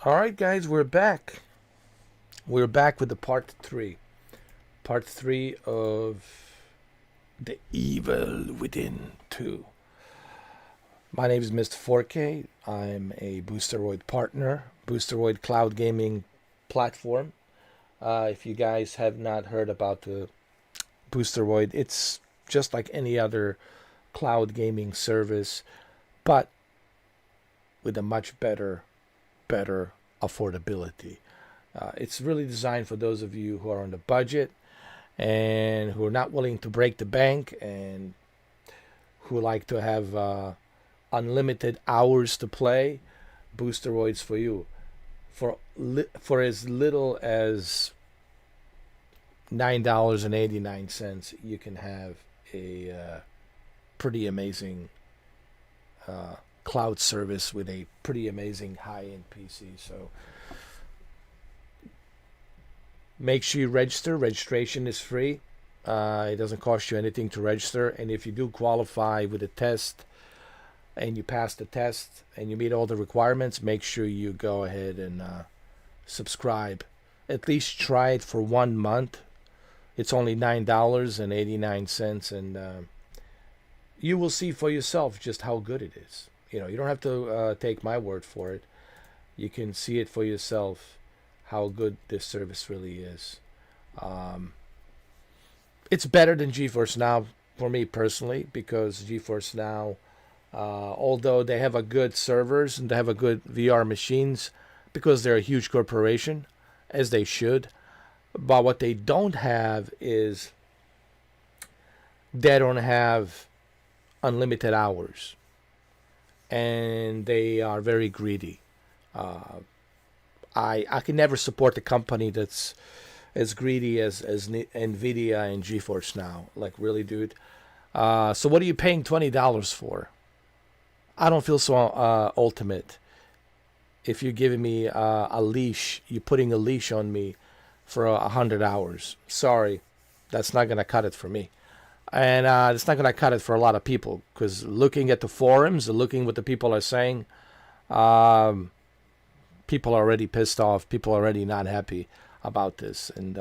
All right, guys, we're back. We're back with the part three. Part three of The Evil Within 2. My name is Mr. 4K. I'm a Boosteroid partner, Boosteroid cloud gaming platform. If you guys have not heard about the Boosteroid, it's just like any other cloud gaming service, but with a much better affordability. It's really designed for those of you who are on the budget and who are not willing to break the bank and who like to have unlimited hours to play. Boosteroids for you. For as little as $9.89, you can have a pretty amazing cloud service with a pretty amazing high-end PC. So make sure you register. Registration is free. It doesn't cost you anything to register. And if you do qualify with a test and you pass the test and you meet all the requirements, make sure you go ahead and subscribe. At least try it for 1 month. It's only $9.89, and you will see for yourself just how good it is. You don't have to take my word for it. You can see it for yourself how good this service really is. It's better than GeForce Now for me personally, because GeForce Now, although they have a good servers and they have a good VR machines, because they're a huge corporation, as they should, but what they don't have is they don't have unlimited hours, and they are very greedy. I can never support a company that's as greedy as Nvidia and GeForce Now. Like, really, dude. So what are you paying $20 for? I don't feel so ultimate. If you're giving me a leash, you're putting a leash on me for 100 hours. Sorry, that's not gonna cut it for me. And it's not going to cut it for a lot of people, because looking at the forums and looking what the people are saying, people are already pissed off. People are already not happy about this. And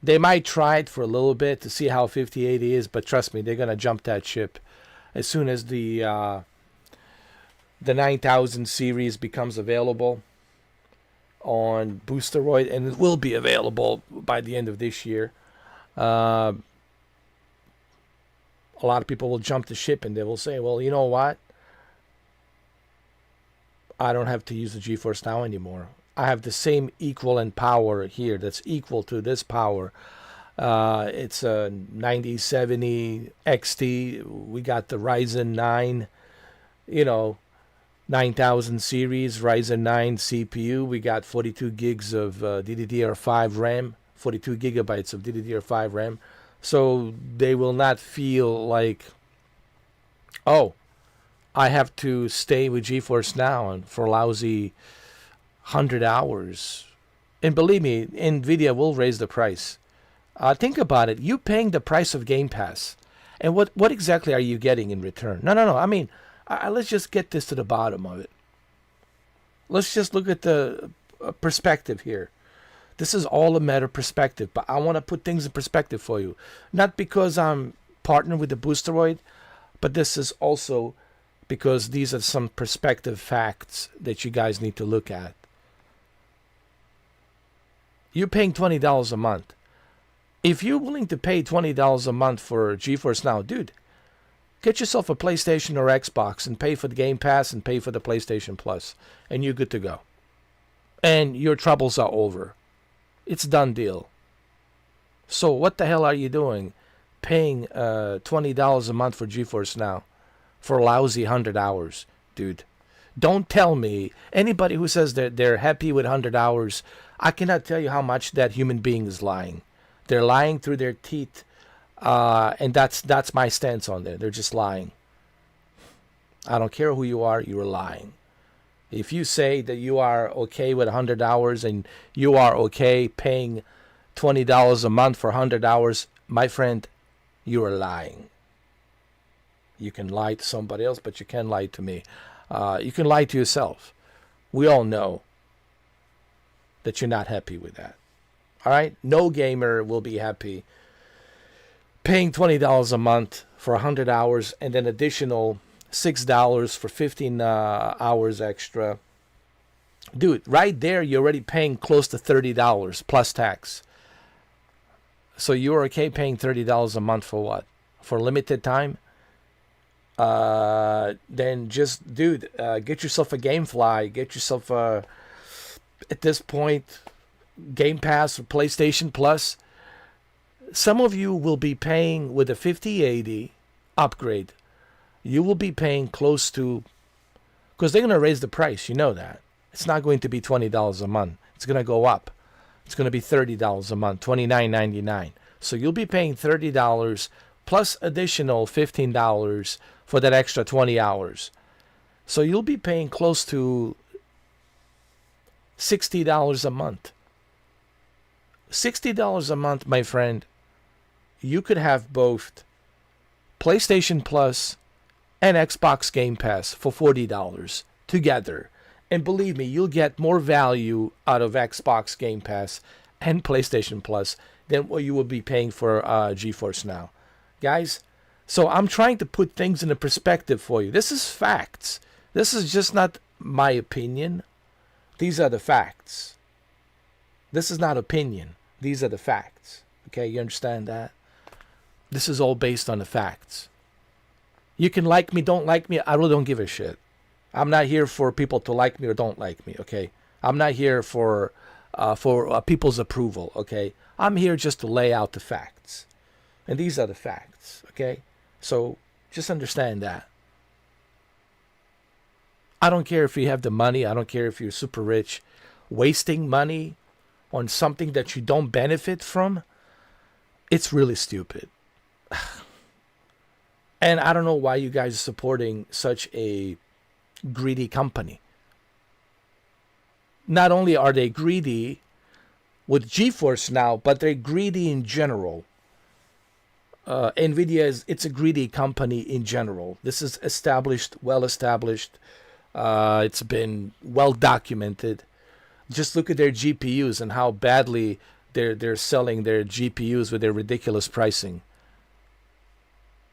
they might try it for a little bit to see how 5080 is, but trust me, they're going to jump that ship as soon as the 9000 series becomes available on Boosteroid, and it will be available by the end of this year. A lot of people will jump the ship and they will say, well, you know what? I don't have to use the GeForce Now anymore. I have the same equivalent power here that's equal to this power. It's a 9070 XT. We got the Ryzen 9, 9000 series, Ryzen 9 CPU. We got 42 gigs of DDR5 RAM, 42 gigabytes of DDR5 RAM. So they will not feel like, oh, I have to stay with GeForce Now and for lousy 100 hours. And believe me, NVIDIA will raise the price. Think about it. You paying the price of Game Pass. And what exactly are you getting in return? No. I mean, let's just get this to the bottom of it. Let's just look at the perspective here. This is all a matter of perspective, but I want to put things in perspective for you. Not because I'm partnered with the Boosteroid, but this is also because these are some perspective facts that you guys need to look at. You're paying $20 a month. If you're willing to pay $20 a month for GeForce Now, dude, get yourself a PlayStation or Xbox and pay for the Game Pass and pay for the PlayStation Plus, and you're good to go. and your troubles are over. It's done deal. So what the hell are you doing paying $20 a month for GeForce Now for a lousy 100 hours, dude? Don't tell me, anybody who says they're happy with 100 hours, I cannot tell you how much that human being is lying. They're lying through their teeth, and that's my stance on it. They're just lying. I don't care who you are lying. If you say that you are okay with 100 hours and you are okay paying $20 a month for 100 hours, my friend, you are lying. You can lie to somebody else, but you can't lie to me. You can lie to yourself. We all know that you're not happy with that. All right? No gamer will be happy paying $20 a month for 100 hours and then additional $6 for 15 hours extra. Dude, right there, you're already paying close to $30 plus tax. So you're okay paying $30 a month for what? For limited time? Then just, dude, get yourself a GameFly. Get yourself at this point, Game Pass or PlayStation Plus. Some of you will be paying with a 5080 upgrade. You will be paying close to, because they're going to raise the price. You know that. It's not going to be $20 a month. It's going to go up. It's going to be $30 a month, $29.99. So you'll be paying $30 plus additional $15 for that extra 20 hours. So you'll be paying close to $60 a month. $60 a month, my friend. You could have both PlayStation Plus and Xbox Game Pass for $40 together. And believe me, you'll get more value out of Xbox Game Pass and PlayStation Plus than what you will be paying for GeForce Now. Guys, so I'm trying to put things in a perspective for you. This is facts. This is just not my opinion. These are the facts. This is not opinion. These are the facts. Okay, you understand that? This is all based on the facts. You can like me, don't like me. I really don't give a shit. I'm not here for people to like me or don't like me, okay? I'm not here for people's approval, okay? I'm here just to lay out the facts. And these are the facts, okay? So just understand that. I don't care if you have the money. I don't care if you're super rich. Wasting money on something that you don't benefit from, it's really stupid. And I don't know why you guys are supporting such a greedy company. Not only are they greedy with GeForce Now, but they're greedy in general. Nvidia it's a greedy company in general. This is established, well established. It's been well documented. Just look at their GPUs and how badly they're selling their GPUs with their ridiculous pricing.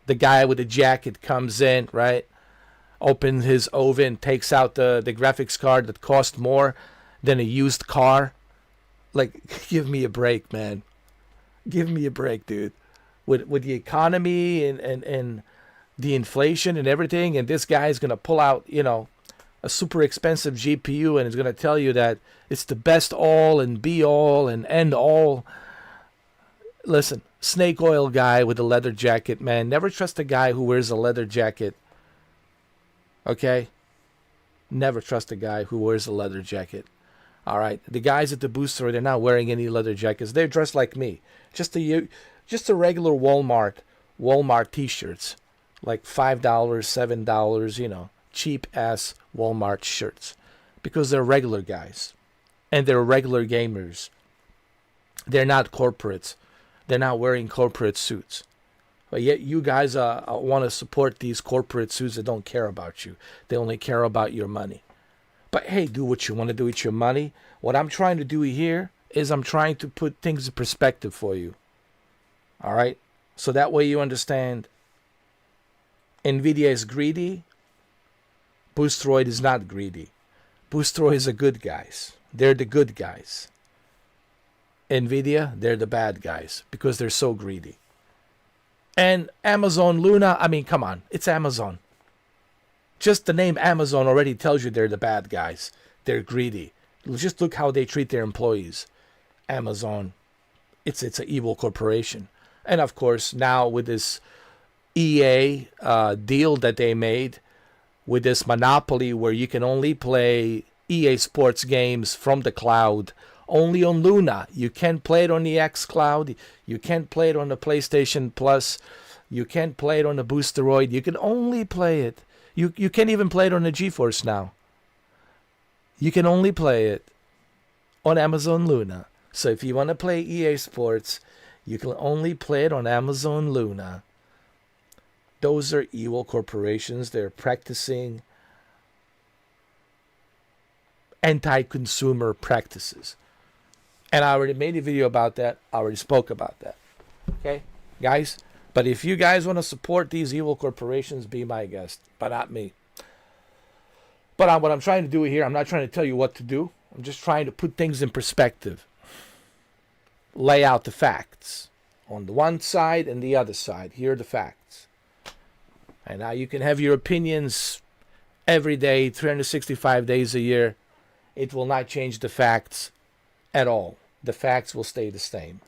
The guy with the jacket comes in, right? Opens his oven, takes out the graphics card that cost more than a used car. Like, give me a break, man. Give me a break, dude. With the economy and the inflation and everything, and this guy is going to pull out, a super expensive GPU and is going to tell you that it's the best all and be all and end all. Listen, snake oil guy with a leather jacket, man. Never trust a guy who wears a leather jacket. Okay? Never trust a guy who wears a leather jacket. All right? The guys at the Boosteroid, they're not wearing any leather jackets. They're dressed like me. Just a regular Walmart t-shirts. Like $5, $7, cheap ass Walmart shirts. Because they're regular guys. And they're regular gamers. They're not corporates. They're not wearing corporate suits. But yet you guys want to support these corporate suits that don't care about you. They only care about your money. But hey, do what you want to do with your money. What I'm trying to do here is I'm trying to put things in perspective for you. All right? So that way you understand Nvidia is greedy. Boosteroid is not greedy. Boosteroid is the good guys. They're the good guys. Nvidia, they're the bad guys because they're so greedy. And Amazon Luna, I mean, come on, it's Amazon. Just the name Amazon already tells you they're the bad guys. They're greedy. Just look how they treat their employees. Amazon, it's an evil corporation. And of course, now with this EA deal that they made, with this monopoly where you can only play EA Sports games from the cloud, only on Luna. You can't play it on the X Cloud. You can't play it on the PlayStation Plus. You can't play it on the Boosteroid. You can only play it. You can't even play it on the GeForce now. You can only play it on Amazon Luna. So if you want to play EA Sports, you can only play it on Amazon Luna. Those are evil corporations. They're practicing anti-consumer practices. And I already made a video about that. I already spoke about that. Okay, guys? But if you guys want to support these evil corporations, be my guest, but not me. But what I'm trying to do here, I'm not trying to tell you what to do. I'm just trying to put things in perspective. Lay out the facts on the one side and the other side. Here are the facts. And now you can have your opinions every day, 365 days a year. It will not change the facts at all. The facts will stay the same.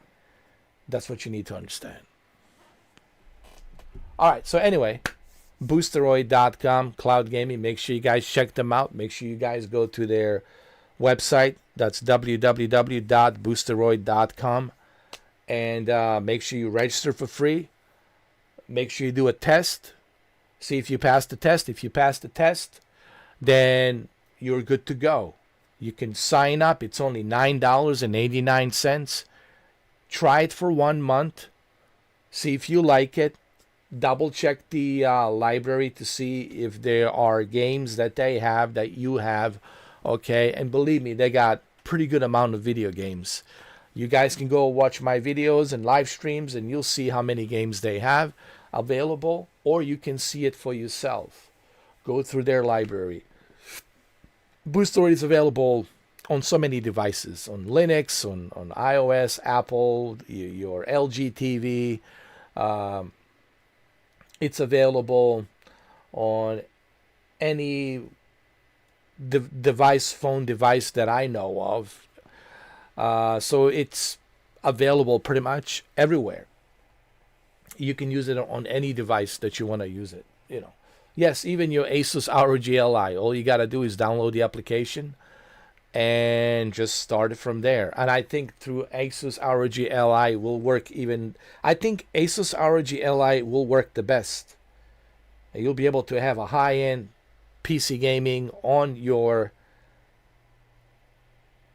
That's what you need to understand. All right, so anyway, Boosteroid.com, cloud gaming. Make sure you guys check them out. Make sure you guys go to their website. That's www.boosteroid.com. And make sure you register for free. Make sure you do a test. See if you pass the test. If you pass the test, then you're good to go. You can sign up. It's only $9.89. Try it for 1 month. See if you like it. Double check the library to see if there are games that they have that you have. Okay, and believe me, they got pretty good amount of video games. You guys can go watch my videos and live streams and you'll see how many games they have available, or you can see it for yourself. Go through their library. Boosteroid is available on so many devices, on Linux, on iOS, Apple, your LG TV. It's available on any phone device that I know of. So it's available pretty much everywhere. You can use it on any device that you want to use it. You know, yes, even your Asus ROG Li. All you got to do is download the application and just start it from there. And I think through Asus ROG Li will work even. I think Asus ROG Li will work the best. You'll be able to have a high-end PC gaming on your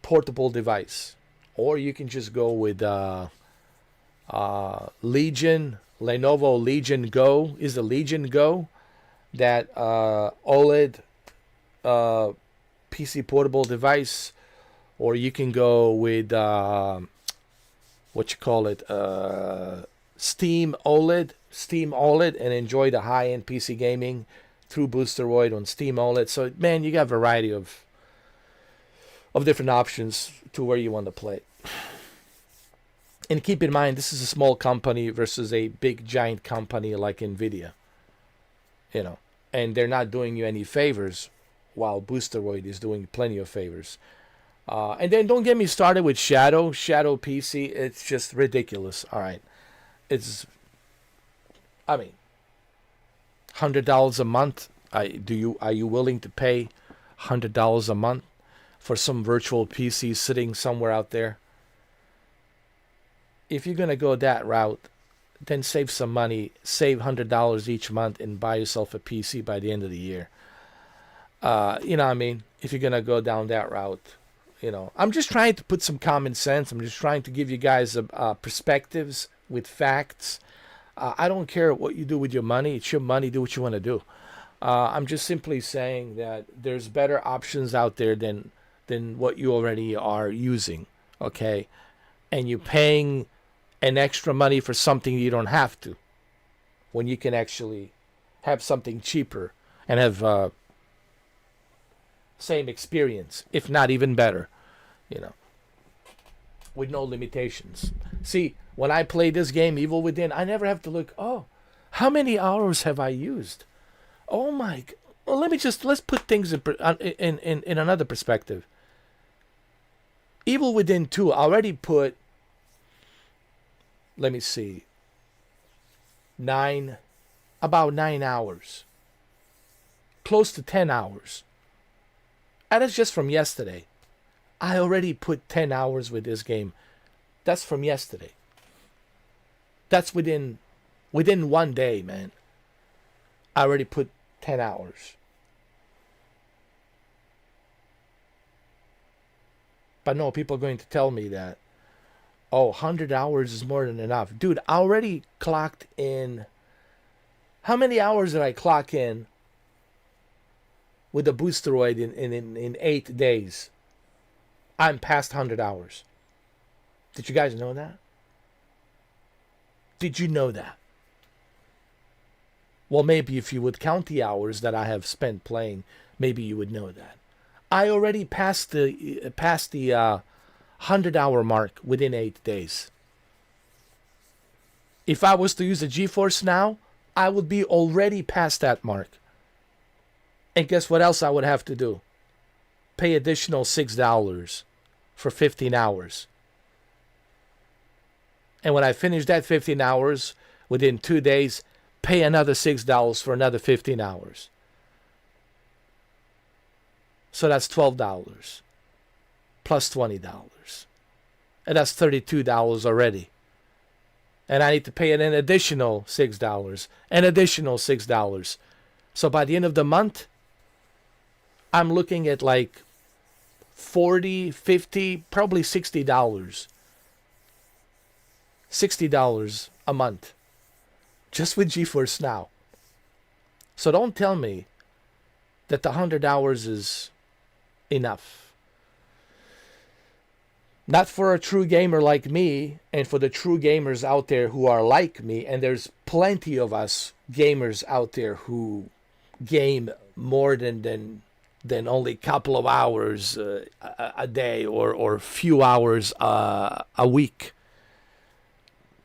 portable device, or you can just go with Lenovo Legion Go. Is the Legion Go that OLED PC portable device, or you can go with Steam OLED, and enjoy the high-end PC gaming through Boosteroid on Steam OLED. So man, you got a variety of different options to where you want to play. And keep in mind, this is a small company versus a big giant company like Nvidia. You know, and they're not doing you any favors, while Boosteroid is doing plenty of favors. And then don't get me started with Shadow PC. It's just ridiculous. All right, $100 a month. Are you willing to pay $100 a month for some virtual PC sitting somewhere out there? If you're gonna go that route, then save some money, save $100 each month, and buy yourself a PC by the end of the year. You know what I mean? If you're gonna go down that route, you know, I'm just trying to put some common sense. I'm just trying to give you guys perspectives with facts. I don't care what you do with your money. It's your money. Do what you want to do. I'm just simply saying that there's better options out there than what you already are using. Okay, and you're paying an extra money for something you don't have to, when you can actually have something cheaper and have same experience, if not even better, you know, with no limitations. See, when I play this game, Evil Within, I never have to look, oh, how many hours have I used? Oh my, well, let's put things in another perspective. Evil Within 2, I already put, let me see, about 9 hours. Close to 10 hours. And that's just from yesterday. I already put 10 hours with this game. That's from yesterday. That's within 1 day, man. I already put 10 hours. But no, people are going to tell me that, oh, 100 hours is more than enough. Dude, I already clocked in. How many hours did I clock in with the Boosteroid in 8 days? I'm past 100 hours. Did you guys know that? Did you know that? Well, maybe if you would count the hours that I have spent playing, maybe you would know that. I already passed the 100-hour mark within 8 days. If I was to use the GeForce Now, I would be already past that mark. And guess what else I would have to do? Pay additional $6 for 15 hours. And when I finish that 15 hours, within 2 days, pay another $6 for another 15 hours. So that's $12 plus $20. And that's $32 already. And I need to pay an additional $6, an additional $6. So by the end of the month, I'm looking at like $40, $50, probably $60. $60 a month. Just with GeForce Now. So don't tell me that the 100 hours is enough. Not for a true gamer like me, and for the true gamers out there who are like me, and there's plenty of us gamers out there who game more than only a couple of hours a day or few hours a week.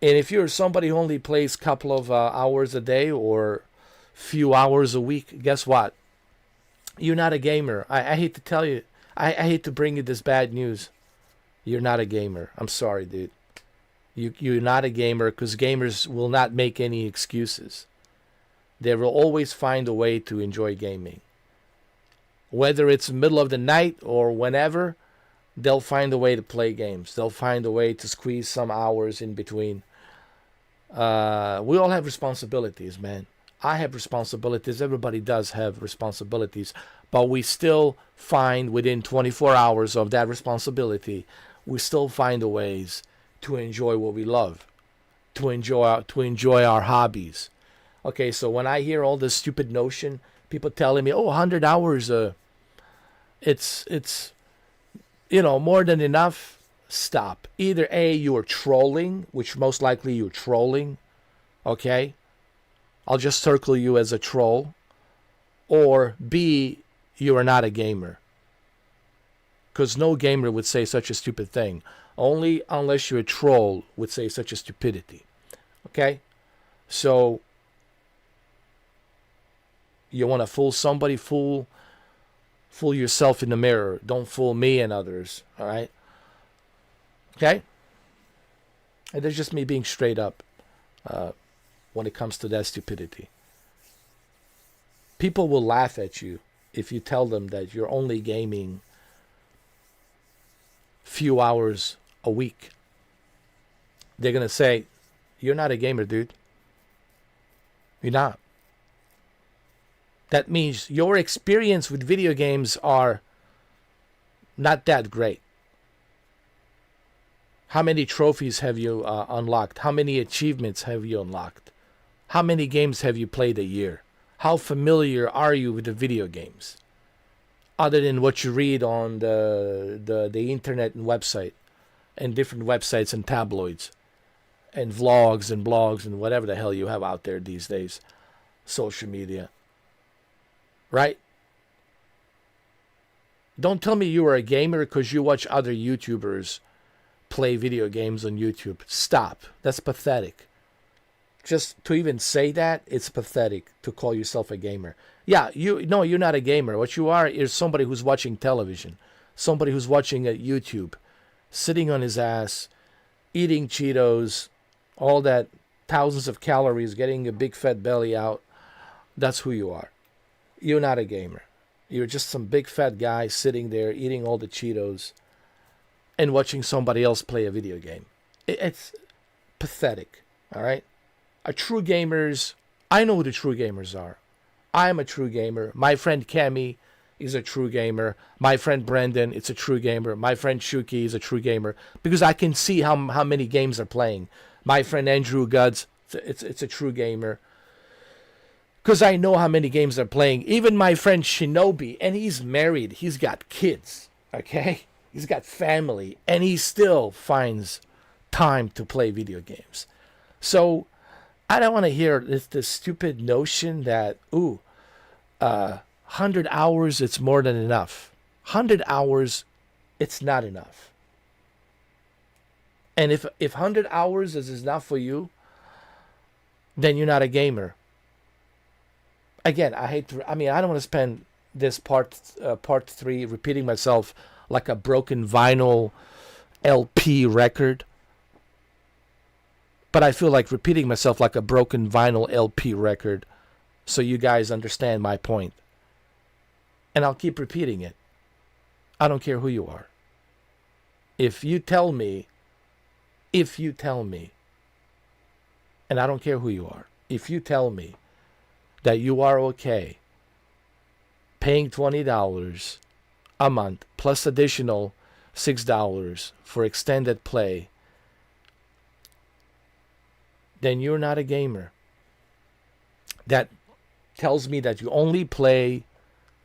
And if you're somebody who only plays a couple of hours a day or few hours a week, guess what? You're not a gamer. I hate to tell you. I hate to bring you this bad news. You're not a gamer. I'm sorry, dude. You're not a gamer, because gamers will not make any excuses. They will always find a way to enjoy gaming. Whether it's middle of the night or whenever, they'll find a way to play games. They'll find a way to squeeze some hours in between. We all have responsibilities, man. I have responsibilities. Everybody does have responsibilities. But we still find within 24 hours of that responsibility, we still find a ways to enjoy what we love, to enjoy our hobbies. Okay, so when I hear all this stupid notion, people telling me, oh, 100 hours, it's more than enough. Stop. Either A, you are trolling, which most likely you're trolling. Okay? I'll just circle you as a troll. Or B, you are not a gamer. Because no gamer would say such a stupid thing. Only unless you're a troll would say such a stupidity. Okay? So, you want to fool somebody, fool yourself in the mirror. Don't fool me and others. All right? Okay? And that's just me being straight up when it comes to that stupidity. People will laugh at you if you tell them that you're only gaming few hours a week. They're going to say, you're not a gamer, dude. You're not. That means your experience with video games are not that great. How many trophies have you unlocked? How many achievements have you unlocked? How many games have you played a year? How familiar are you with the video games? Other than what you read on the internet and website, and different websites and tabloids, and vlogs and blogs and whatever the hell you have out there these days. Social media. Right? Don't tell me you are a gamer because you watch other YouTubers play video games on YouTube. Stop. That's pathetic. Just to even say that, it's pathetic to call yourself a gamer. Yeah, you're not a gamer. What you are is somebody who's watching television. Somebody who's watching YouTube. sitting on his ass, eating Cheetos, all that thousands of calories, getting a big fat belly out. That's who you are. You're not a gamer. You're just some big fat guy sitting there eating all the Cheetos and watching somebody else play a video game. It's pathetic, all right? A true gamers, I know who the true gamers are. I'm a true gamer. My friend Cami is a true gamer. My friend Brendan is a true gamer. My friend Shuki is a true gamer because I can see how many games they're playing. My friend Andrew Guds, it's a true gamer because I know how many games they're playing. Even my friend Shinobi, and he's married. He's got kids, okay? He's got family, and he still finds time to play video games. So I don't want to hear this stupid notion that, 100 hours, it's more than enough. 100 hours, it's not enough. And if 100 hours is enough for you, then you're not a gamer. Again, I don't want to spend this part 3 repeating myself like a broken vinyl LP record. But I feel like repeating myself like a broken vinyl LP record so you guys understand my point. And I'll keep repeating it. I don't care who you are. If you tell me, and I don't care who you are, if you tell me that you are okay paying $20 a month plus additional $6 for extended play, then you're not a gamer. That tells me that you only play a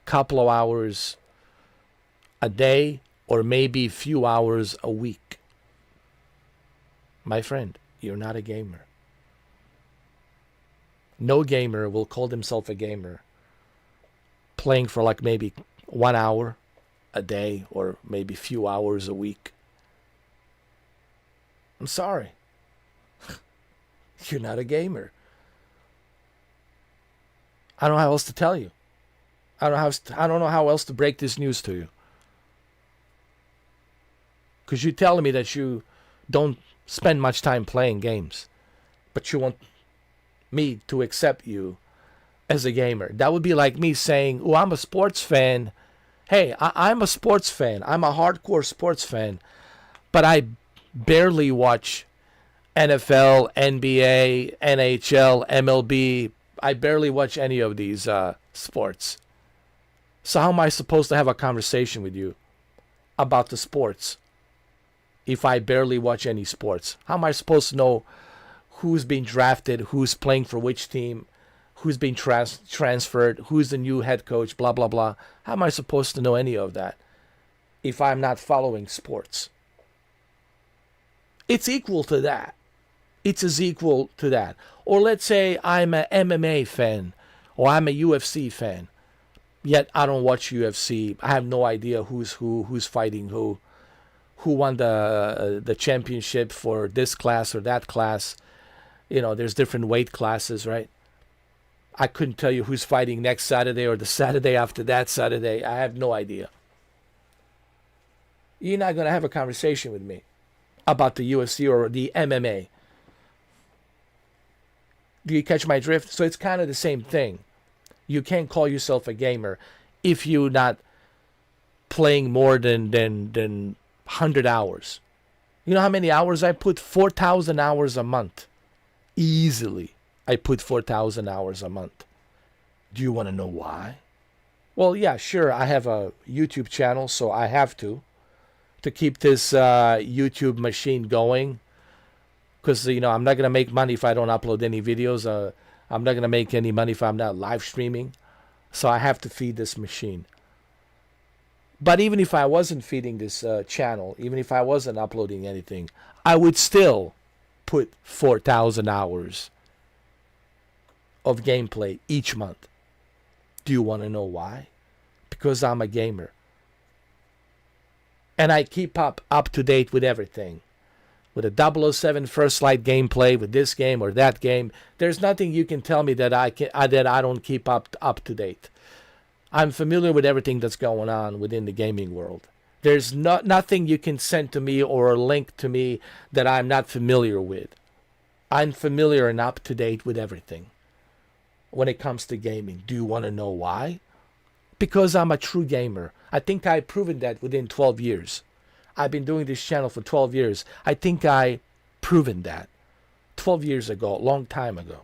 couple of hours a day or maybe a few hours a week. My friend, you're not a gamer. No gamer will call himself a gamer playing for like maybe 1 hour a day or maybe a few hours a week. I'm sorry. You're not a gamer. I don't know how else to tell you. I don't know how else to break this news to you. Because you're telling me that you don't spend much time playing games, but you want me to accept you as a gamer. That would be like me saying, "Oh, I'm a sports fan." Hey, I'm a sports fan. I'm a hardcore sports fan, but I barely watch NFL, NBA, NHL, MLB. I barely watch any of these sports. So how am I supposed to have a conversation with you about the sports if I barely watch any sports? How am I supposed to know who's being drafted, who's playing for which team, who's being transferred, who's the new head coach, blah, blah, blah? How am I supposed to know any of that if I'm not following sports? It's equal to that. It's as equal to that. Or let's say I'm an MMA fan or I'm a UFC fan, yet I don't watch UFC. I have no idea who's fighting who won the championship for this class or that class. You know, there's different weight classes, right? I couldn't tell you who's fighting next Saturday or the Saturday after that Saturday. I have no idea. You're not going to have a conversation with me about the UFC or the MMA. Do you catch my drift? So it's kind of the same thing. You can't call yourself a gamer if you're not playing more than 100 hours. You know how many hours I put? 4,000 hours a month. Easily, I put 4,000 hours a month. Do you want to know why? Well, yeah, sure. I have a YouTube channel, so I have to keep this YouTube machine going. Because, you know, I'm not going to make money if I don't upload any videos. I'm not going to make any money if I'm not live streaming. So I have to feed this machine. But even if I wasn't feeding this channel, even if I wasn't uploading anything, I would still put 4,000 hours of gameplay each month. Do you want to know why? Because I'm a gamer. And I keep up to date with everything. With a 007 First Light gameplay, with this game or that game. There's nothing you can tell me that I don't keep up to date. I'm familiar with everything that's going on within the gaming world. There's nothing you can send to me or a link to me that I'm not familiar with. I'm familiar and up to date with everything when it comes to gaming. Do you want to know why? Because I'm a true gamer. I think I've proven that within 12 years. I've been doing this channel for 12 years. I think I proven that 12 years ago, a long time ago.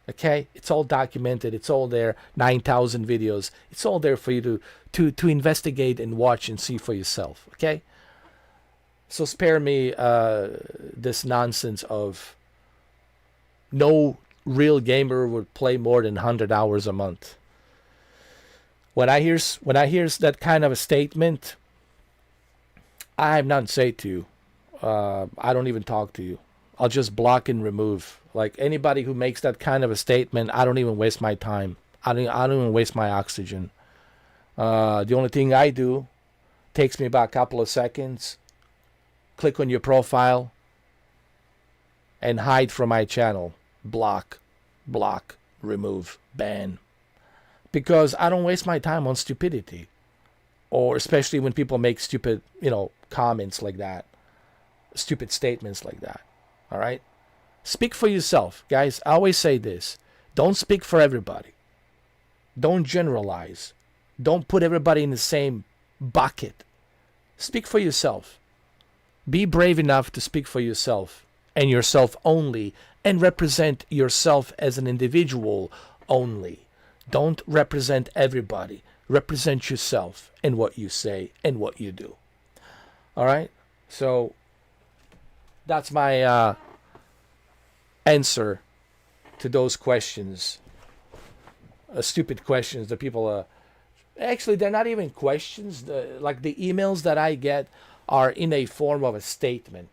Okay? It's all documented. It's all there. 9,000 videos. It's all there for you to investigate and watch and see for yourself. Okay? So spare me this nonsense of no real gamer would play more than 100 hours a month. When I hear that kind of a statement, I have nothing to say to you. I don't even talk to you. I'll just block and remove. Like anybody who makes that kind of a statement, I don't even waste my time. I don't even waste my oxygen. The only thing I do takes me about a couple of seconds. Click on your profile and hide from my channel. Block, remove, ban. Because I don't waste my time on stupidity. Or especially when people make stupid, comments like that. Stupid statements like that. All right? Speak for yourself, guys. I always say this. Don't speak for everybody. Don't generalize. Don't put everybody in the same bucket. Speak for yourself. Be brave enough to speak for yourself and yourself only, and represent yourself as an individual only. Don't represent everybody. Represent yourself and what you say and what you do. All right? So that's my answer to those questions. Stupid questions that people actually, they're not even questions. Like the emails that I get are in a form of a statement.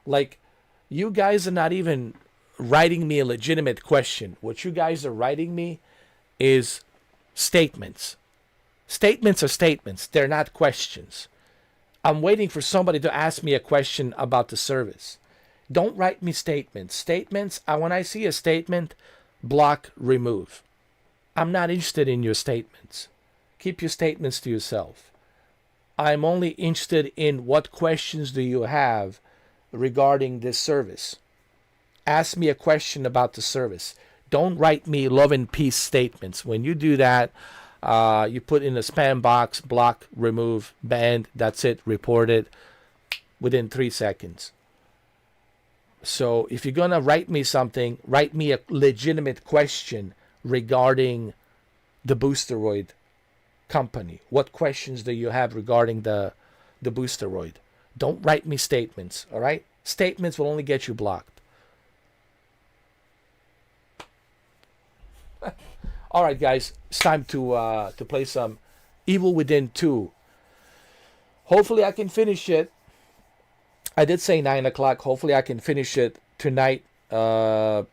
Like, you guys are not even writing me a legitimate question. What you guys are writing me is statements. Statements are statements. They're not questions. I'm waiting for somebody to ask me a question about the service. Don't write me statements. Statements, when I see a statement, block, remove. I'm not interested in your statements. Keep your statements to yourself. I'm only interested in what questions do you have regarding this service. Ask me a question about the service. Don't write me love and peace statements. When you do that, you put in a spam box, block, remove, ban. That's it. Report it within 3 seconds. So if you're going to write me something, write me a legitimate question regarding the Boosteroid company. What questions do you have regarding the Boosteroid? Don't write me statements, all right? Statements will only get you blocked. All right, guys, it's time to play some Evil Within 2. Hopefully I can finish it. I did say 9 o'clock. Hopefully I can finish it tonight. We're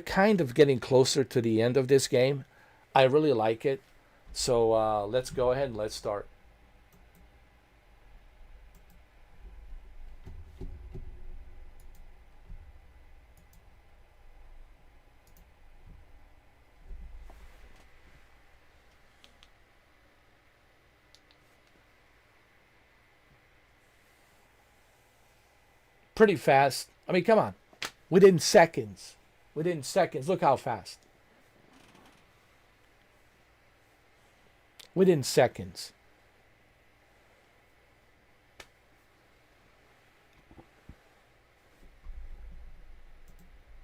kind of getting closer to the end of this game. I really like it. So let's go ahead and let's start. Pretty fast. I mean, come on. Within seconds. Within seconds. Look how fast. Within seconds.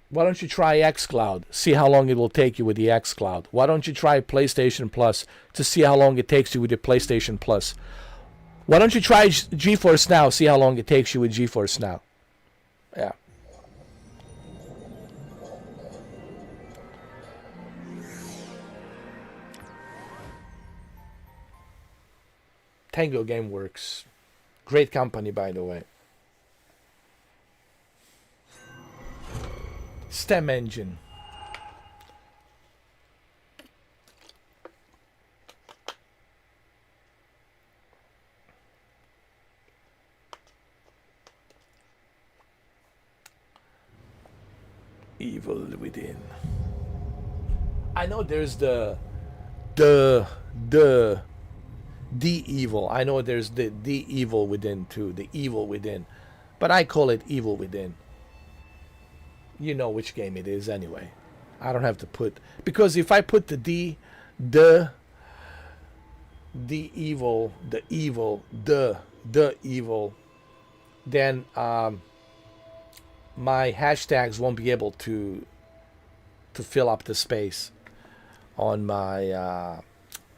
Why don't you try xCloud? See how long it will take you with the xCloud. Why don't you try PlayStation Plus to see how long it takes you with your PlayStation Plus? Why don't you try GeForce Now? See how long it takes you with GeForce Now. Yeah. Tango Gameworks. Great company, by the way. STEM engine. Evil Within. I know there's the The evil. I know there's the evil within too. The evil within. But I call it evil within. You know which game it is anyway. I don't have to put, because if I put the evil, the evil, then my hashtags won't be able to fill up the space on my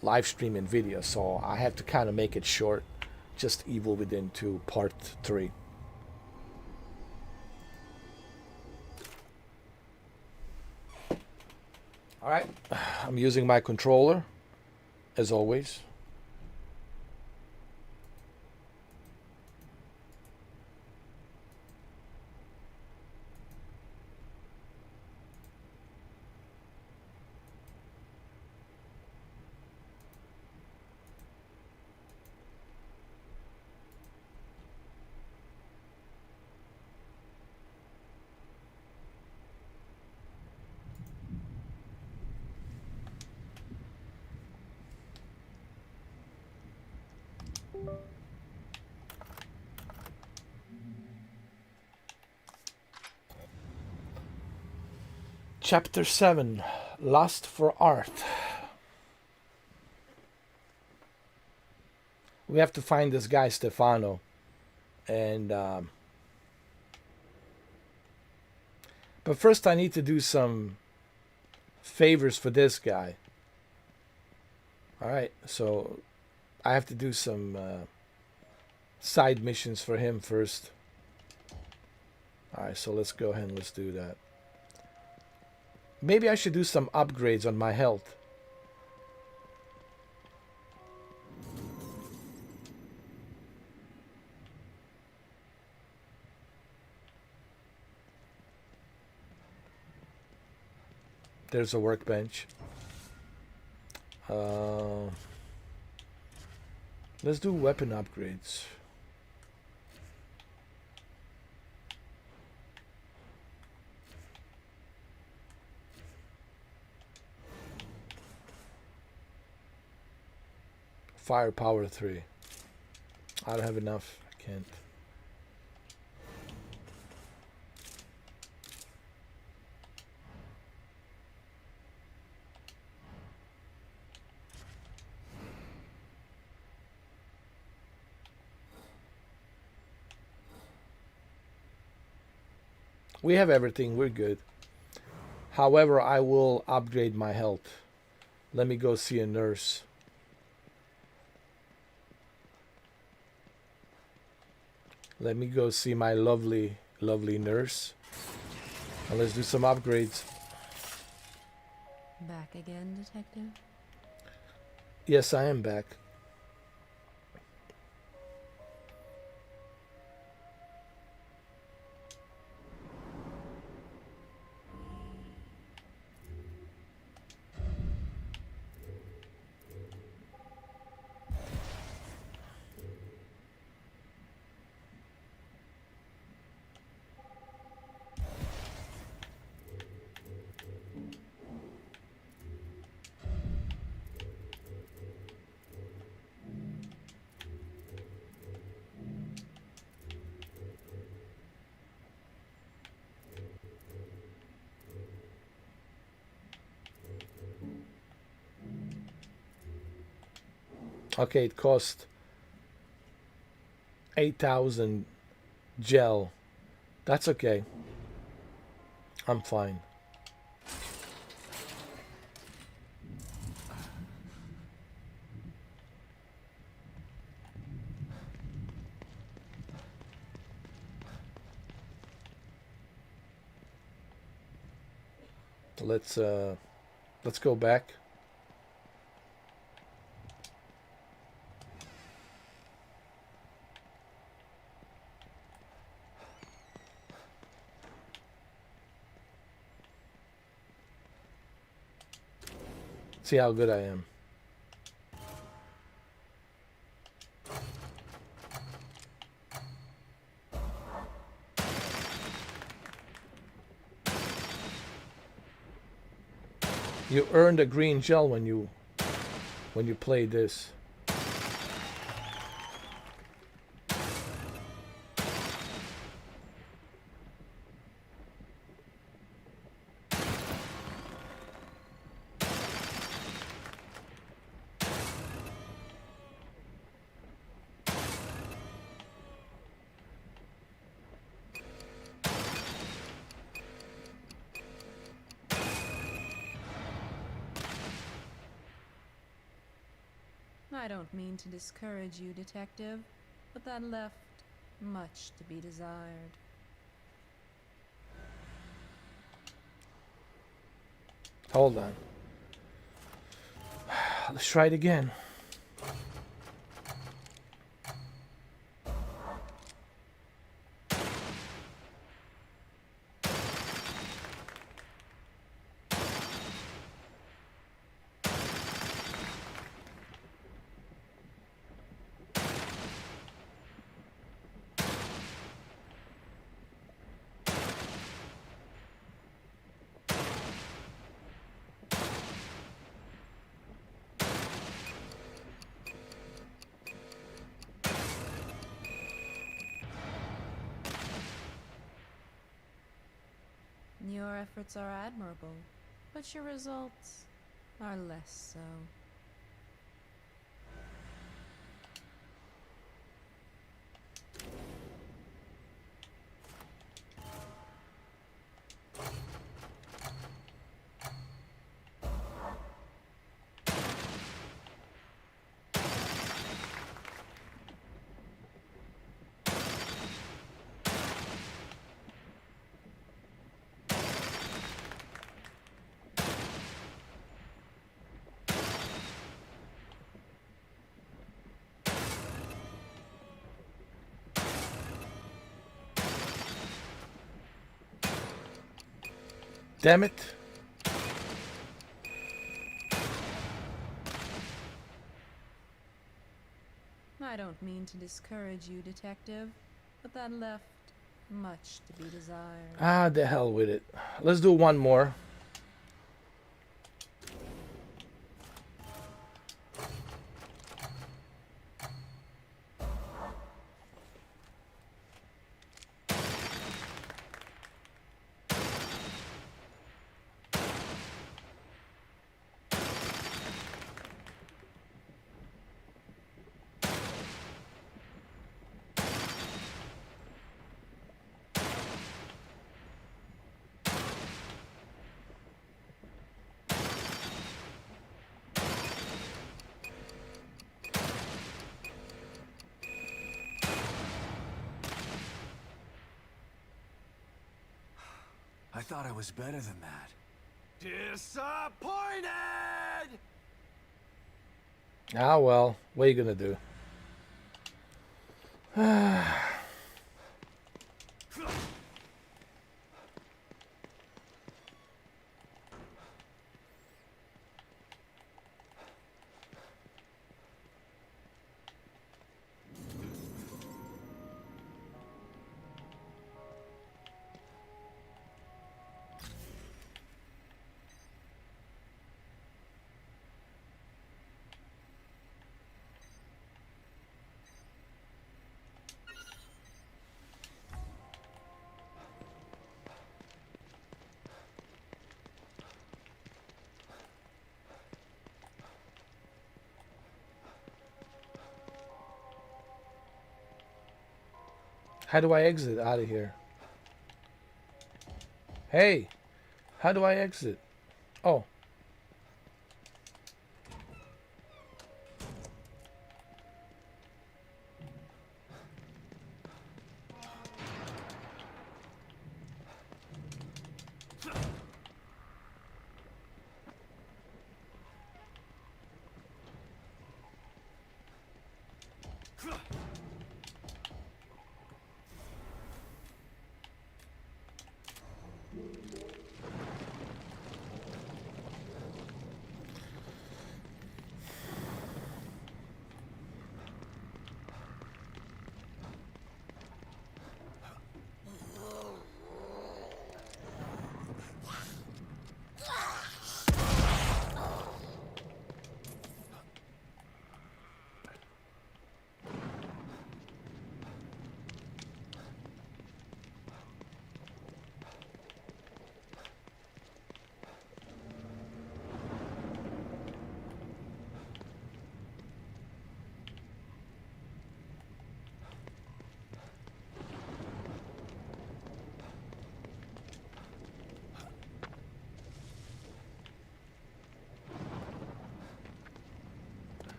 live stream and video. So I have to kind of make it short. Just Evil Within 2 Part 3. All right, I'm using my controller as always. Chapter 7, Lust for Art. We have to find this guy Stefano, and but first I need to do some favors for this guy. All right, so I have to do some side missions for him first. All right, so let's go ahead and let's do that. Maybe I should do some upgrades on my health. There's a workbench. Let's do weapon upgrades. Firepower 3. I don't have enough. I can't. We have everything. We're good. However, I will upgrade my health. Let me go see a nurse. Let me go see my lovely, lovely nurse. And let's do some upgrades. Back again, Detective? Yes, I am back. Okay, it cost 8,000 gel. That's okay. I'm fine. Let's go back. See how good I am. You earned a green gel when you played this. I don't mean to discourage you, Detective, but that left much to be desired. Hold on. Let's try it again. Your efforts are admirable, but your results are less so. Damn it. I don't mean to discourage you, Detective, but that left much to be desired. Ah, the hell with it. Let's do one more. I thought I was better than that. Disappointed! Ah, well. What are you gonna do? How do I exit out of here? Hey, how do I exit? Oh.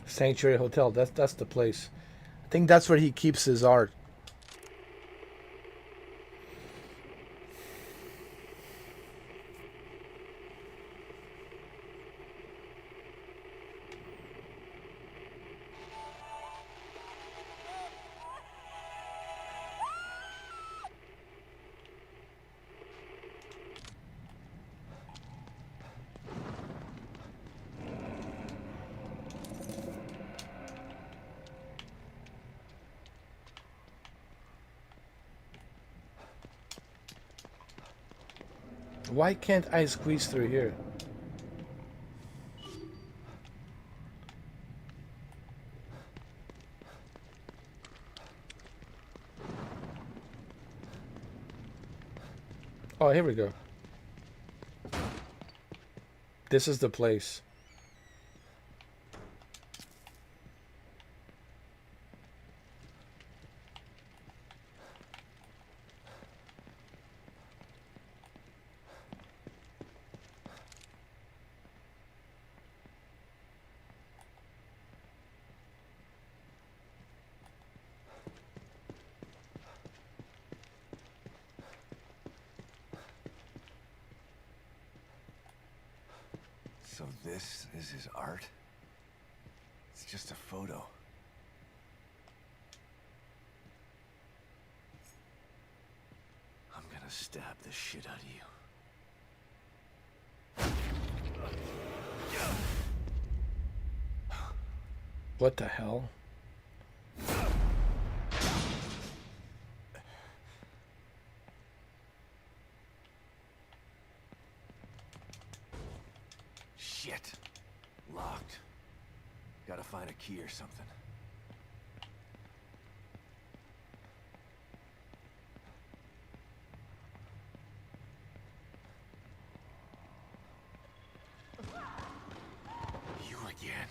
Sanctuary Hotel. That's the place. I think that's where he keeps his art. Why can't I squeeze through here? Oh, here we go. This is the place. So this is his art? It's just a photo. I'm gonna stab the shit out of you. What the hell? Shit. Locked. Gotta find a key or something. You again.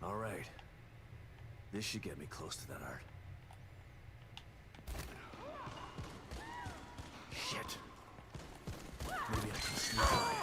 All right. This should get me close to that art. Shit. Maybe I can sneak by.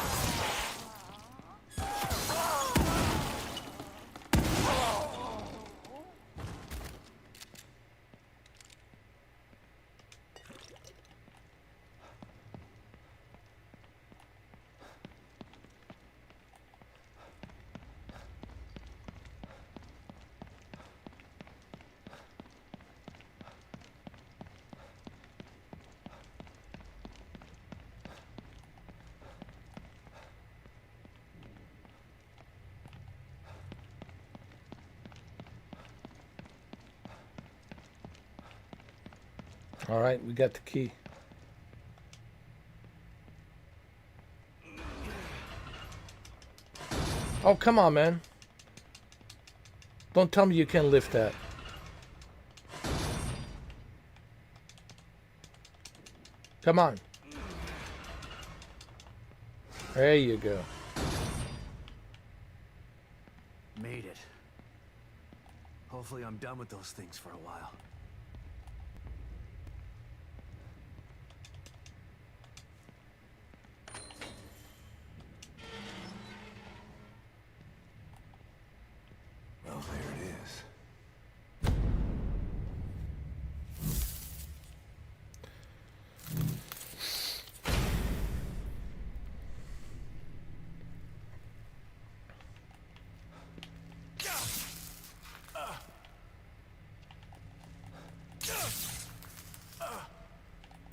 All right, we got the key. Oh, come on, man. Don't tell me you can't lift that. Come on. There you go. Made it. Hopefully I'm done with those things for a while. Well, there it is.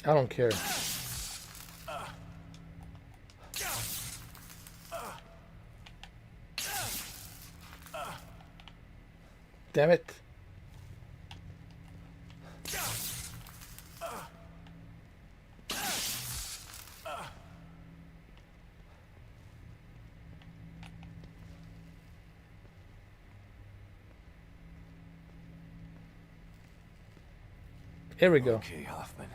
I don't care. Damn it. Here we go. Okay, Hoffman.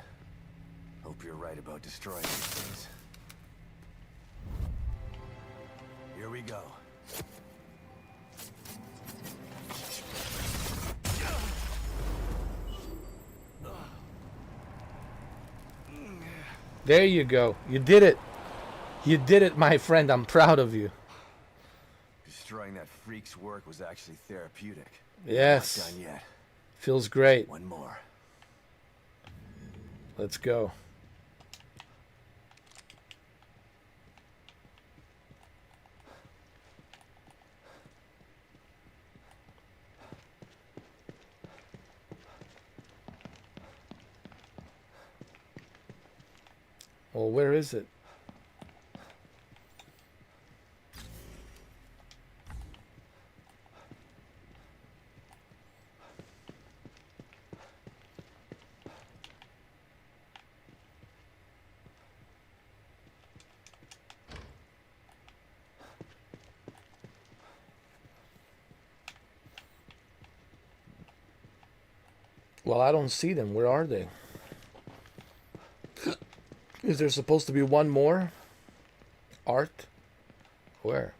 Hope you're right about destroying these things. Here we go. There you go. You did it. You did it, my friend. I'm proud of you. Destroying that freak's work was actually therapeutic. Yes. Not done yet. Feels great. One more. Let's go. Well, where is it? Well, I don't see them. Where are they? Is there supposed to be one more? Art? Where?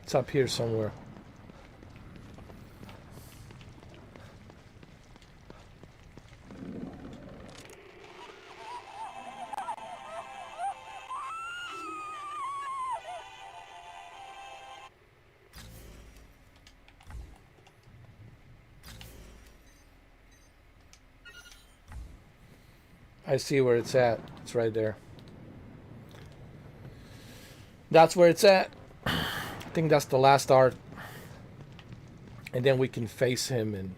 It's up here somewhere. I see where it's at. It's right there. That's where it's at. I think that's the last art. And then we can face him and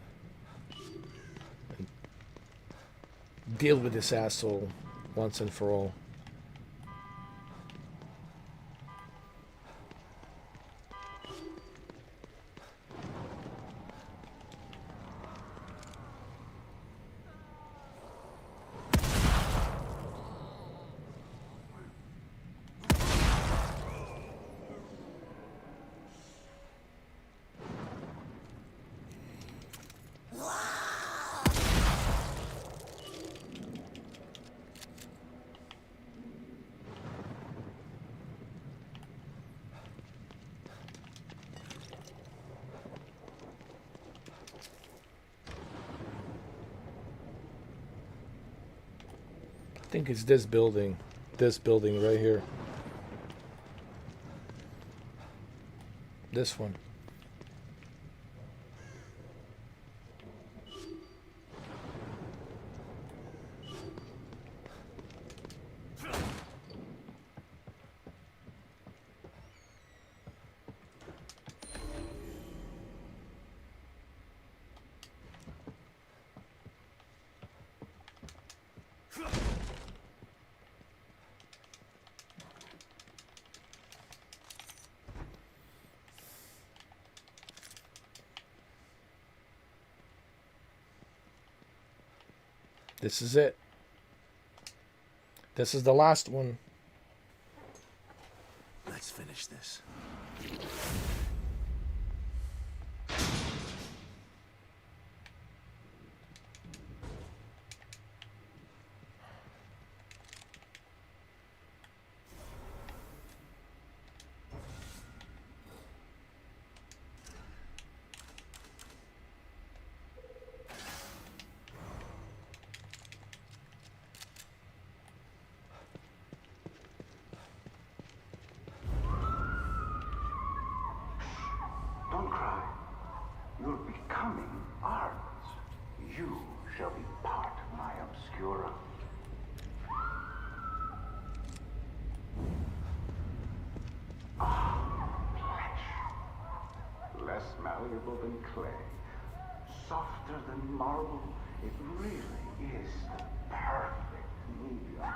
deal with this asshole once and for all. I think it's this building right here. This one. This is it. This is the last one. Let's finish this. malleable than clay, softer than marble. It really is the perfect medium.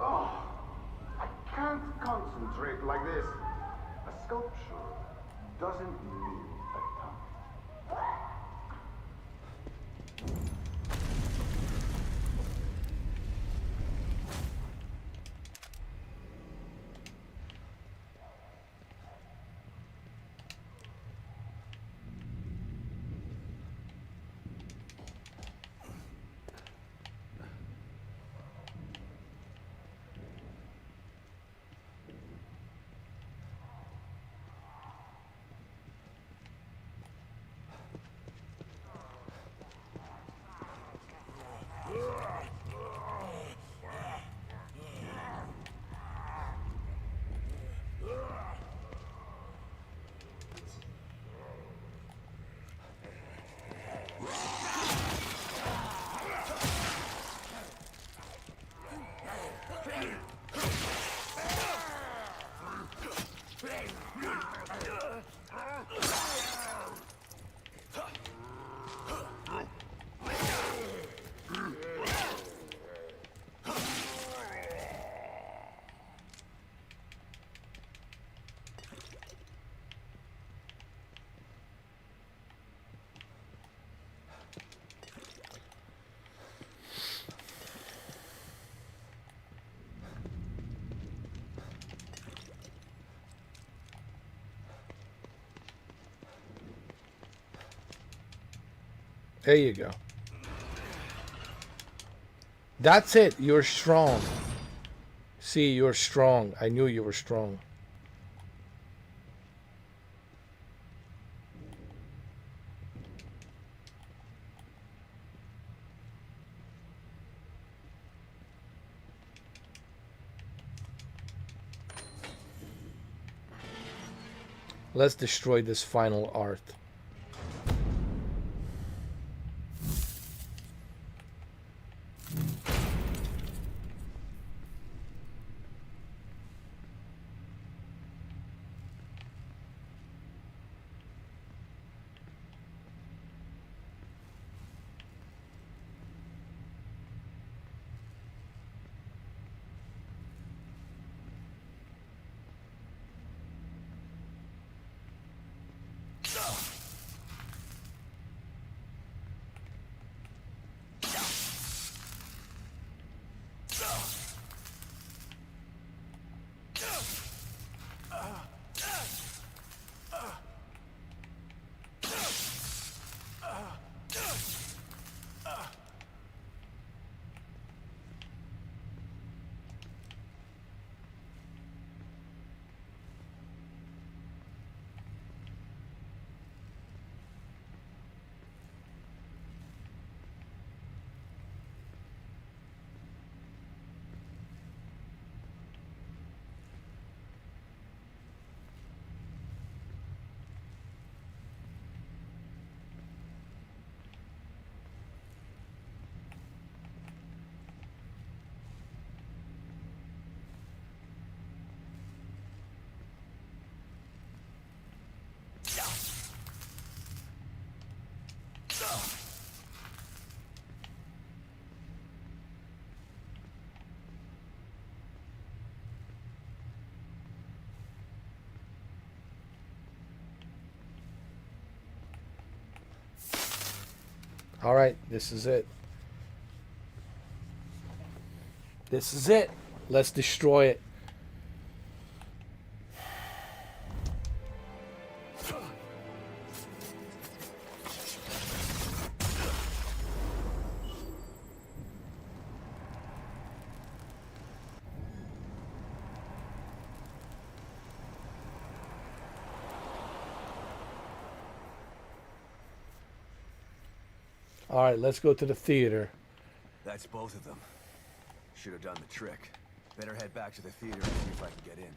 Oh, I can't concentrate like this. A sculpture doesn't need a tongue. There you go. That's it. You're strong. See, you're strong. I knew you were strong. Let's destroy this final art. All right, this is it. This is it. Let's destroy it. All right, let's go to the theater. That's both of them. Should have done the trick. Better head back to the theater and see if I can get in.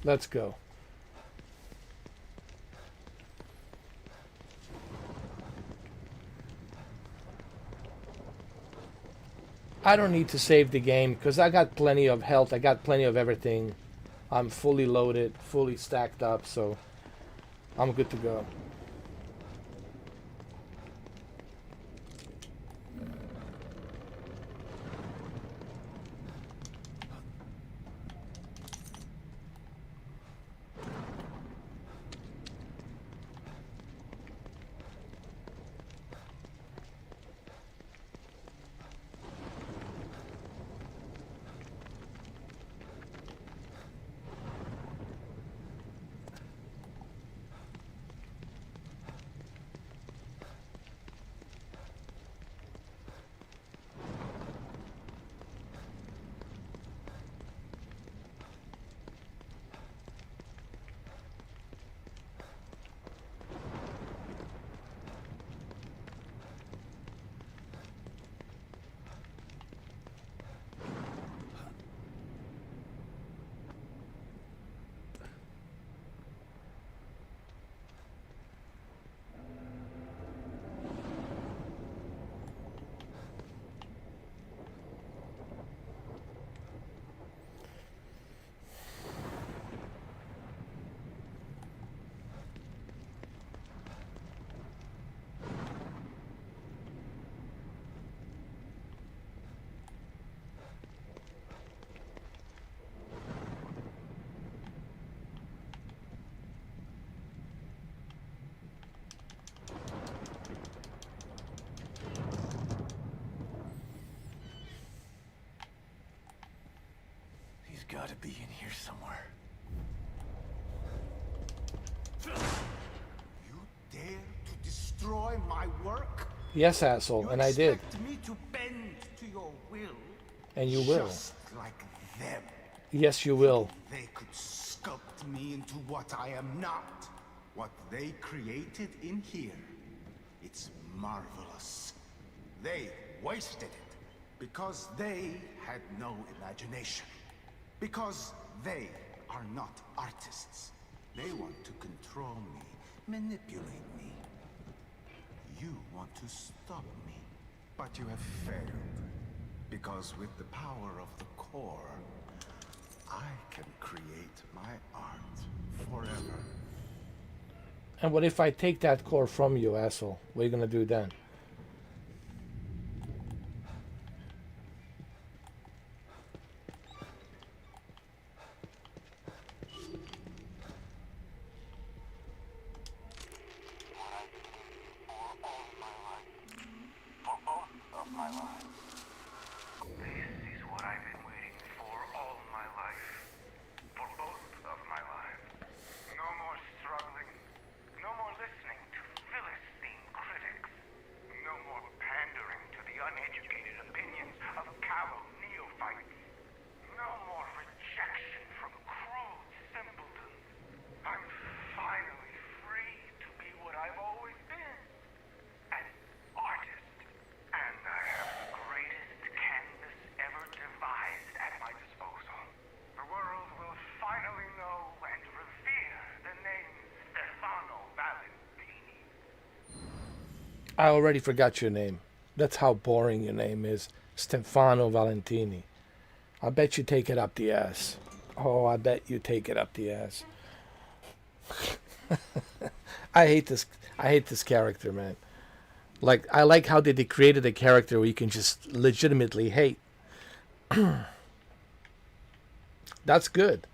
Let's go. I don't need to save the game because I got plenty of health. I got plenty of everything. I'm fully loaded, fully stacked up, so I'm good to go. He's got to be in here somewhere. You dare to destroy my work? Yes, asshole, and I did. You expect me to bend to your will? And you will. Just like them. Yes, you will. They could sculpt me into what I am not. What they created in here. It's marvelous. They wasted it because they had no imagination. Because they are not artists. They want to control me, manipulate me. You want to stop me, but you have failed. Because with the power of the core, I can create my art forever. And what if I take that core from you, asshole? What are you gonna do then? I already forgot your name. That's how boring your name is. Stefano Valentini. I bet you take it up the ass. Oh, I bet you take it up the ass. I hate this. I hate this character, man. Like, I like how they created a character where you can just legitimately hate. That's good.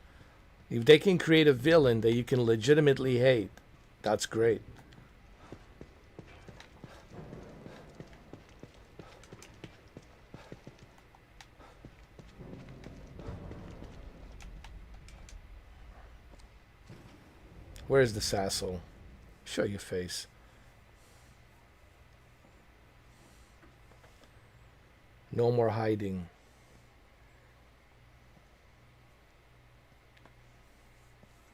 If they can create a villain that you can legitimately hate, that's great. Where's the asshole? Show your face. No more hiding.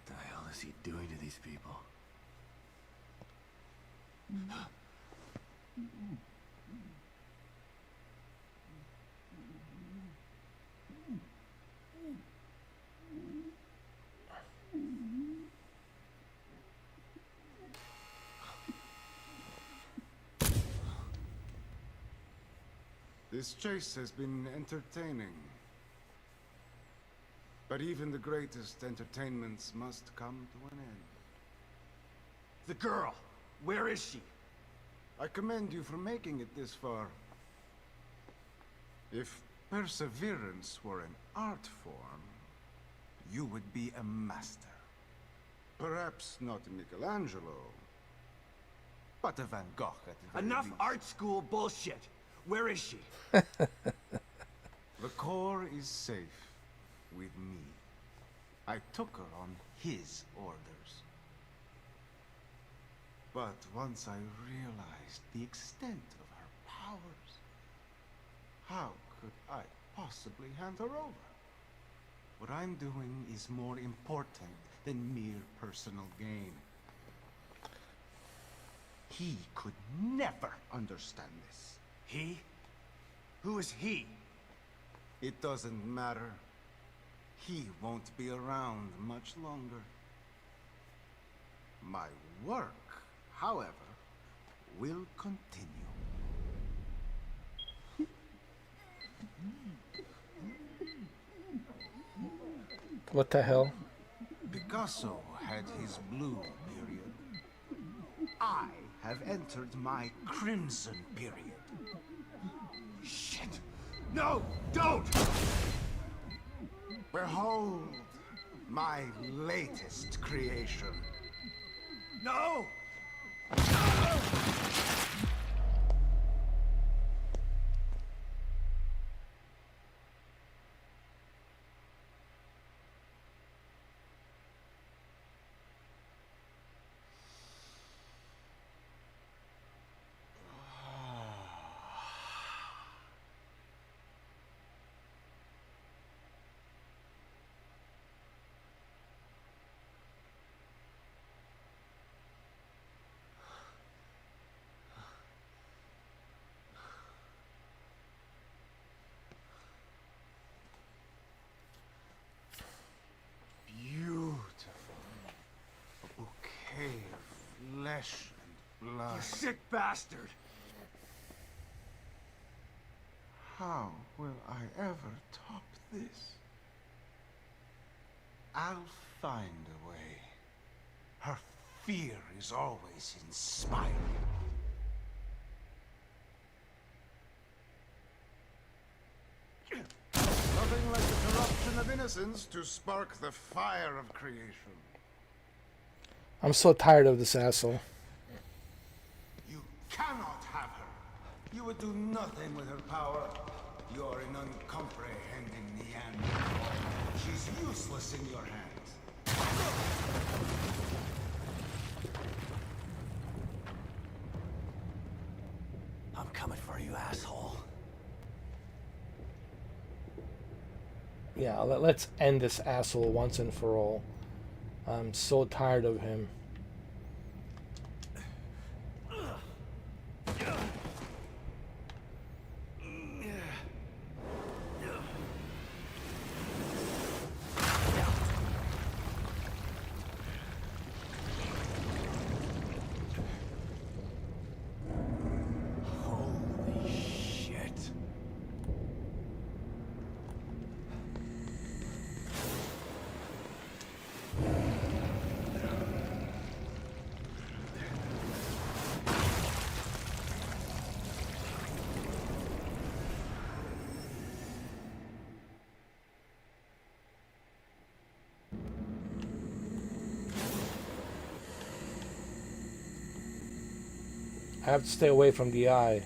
What the hell is he doing to these people? This chase has been entertaining. But even the greatest entertainments must come to an end. The girl! Where is she? I commend you for making it this far. If perseverance were an art form, you would be a master. Perhaps not a Michelangelo, but a Van Gogh at the very Enough least. art school bullshit! Where is she? The core is safe with me. I took her on his orders. But once I realized the extent of her powers, how could I possibly hand her over? What I'm doing is more important than mere personal gain. He could never understand this. He? Who is he? It doesn't matter. He won't be around much longer. My work, however, will continue. What the hell? Picasso had his blue period. I have entered my crimson period. Shit! No! Don't! Behold my latest creation. No! Beautiful. A bouquet of flesh and blood. You sick bastard! How will I ever top this? I'll find a way. Her fear is always inspiring. Nothing like the corruption of innocence to spark the fire of creation. I'm so tired of this asshole. You cannot have her. You would do nothing with her power. You are an uncomprehending Neanderthal. She's useless in your hands. I'm coming for you, asshole. Yeah, let's end this asshole once and for all. I'm so tired of him. Holy shit. I have to stay away from the eye.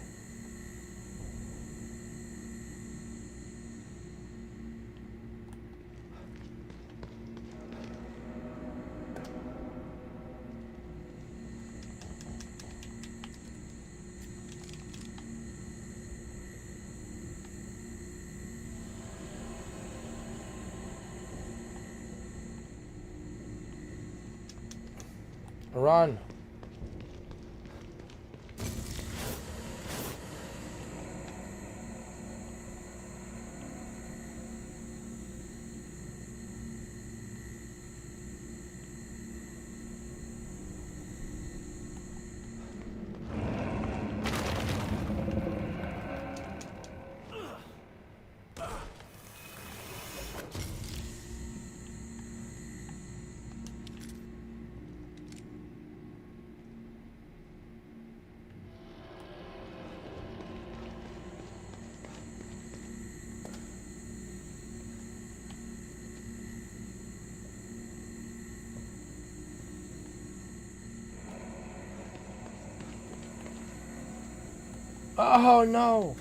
Run. Oh no!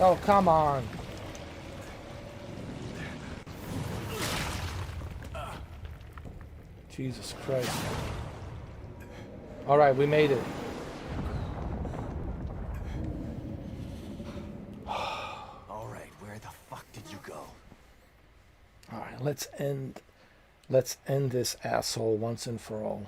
Oh, come on. Jesus Christ. Alright, we made it. Alright, where the fuck did you go? Alright, let's end this asshole once and for all.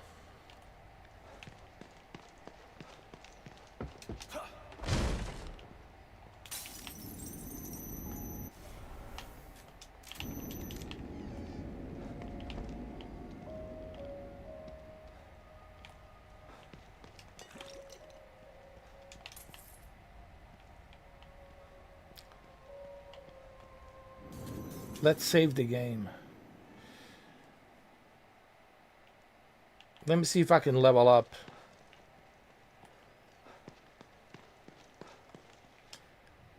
Let's save the game. Let me see if I can level up.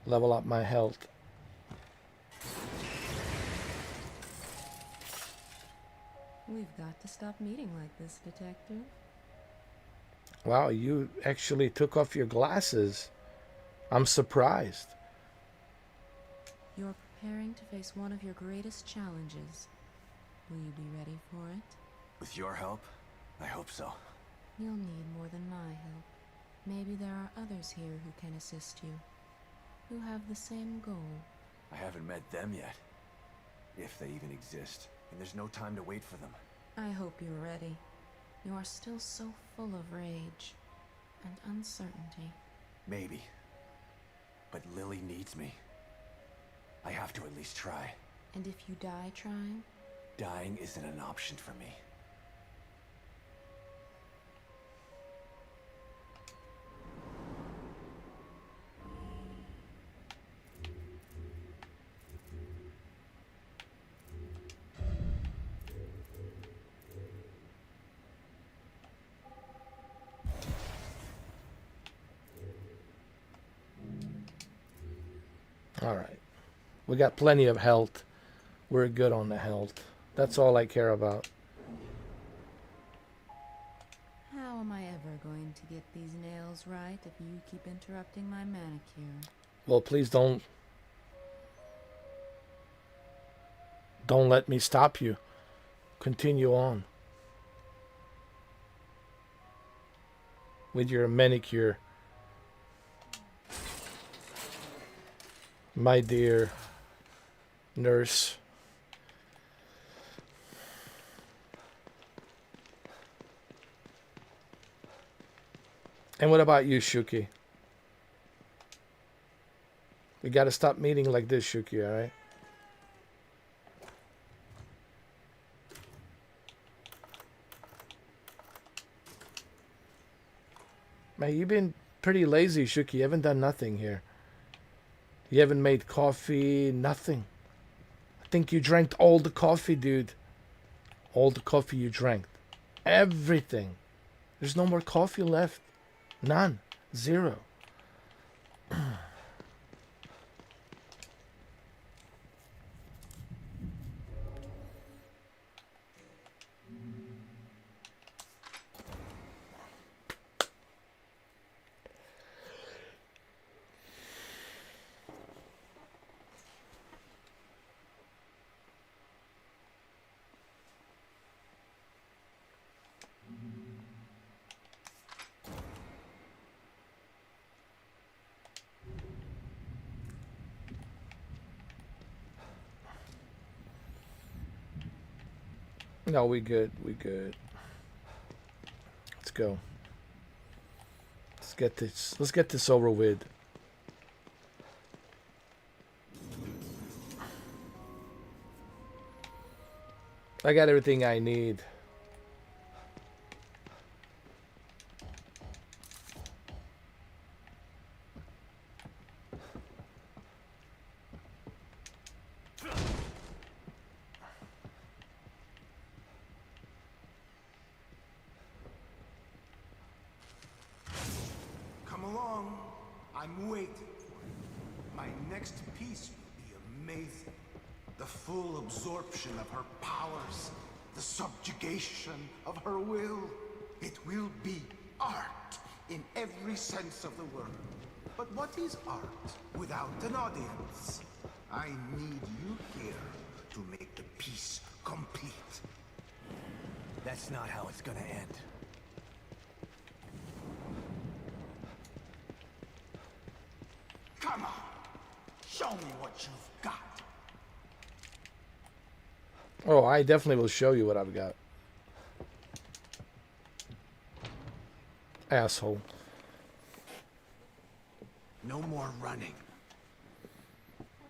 Level up my health. We've got to stop meeting like this, Detective. Wow, you actually took off your glasses. I'm surprised. You're preparing to face one of your greatest challenges. Will you be ready for it? With your help? I hope so. You'll need more than my help. Maybe there are others here who can assist you, who have the same goal. I haven't met them yet. If they even exist. And there's no time to wait for them. I hope you're ready. You are still so full of rage and uncertainty. Maybe. But Lily needs me. I have to at least try. And if you die trying? Dying isn't an option for me. Alright. We got plenty of health. We're good on the health. That's all I care about. How am I ever going to get these nails right if you keep interrupting my manicure? Well, please don't let me stop you. Continue on with your manicure, my dear nurse. And what about you, Shuki? We gotta stop meeting like this, Shuki, alright? Man, you've been pretty lazy, Shuki. You haven't done nothing here. You haven't made coffee, nothing. I think you drank all the coffee, dude. All the coffee you drank. Everything. There's no more coffee left. None. Zero. No, we good. We good. Let's go. Let's get this. Let's get this over with. I got everything I need. along. I'm waiting for it. My next piece will be amazing. The full absorption of her powers, the subjugation of her will. It will be art in every sense of the word. But what is art without an audience? I need you here to make the piece complete. That's not how it's gonna end. Come on, show me what you've got. Oh, I definitely will show you what I've got. Asshole. No more running.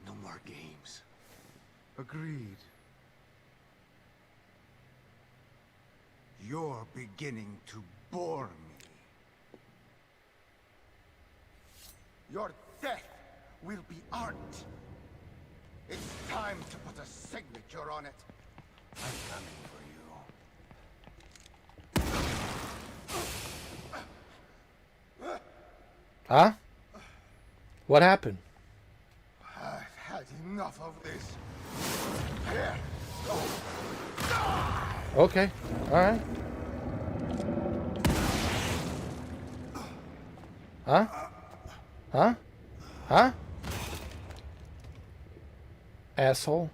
No more games. Agreed. You're beginning to bore me. Your death will be art. It's time to put a signature on it. I'm coming for you. Huh? What happened? I've had enough of this. Here, go. Okay. Alright. Huh? Huh? Huh? Asshole.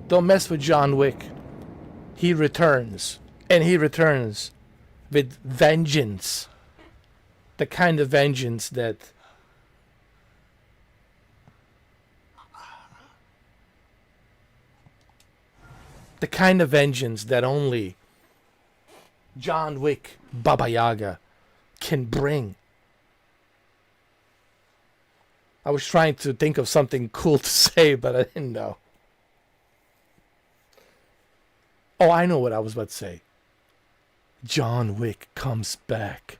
Don't mess with John Wick. He returns. And he returns with vengeance. The kind of vengeance that only John Wick, Baba Yaga can bring. I was trying to think of something cool to say, but I didn't know. Oh, I know what I was about to say. John Wick comes back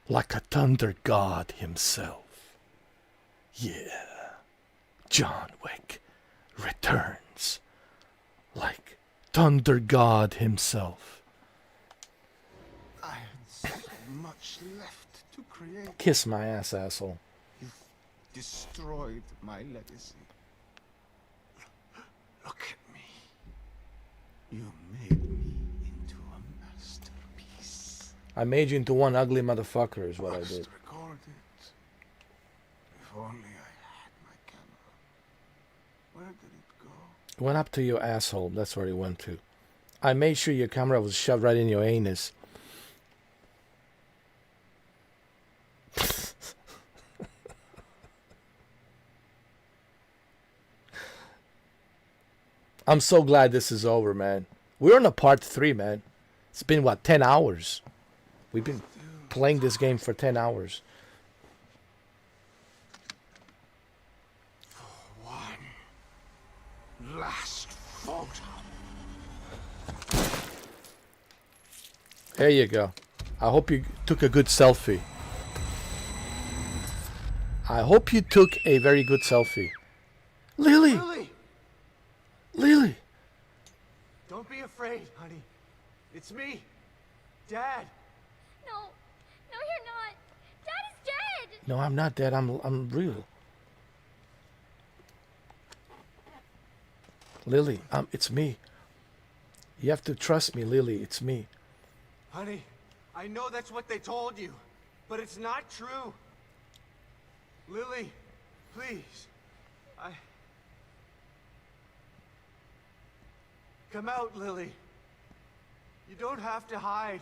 like a thunder god himself. Yeah. John Wick returns like thunder god himself. I had so much left to create. Kiss my ass, asshole. You've destroyed my legacy. Look at me. You made me into a masterpiece. I made you into one ugly motherfucker is what I Must did. record it. If only I had my camera. Where did it go? It went up to your asshole. That's where it went to. I made sure your camera was shoved right in your anus. I'm so glad this is over, man. We're on a part 3, man. It's been, what, 10 hours? We've been playing this game for 10 hours. One last photo. There you go. I hope you took a good selfie. I hope you took a very good selfie. Lily! Lily! Lily! Don't be afraid, honey. It's me, Dad. No, you're not. Dad is dead. No, I'm not dead. I'm real. Lily, it's me. You have to trust me, Lily. It's me. Honey, I know that's what they told you, but it's not true. Lily, please. Come out, Lily. You don't have to hide.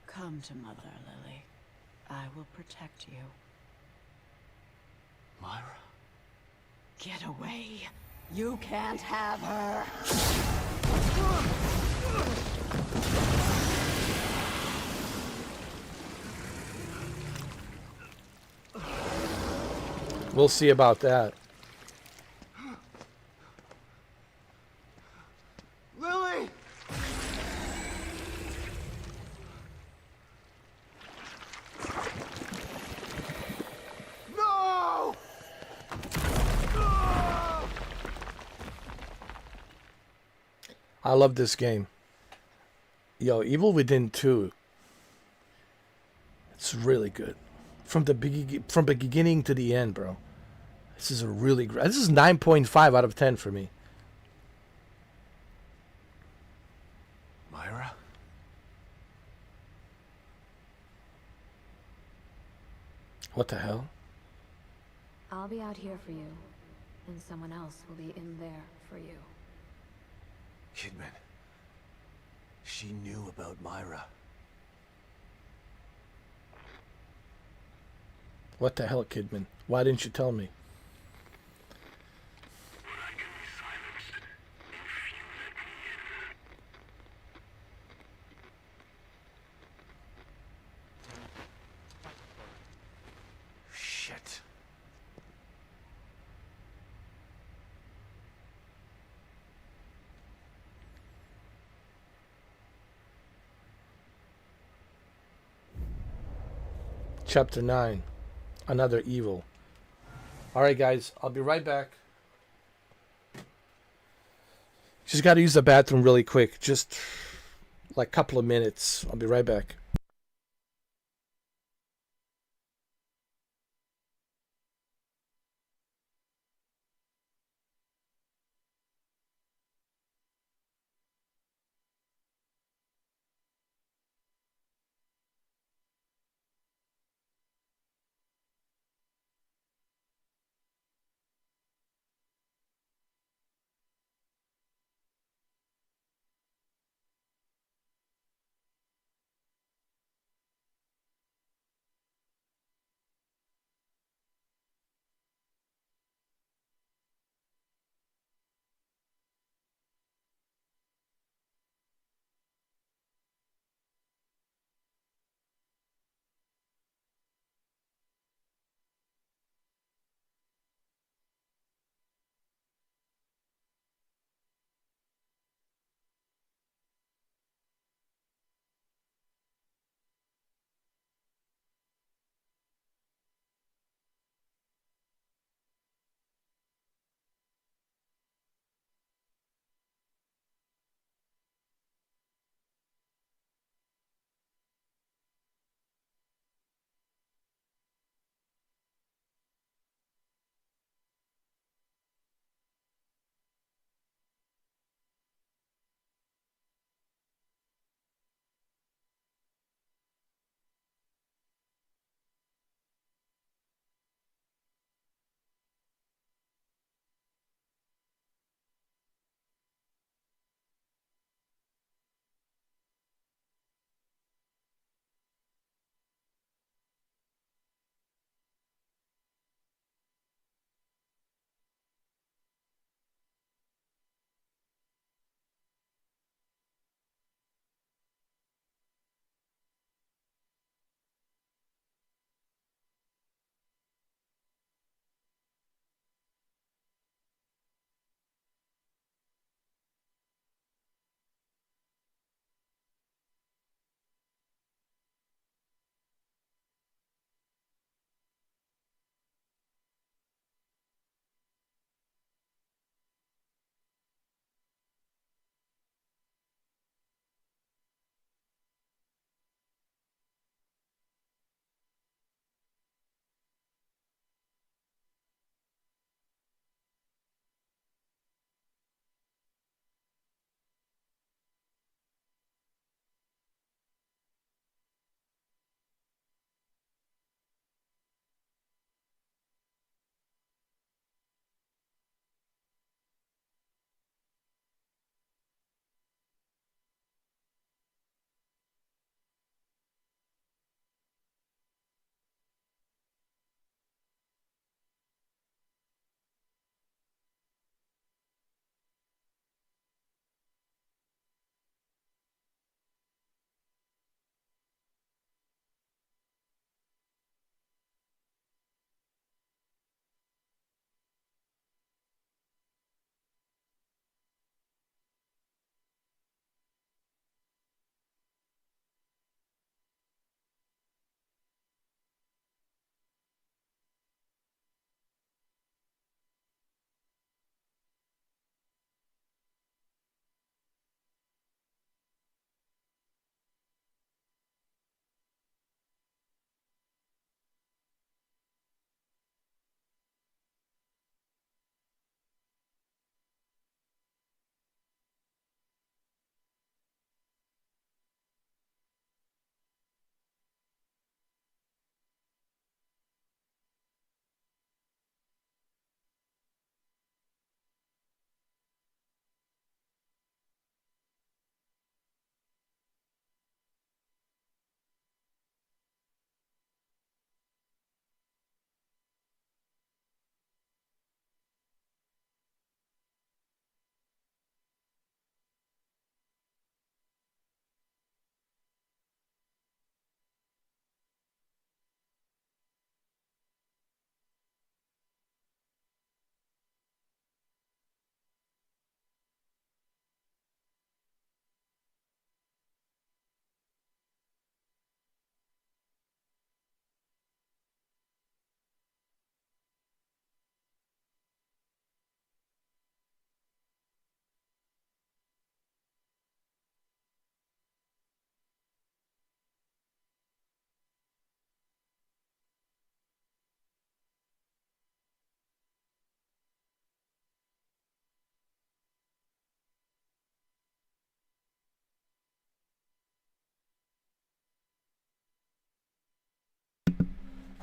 Come to Mother, Lily. I will protect you. Myra? Get away. You can't have her. We'll see about that. I love this game. Yo, Evil Within 2. It's really good. From the beginning to the end, bro. This is a really great. This is 9.5 out of 10 for me. Myra? What the hell? I'll be out here for you, and someone else will be in there for you. Kidman. She knew about Myra. What the hell, Kidman? Why didn't you tell me? Shit. Chapter 9. Another evil. Alright, guys. I'll be right back. Just got to use the bathroom really quick. Just like a couple of minutes. I'll be right back.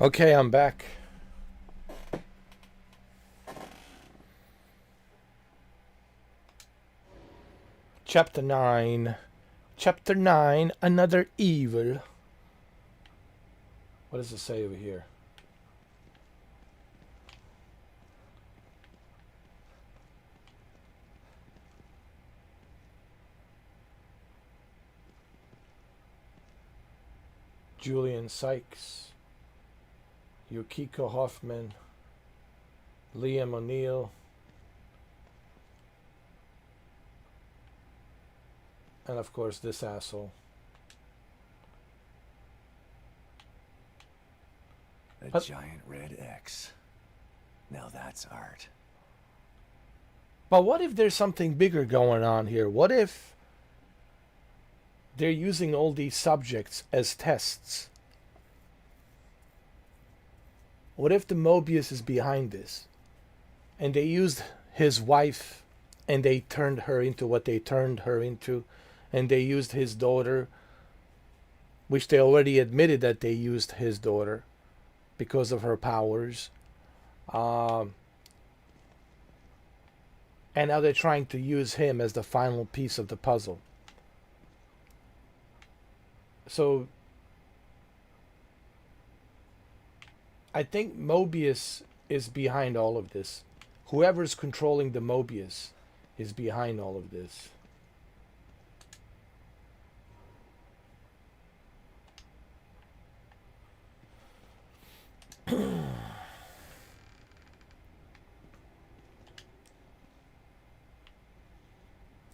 Okay, I'm back. Chapter 9. Chapter 9, Another Evil. What does it say over here? Julian Sykes, Yukiko Hoffman, Liam O'Neill, and of course this asshole. A giant red X. Now that's art. But what if there's something bigger going on here? What if they're using all these subjects as tests? What if the Mobius is behind this? And they used his wife and they turned her into what they turned her into. And they used his daughter, which they already admitted that they used his daughter because of her powers. And now they're trying to use him as the final piece of the puzzle. So I think Mobius is behind all of this. Whoever's controlling the Mobius is behind all of this.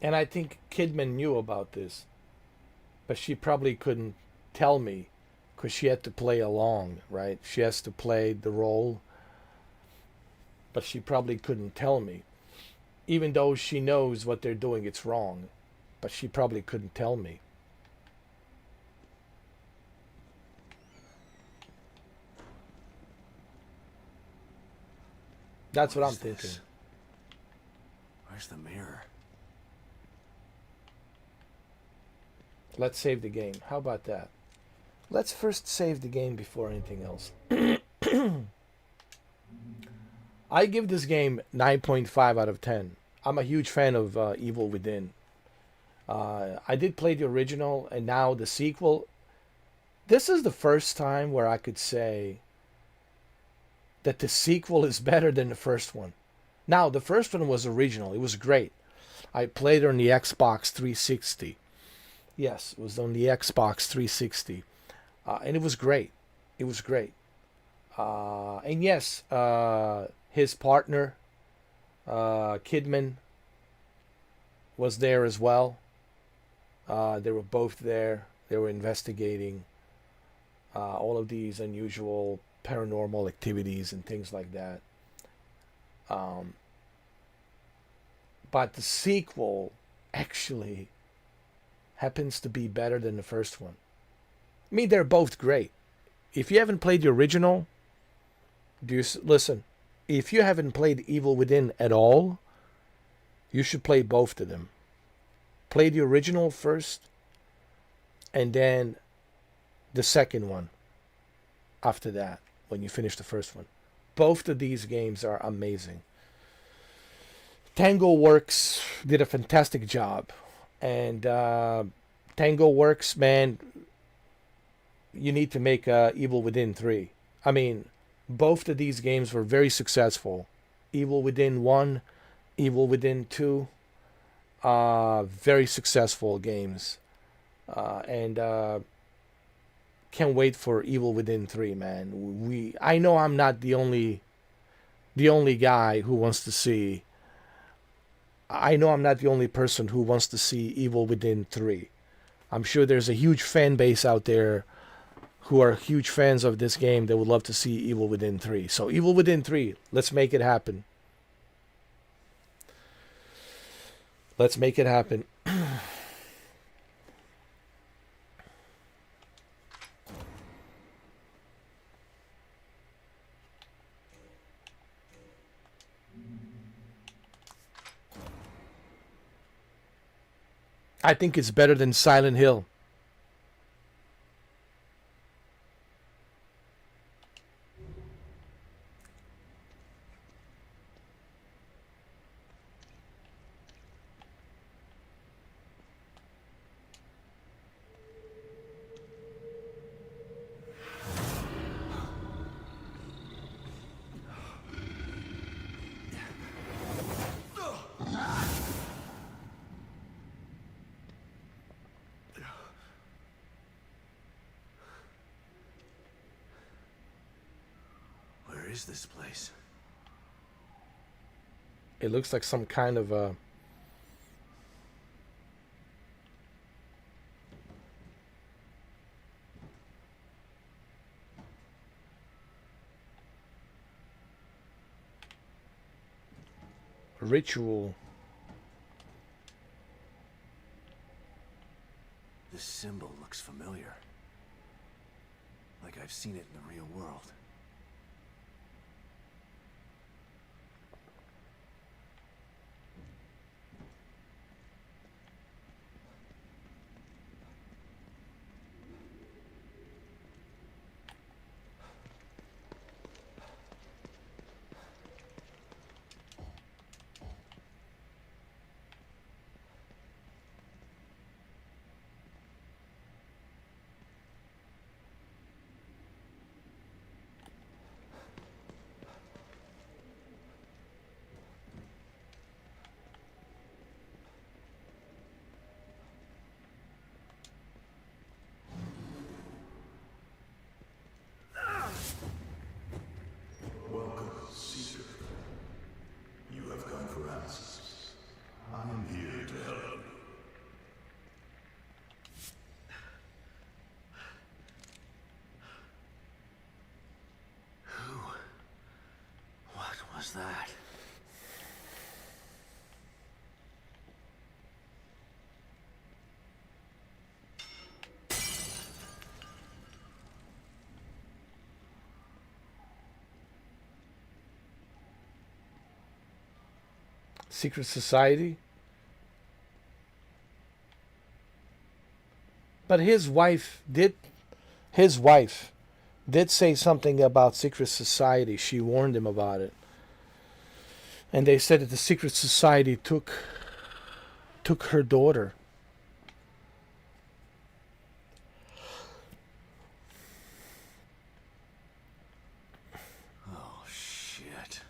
And I think Kidman knew about this, but she probably couldn't tell me because she had to play along, right? She has to play the role, but she probably couldn't tell me. Even though she knows what they're doing, it's wrong, but she probably couldn't tell me. That's what I'm thinking. Where's the mirror? Let's save the game. How about that? Let's first save the game before anything else. I give this game 9.5 out of 10. I'm a huge fan of Evil Within. I did play the original and now the sequel. This is the first time where I could say that the sequel is better than the first one. Now, the first one was original. It was great. I played it on the Xbox 360. Yes, it was on the Xbox 360. And it was great. It was great. And yes, his partner, Kidman, was there as well. They were both there. They were investigating all of these unusual paranormal activities and things like that. But the sequel actually happens to be better than the first one. I mean, they're both great. If you haven't played the original, listen, if you haven't played Evil Within at all, you should play both of them. Play the original first, and then the second one after that, when you finish the first one. Both of these games are amazing. Tango Works did a fantastic job. And Tango Works, man, you need to make Evil Within 3. I mean, both of these games were very successful. Evil Within 1, Evil Within 2, very successful games. And can't wait for Evil Within 3, man. I know I'm not the only guy who wants to see. I know I'm not the only person who wants to see Evil Within 3. I'm sure there's a huge fan base out there who are huge fans of this game that would love to see Evil Within 3. So Evil Within 3, let's make it happen. Let's make it happen. I think it's better than Silent Hill. is this place? It looks like some kind of a ritual. This symbol looks familiar. Like I've seen it in the real world. Welcome, Seeker. You have come for answers. I am here to help you. What was that? Secret society. But his wife did say something about secret society. She warned him about it. And they said that the secret society took her daughter. Oh, shit.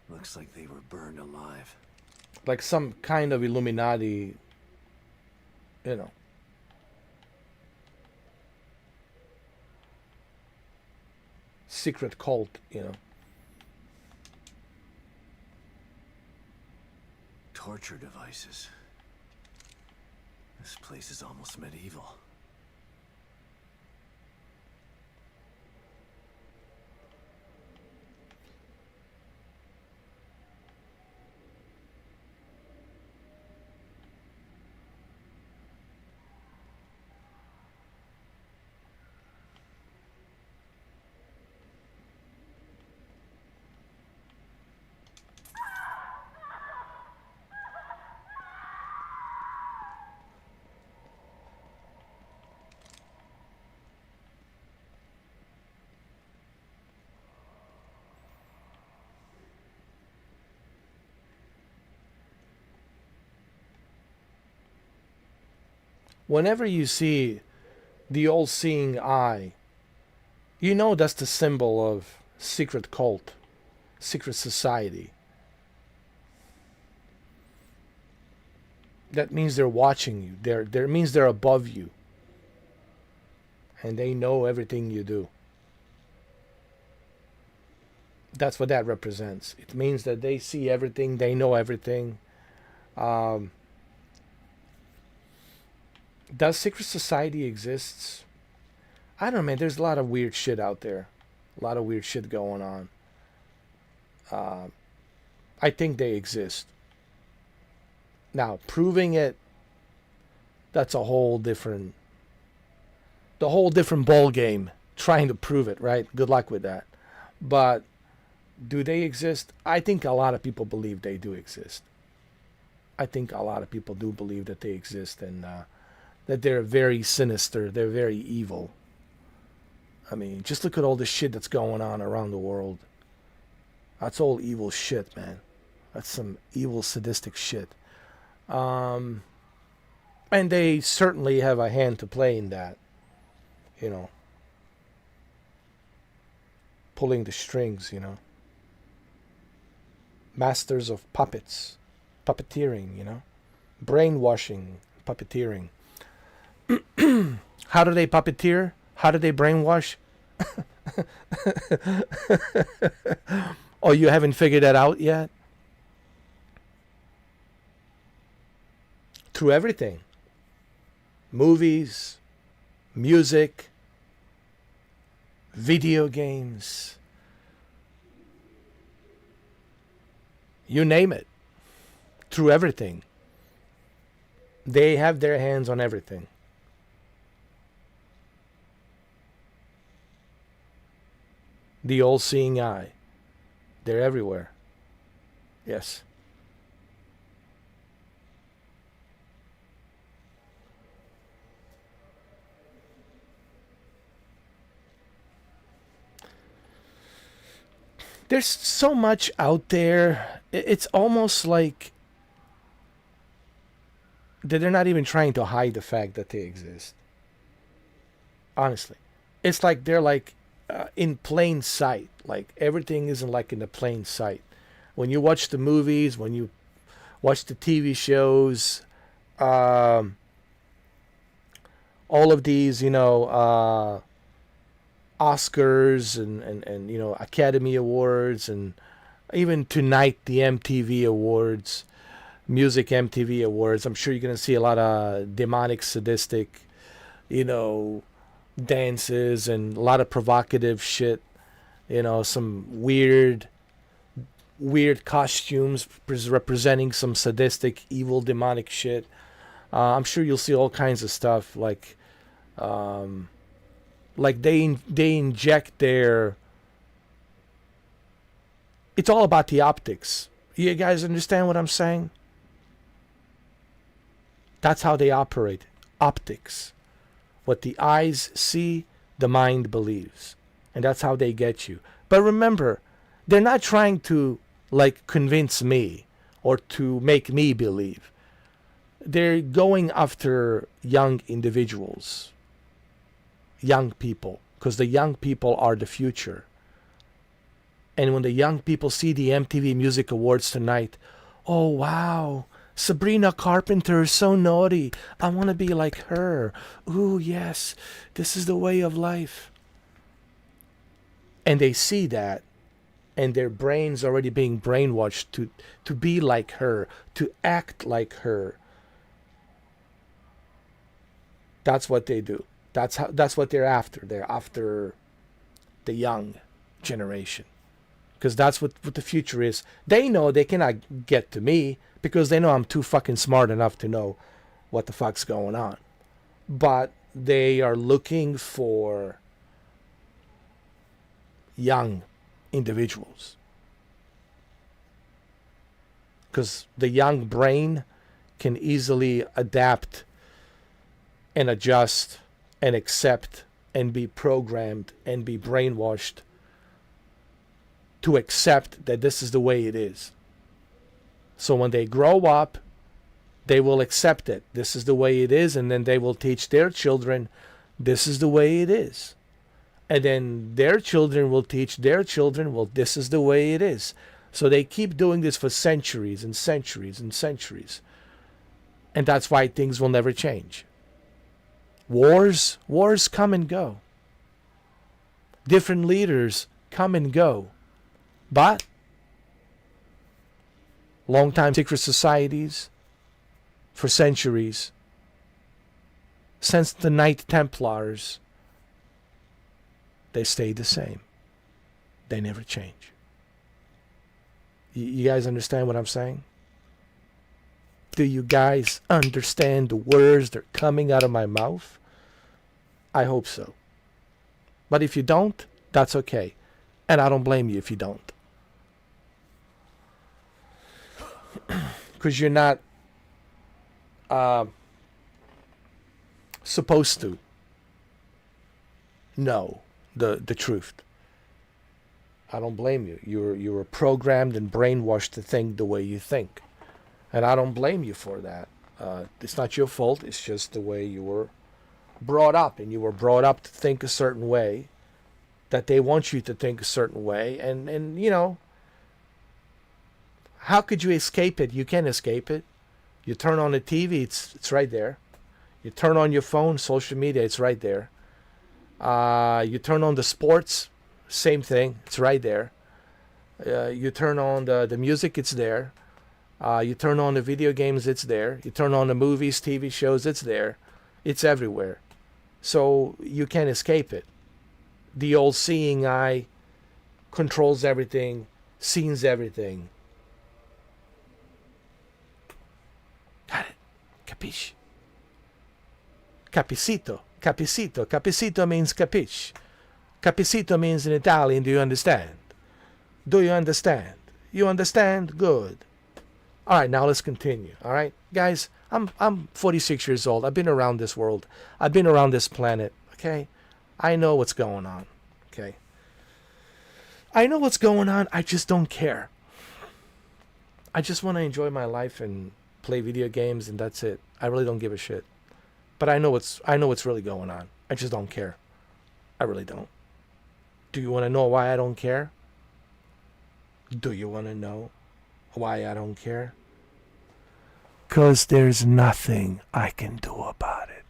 Looks like they were burned alive. Like some kind of Illuminati, you know. Secret cult, you know. Torture devices. This place is almost medieval. Whenever you see the all-seeing eye, you know that's the symbol of secret cult, secret society. That means they're watching you. They're means they're above you. And they know everything you do. That's what that represents. It means that they see everything, they know everything. Does secret society exist? I don't know, man. There's a lot of weird shit out there. A lot of weird shit going on. I think they exist. Now, proving it, that's a whole different ball game. Trying to prove it, right? Good luck with that. But do they exist? I think a lot of people believe they do exist. I think a lot of people do believe that they exist, and that they're very sinister. They're very evil. I mean, just look at all the shit that's going on around the world. That's all evil shit, man. That's some evil, sadistic shit. And they certainly have a hand to play in that. You know. Pulling the strings, you know. Masters of puppets. Puppeteering, you know. Brainwashing. Puppeteering. How do they puppeteer? How do they brainwash? Oh, you haven't figured that out yet? Through everything. Movies, music, video games, you name it. Through everything. They have their hands on everything. The all-seeing eye. They're everywhere. Yes. There's so much out there. It's almost like that they're not even trying to hide the fact that they exist. Honestly. It's like they're like in plain sight. Like everything isn't like in the plain sight. When you watch the movies, when you watch the TV shows, all of these, Oscars and Academy Awards, and even tonight the MTV Awards, Music MTV Awards. I'm sure you're going to see a lot of demonic, sadistic, dances and a lot of provocative shit. Some weird costumes representing some sadistic, evil, demonic shit. I'm sure you'll see all kinds of stuff like they inject their. It's all about the optics. You guys understand what I'm saying? That's how they operate. Optics. What the eyes see, the mind believes. And that's how they get you. But remember, they're not trying to convince me or to make me believe. They're going after young individuals. Young people. Because the young people are the future. And when the young people see the MTV Music Awards tonight, oh wow, Sabrina Carpenter is so naughty. I want to be like her. Ooh, yes, this is the way of life. And they see that, and their brains already being brainwashed to be like her, to act like her. That's what they do. That's what they're after. They're after the young generation. Because that's what the future is. They know they cannot get to me because they know I'm too fucking smart enough to know what the fuck's going on. But they are looking for young individuals. Because the young brain can easily adapt and adjust and accept and be programmed and be brainwashed to accept that this is the way it is. So when they grow up, they will accept it. This is the way it is, and then they will teach their children, this is the way it is. And then their children will teach their children, well, this is the way it is. So they keep doing this for centuries and centuries and centuries. And that's why things will never change. Wars come and go. Different leaders come and go. But long-time secret societies for centuries, since the Knight Templars, they stay the same. They never change. You guys understand what I'm saying? Do you guys understand the words that are coming out of my mouth? I hope so. But if you don't, that's okay. And I don't blame you if you don't. Because you're not supposed to know the truth. I don't blame you. You were programmed and brainwashed to think the way you think. And I don't blame you for that. It's not your fault. It's just the way you were brought up. And you were brought up to think a certain way. That they want you to think a certain way. And you know, how could you escape it? You can't escape it. You turn on the TV, it's right there. You turn on your phone, social media, it's right there. You turn on the sports, same thing. It's right there. You turn on the music, it's there. You turn on the video games, it's there. You turn on the movies, TV shows, it's there. It's everywhere. So you can't escape it. The old seeing eye controls everything, sees everything. Got it. Capisci? Capicito. Capicito. Capicito means capisci. Capicito means in Italian, do you understand? Do you understand? You understand? Good. All right, now let's continue. All right, guys, I'm 46 years old. I've been around this world. I've been around this planet. Okay, I know what's going on. Okay, I know what's going on. I just don't care. I just want to enjoy my life and play video games, and that's it. I really don't give a shit. But I know what's really going on. I just don't care. I really don't. Do you want to know why I don't care? Do you want to know why I don't care? 'Cause there's nothing I can do about it.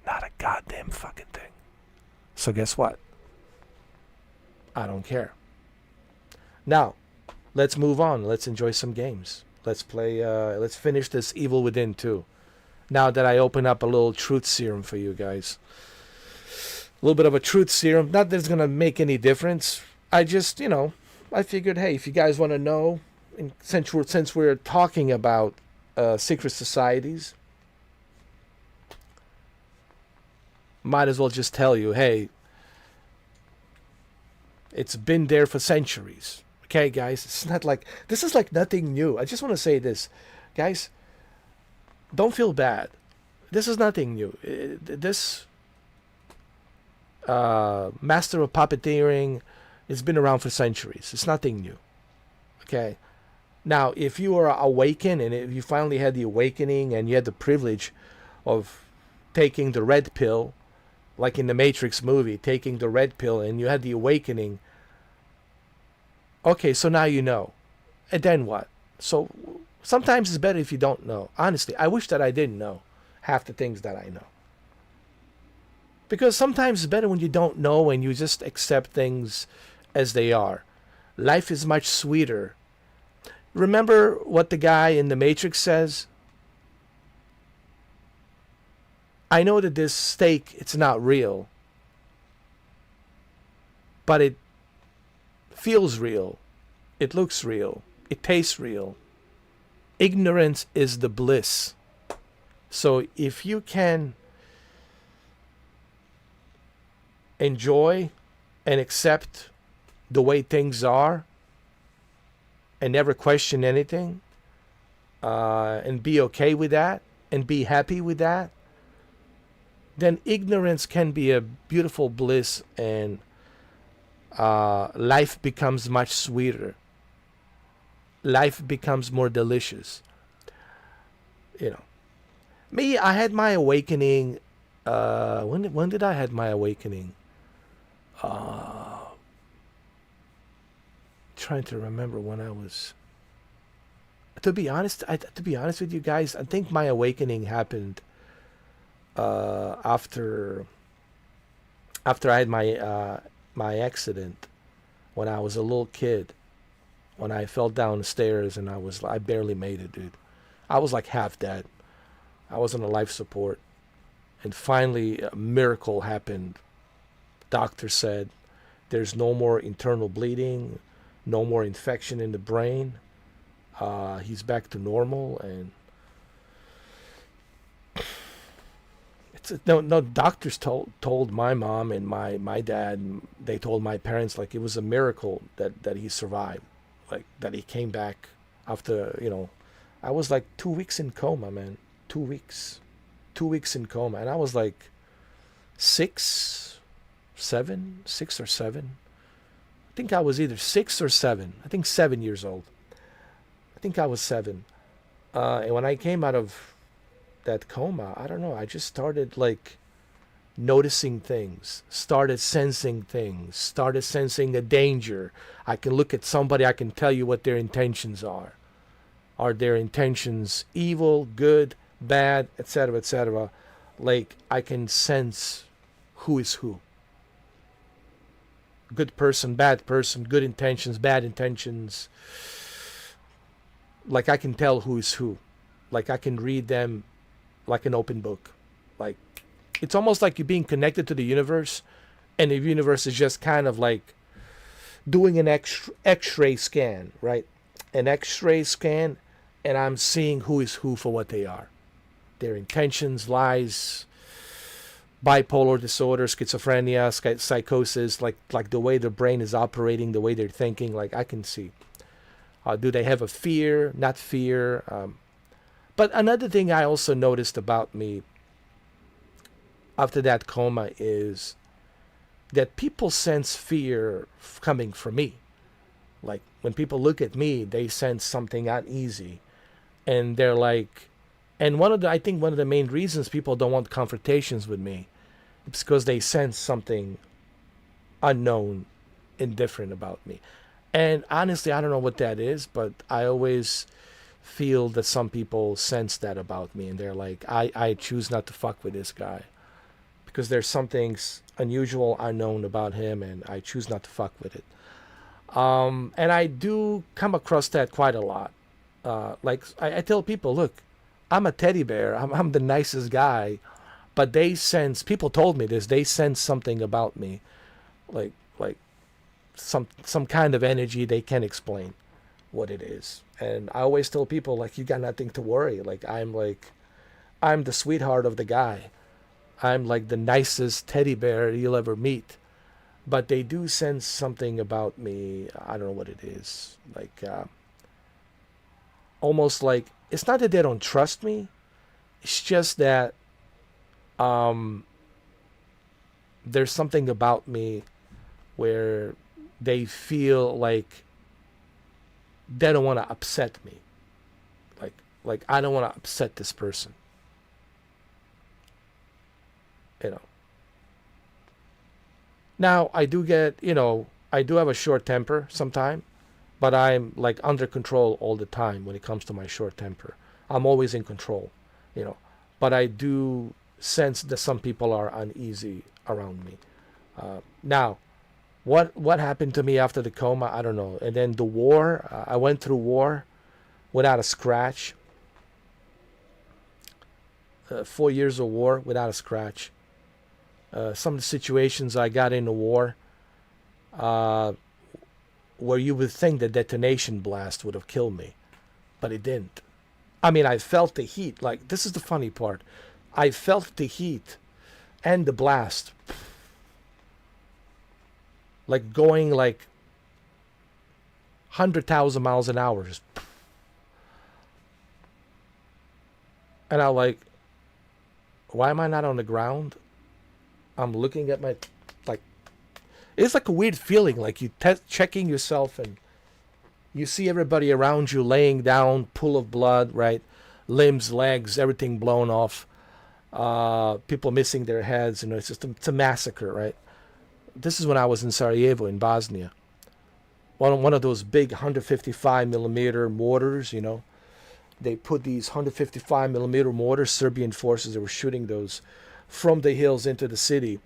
Not a goddamn fucking thing. So guess what? I don't care. Now, let's move on. Let's enjoy some games. Let's play, let's finish this Evil Within 2. Now that I open up a little truth serum for you guys. A little bit of a truth serum. Not that it's going to make any difference. I just, I figured, hey, if you guys want to know, and since we're talking about secret societies, might as well just tell you, hey, it's been there for centuries. Okay, guys, it's not like this is like nothing new. I just want to say this, guys. Don't feel bad. This is nothing new. This master of puppeteering has been around for centuries. It's nothing new. Okay. Now, if you are awakened and if you finally had the awakening and you had the privilege of taking the red pill, like in the Matrix movie, taking the red pill and you had the awakening, okay, so now you know. And then what? So sometimes it's better if you don't know. Honestly, I wish that I didn't know half the things that I know. Because sometimes it's better when you don't know and you just accept things as they are. Life is much sweeter. Remember what the guy in the Matrix says? I know that this steak, it's not real. But it feels real. It looks real. It tastes real. Ignorance is the bliss. So if you can enjoy and accept the way things are and never question anything, and be okay with that and be happy with that, then ignorance can be a beautiful bliss, and life becomes much sweeter. Life becomes more delicious. Me, I had my awakening. When did I had my awakening? Trying to remember when I was. To be honest with you guys, I think my awakening happened after I had my accident when I was a little kid. When I fell down the stairs and I barely made it, dude. I was like half dead. I was on a life support. And finally, a miracle happened. Doctor said, there's no more internal bleeding, no more infection in the brain. He's back to normal, and no. Doctors told my mom and my dad. And they told my parents like it was a miracle that he survived, like that he came back after I was like 2 weeks in coma, man. 2 weeks in coma, and I was like 6 or 7. I think I was either 6 or 7. I think 7 years old. I think I was 7. And when I came out of that coma, I don't know, I just started like noticing things, started sensing things, started sensing the danger. I can look at somebody, I can tell you what their intentions are. Are their intentions evil, good, bad, etc., etc.? Like, I can sense who is who. good person, bad person, good intentions, bad intentions. Like I can tell who is who. Like I can read them like an open book. Like it's almost like you're being connected to the universe, and the universe is just kind of like doing an X-ray scan, right? An X-ray scan, and I'm seeing who is who for what they are. Their intentions, lies, bipolar disorder, schizophrenia, psychosis, like the way their brain is operating, the way they're thinking, like I can see. Do they have a fear? Not fear. But another thing I also noticed about me after that coma is that people sense fear coming from me. Like when people look at me, they sense something uneasy, and they're like, and I think one of the main reasons people don't want confrontations with me is because they sense something unknown and different about me. And honestly, I don't know what that is, but I always feel that some people sense that about me, and they're like, I choose not to fuck with this guy because there's something unusual, unknown about him, and I choose not to fuck with it. And I do come across that quite a lot. Like I tell people, look, I'm a teddy bear. I'm the nicest guy, but they sense. People told me this. They sense something about me, like some kind of energy they can't explain what it is. And I always tell people, like, you got nothing to worry. Like I'm the sweetheart of the guy. I'm like the nicest teddy bear you'll ever meet. But they do sense something about me. I don't know what it is. Like, almost like, it's not that they don't trust me. It's just that there's something about me where they feel like they don't want to upset me. Like I don't want to upset this person. You know. Now I do get, I do have a short temper sometime, but I'm like under control all the time when it comes to my short temper. I'm always in control, but I do sense that some people are uneasy around me. Now, what happened to me after the coma, I don't know. And then the war, I went through war without a scratch. 4 years of war without a scratch. Some of the situations I got in the war, where you would think the detonation blast would have killed me, but it didn't. I mean, I felt the heat. Like, this is the funny part. I felt the heat and the blast, like going like 100,000 miles an hour. And I'm like, why am I not on the ground? I'm looking at my, like, it's like a weird feeling, like you checking yourself and you see everybody around you laying down, pool of blood, right? Limbs, legs, everything blown off. People missing their heads, it's a massacre, right? This is when I was in Sarajevo in Bosnia. One of those big 155 millimeter mortars, They put these 155 millimeter mortars, Serbian forces that were shooting those from the hills into the city.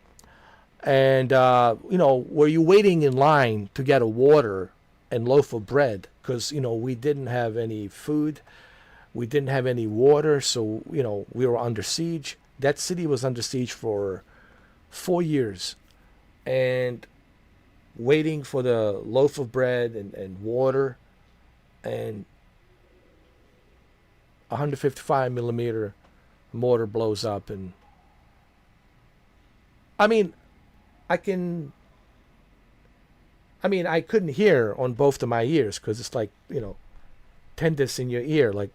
And, where you're waiting in line to get a water and loaf of bread, because, we didn't have any food. We didn't have any water, so, we were under siege. That city was under siege for 4 years. And waiting for the loaf of bread and water, and 155 millimeter mortar blows up. And I couldn't hear on both of my ears because it's like, tinnitus in your ear, like,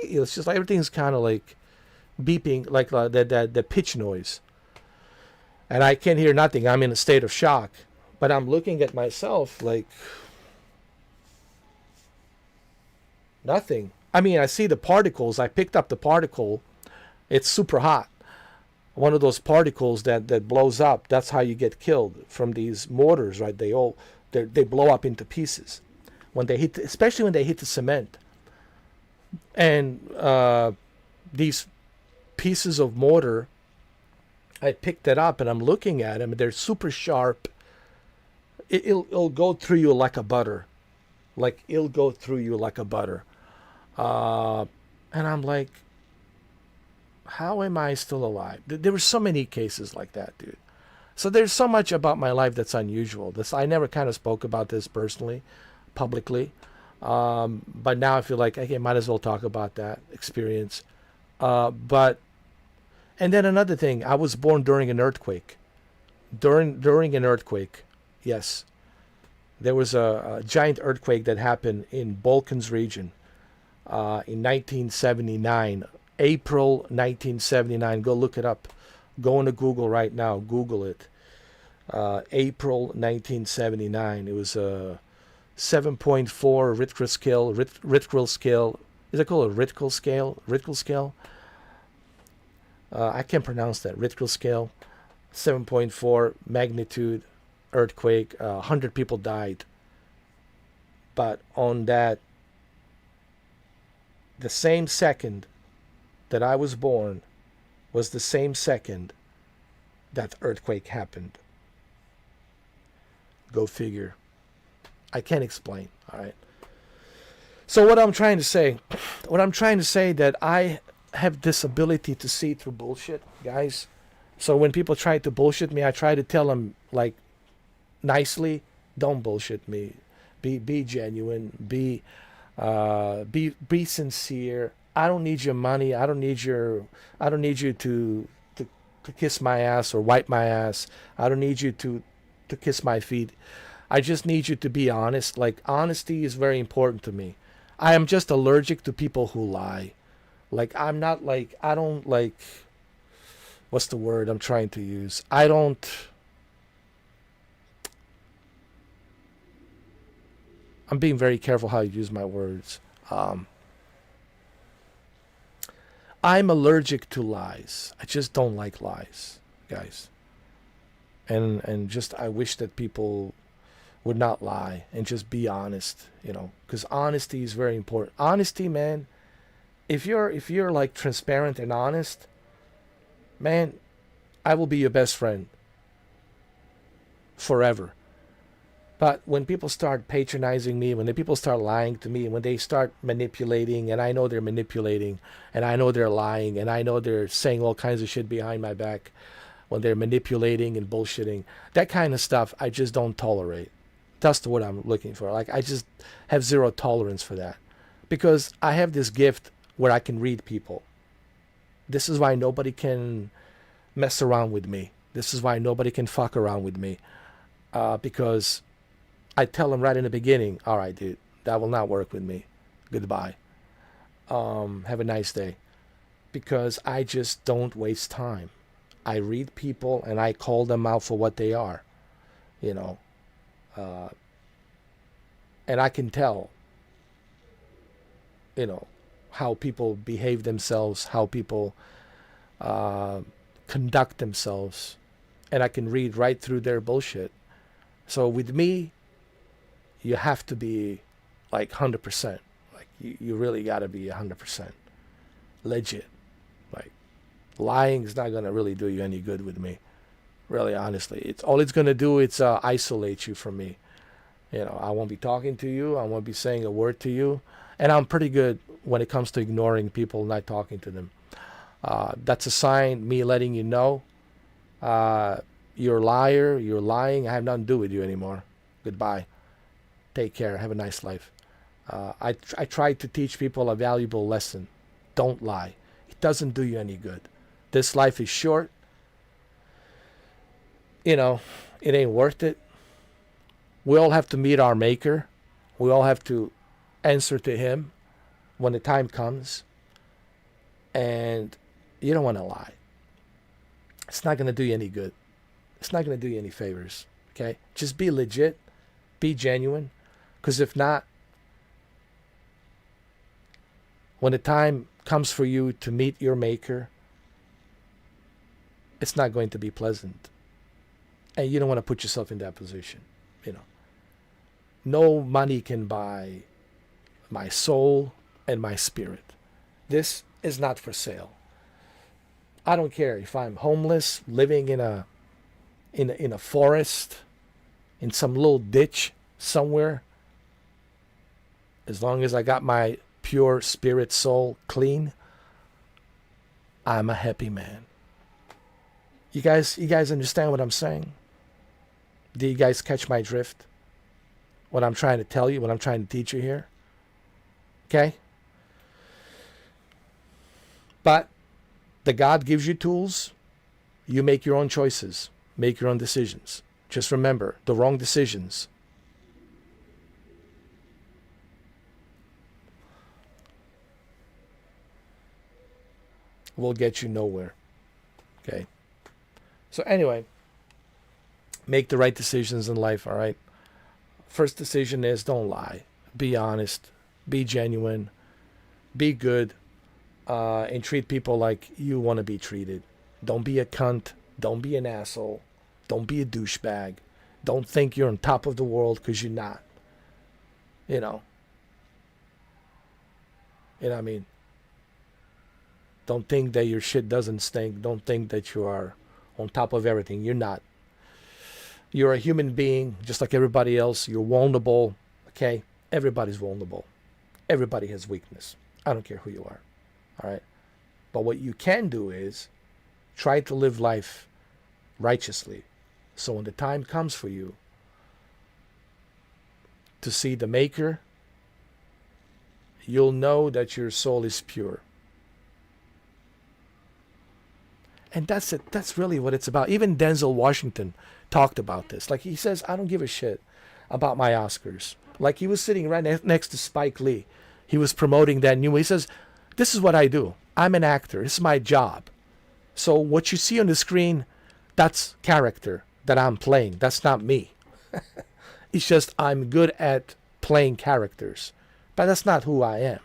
it's just like everything's kind of like beeping, like the pitch noise. And I can't hear nothing. I'm in a state of shock. But I'm looking at myself like nothing. I see the particles. I picked up the particle. It's super hot. One of those particles that blows up. That's how you get killed from these mortars, right? They blow up into pieces when they hit, especially when they hit the cement. And these pieces of mortar, I picked it up and I'm looking at them. They're super sharp, it'll go through you like a butter. Like it'll go through you like a butter. And I'm like, how am I still alive? There were so many cases like that, dude. So there's so much about my life that's unusual. I never kind of spoke about this personally, publicly. But now I feel like, okay, might as well talk about that experience. And then another thing, I was born during an earthquake. During an earthquake, yes. There was a giant earthquake that happened in Balkans region in 1979, April 1979. Go look it up. Go into Google right now. Google it. April 1979. It was a 7.4 Richter scale. Richter scale. Is it called a Richter scale? Richter scale. I can't pronounce that. Richter scale. 7.4 magnitude earthquake. 100 people died. But on that, the same second that I was born was the same second that earthquake happened. Go figure. I can't explain. All right. So what I'm trying to say that I have this ability to see through bullshit, guys. So when people try to bullshit me, I try to tell them, like, nicely, don't bullshit me. Be genuine. Be sincere. I don't need your money. I don't need you to kiss my ass or wipe my ass. I don't need you to kiss my feet. I just need you to be honest. Like, honesty is very important to me. I am just allergic to people who lie. Like, I don't like, what's the word I'm trying to use? I'm being very careful how I use my words. I'm allergic to lies. I just don't like lies, guys. And just, I wish that people would not lie and just be honest, because honesty is very important. Honesty, man. If you're like transparent and honest, man, I will be your best friend forever. But when people start patronizing me, when the people start lying to me, when they start manipulating, and I know they're manipulating, and I know they're lying, and I know they're saying all kinds of shit behind my back, when they're manipulating and bullshitting, that kind of stuff I just don't tolerate. That's what I'm looking for. Like, I just have zero tolerance for that, because I have this gift where I can read people. This is why nobody can mess around with me. This is why nobody can fuck around with me, because I tell them right in the beginning, all right, dude, that will not work with me. Goodbye. Have a nice day. Because I just don't waste time. I read people and I call them out for what they are. And I can tell, how people behave themselves, how people conduct themselves. And I can read right through their bullshit. So with me, you have to be like 100%. Like, you really got to be 100% legit. Like, lying is not going to really do you any good with me. Really, honestly. It's going to do, it's isolate you from me. I won't be talking to you. I won't be saying a word to you. And I'm pretty good when it comes to ignoring people, not talking to them. That's a sign, me letting you know, you're a liar, you're lying, I have nothing to do with you anymore. Goodbye. Take care. Have a nice life. I try to teach people a valuable lesson. Don't lie. It doesn't do you any good. This life is short. It ain't worth it. We all have to meet our maker. We all have to answer to him when the time comes. And you don't want to lie. It's not going to do you any good. It's not going to do you any favors. Okay? Just be legit. Be genuine. Because if not, when the time comes for you to meet your maker, it's not going to be pleasant. And you don't want to put yourself in that position. No money can buy my soul and my spirit. This is not for sale. I don't care if I'm homeless, living in a forest, in some little ditch somewhere, as long as I got my pure spirit soul clean, I'm a happy man. You guys understand what I'm saying? Do you guys catch my drift? What I'm trying to tell you, what I'm trying to teach you here? Okay? But the God gives you tools. You make your own choices. Make your own decisions. Just remember, the wrong decisions will get you nowhere. Okay? So anyway, make the right decisions in life, all right? First decision is don't lie. Be honest. Be genuine. Be good. And treat people like you want to be treated. Don't be a cunt. Don't be an asshole. Don't be a douchebag. Don't think you're on top of the world, because you're not. You know what I mean? Don't think that your shit doesn't stink. Don't think that you are on top of everything. You're not. You're a human being just like everybody else. You're vulnerable. Okay? Everybody's vulnerable. Everybody has weakness. I don't care who you are. All right? But what you can do is try to live life righteously. So when the time comes for you to see the Maker, you'll know that your soul is pure. And that's it. That's really what it's about. Even Denzel Washington talked about this. Like, he says, I don't give a shit about my Oscars. Like, he was sitting right next to Spike Lee. He was promoting that new. He says, this is what I do. I'm an actor. This is my job. So what you see on the screen, that's character that I'm playing. That's not me. It's just I'm good at playing characters. But that's not who I am.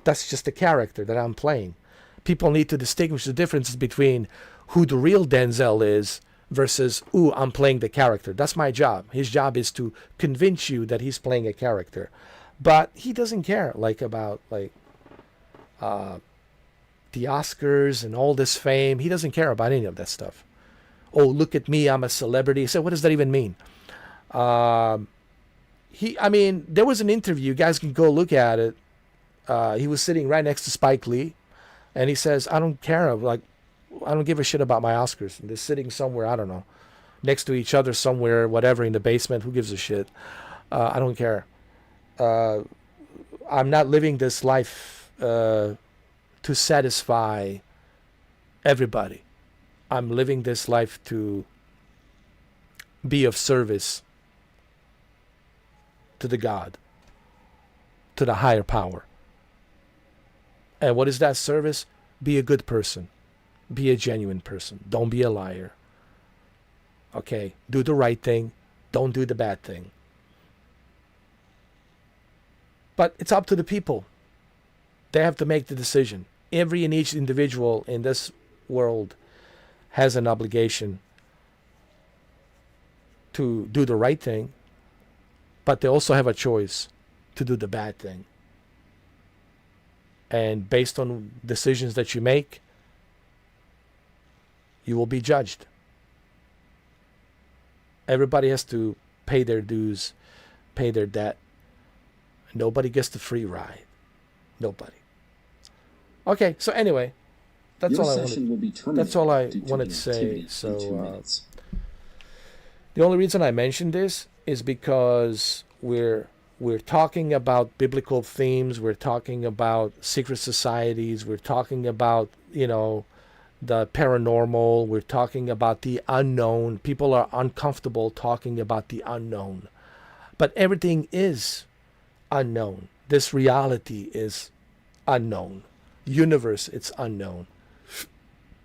That's just a character that I'm playing. People need to distinguish the differences between who the real Denzel is versus, ooh, I'm playing the character. That's my job. His job is to convince you that he's playing a character. But he doesn't care, about the Oscars and all this fame. He doesn't care about any of that stuff. Oh, look at me, I'm a celebrity. So what does that even mean? There was an interview. You guys can go look at it. He was sitting right next to Spike Lee. And he says, I don't care. I don't give a shit about my Oscars. And they're sitting somewhere, I don't know, next to each other somewhere, whatever, in the basement. Who gives a shit? I don't care. I'm not living this life to satisfy everybody. I'm living this life to be of service to the God, to the higher power. And what is that service? Be a good person. Be a genuine person. Don't be a liar. Okay? Do the right thing. Don't do the bad thing. But it's up to the people. They have to make the decision. Every and each individual in this world has an obligation to do the right thing, but they also have a choice to do the bad thing. And based on decisions that you make, you will be judged. Everybody has to pay their dues, pay their debt. Nobody gets the free ride. Nobody. Okay, so anyway, that's all I wanted to say. So the only reason I mentioned this is because we're talking about biblical themes. We're talking about secret societies. We're talking about, the paranormal. We're talking about the unknown. People are uncomfortable talking about the unknown. But everything is unknown. This reality is unknown. Universe, it's unknown.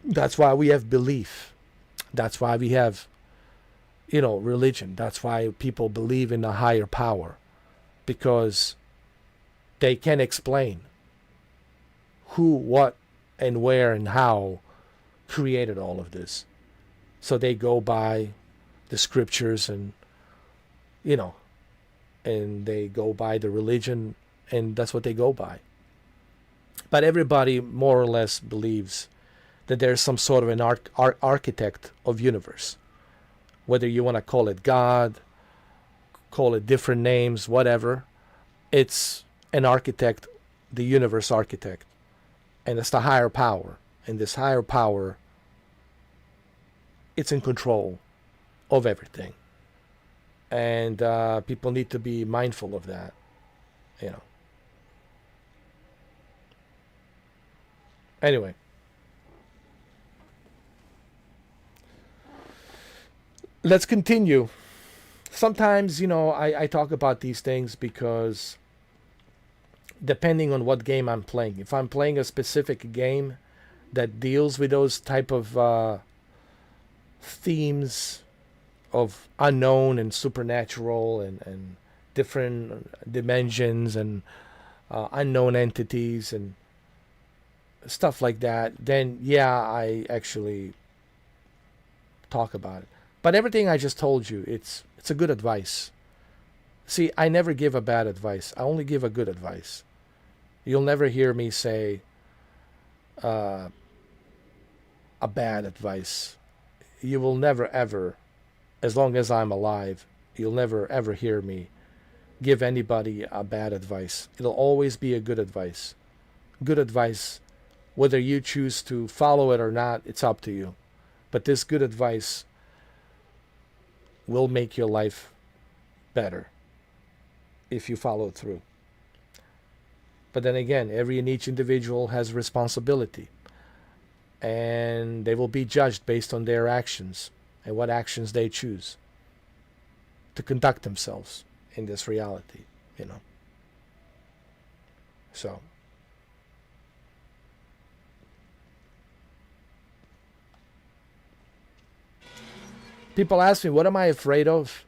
That's why we have belief. That's why we have, religion. That's why people believe in a higher power. Because they can explain who, what, and where and how created all of this. So they go by the scriptures and they go by the religion, and that's what they go by. But everybody more or less believes that there's some sort of an architect of universe. Whether you want to call it God, call it different names, whatever. It's an architect, the universe architect. And it's the higher power. And this higher power, it's in control of everything. And people need to be mindful of that, you know. Anyway. Let's continue. Sometimes, you know, I talk about these things because depending on what game I'm playing. If I'm playing a specific game that deals with those type of themes of unknown and supernatural and different dimensions and unknown entities and stuff like that, then yeah, I actually talk about it. But everything I just told you, it's a good advice. See, I never give a bad advice. I only give a good advice. You'll never hear me say a bad advice. You will never ever, as long as I'm alive, you'll never ever hear me give anybody a bad advice. It'll always be a good advice. Good advice, whether you choose to follow it or not, it's up to you. But this good advice will make your life better if you follow through. But then again, every and each individual has responsibility, and they will be judged based on their actions and what actions they choose to conduct themselves in this reality, you know. So people ask me, what am I afraid of?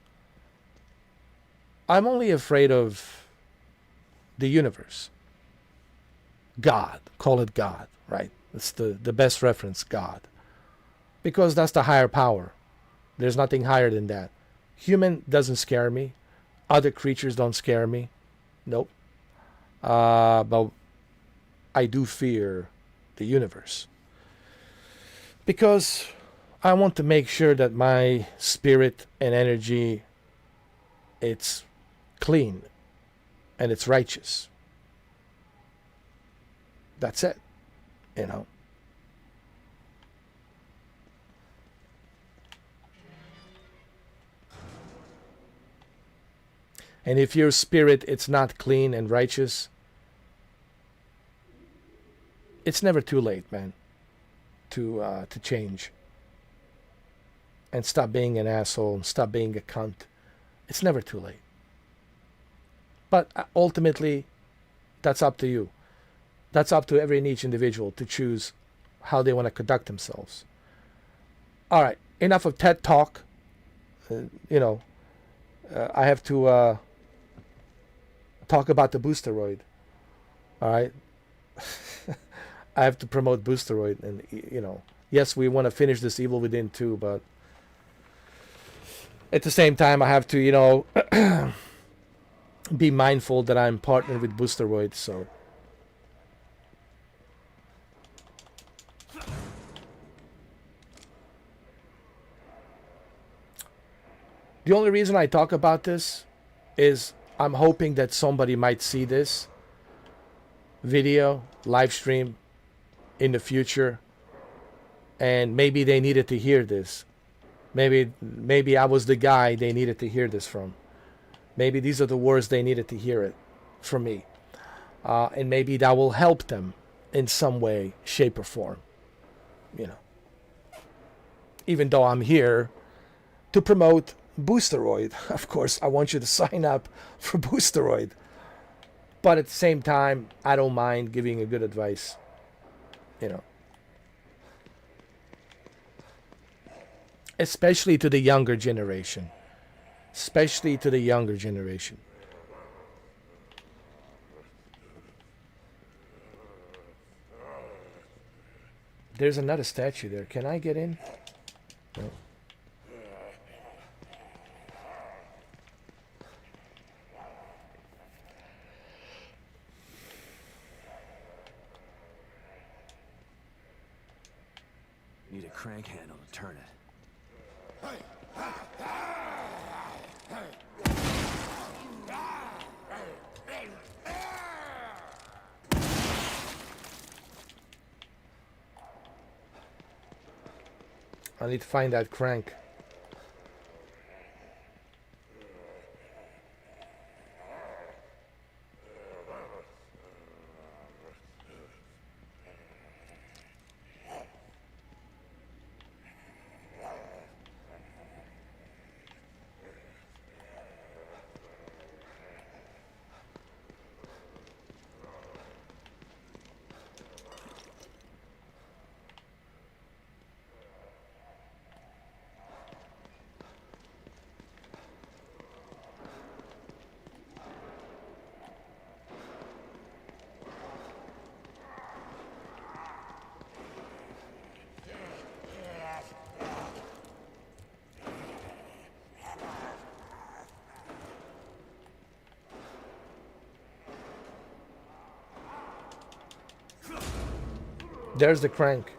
I'm only afraid of the universe. God. Call it God, right? It's the best reference, God. Because that's the higher power. There's nothing higher than that. Human doesn't scare me. Other creatures don't scare me. Nope. But I do fear the universe. Because I want to make sure that my spirit and energy, it's clean and it's righteous. That's it, you know. And if your spirit, it's not clean and righteous, it's never too late, man, to change. And stop being an asshole and stop being a cunt. It's never too late. But ultimately, that's up to you. That's up to every and each individual to choose how they want to conduct themselves. All right, enough of TED Talk. You know, I have to talk about the Boosteroid. All right? I have to promote Boosteroid. And, you know, yes, we want to finish this Evil Within 2, but at the same time, I have to, you know, be mindful that I'm partnered with Boosteroid, so. The only reason I talk about this is I'm hoping that somebody might see this video, live stream in the future, and maybe they needed to hear this. Maybe I was the guy they needed to hear this from. Maybe these are the words they needed to hear it from me. And maybe that will help them in some way, shape, or form. You know. Even though I'm here to promote Boosteroid. Of course, I want you to sign up for Boosteroid. But at the same time, I don't mind giving a good advice. You know. Especially to the younger generation. Especially to the younger generation. There's another statue there. Can I get in? No. Need a crank handle to turn it. I need to find that crank. There's the crank.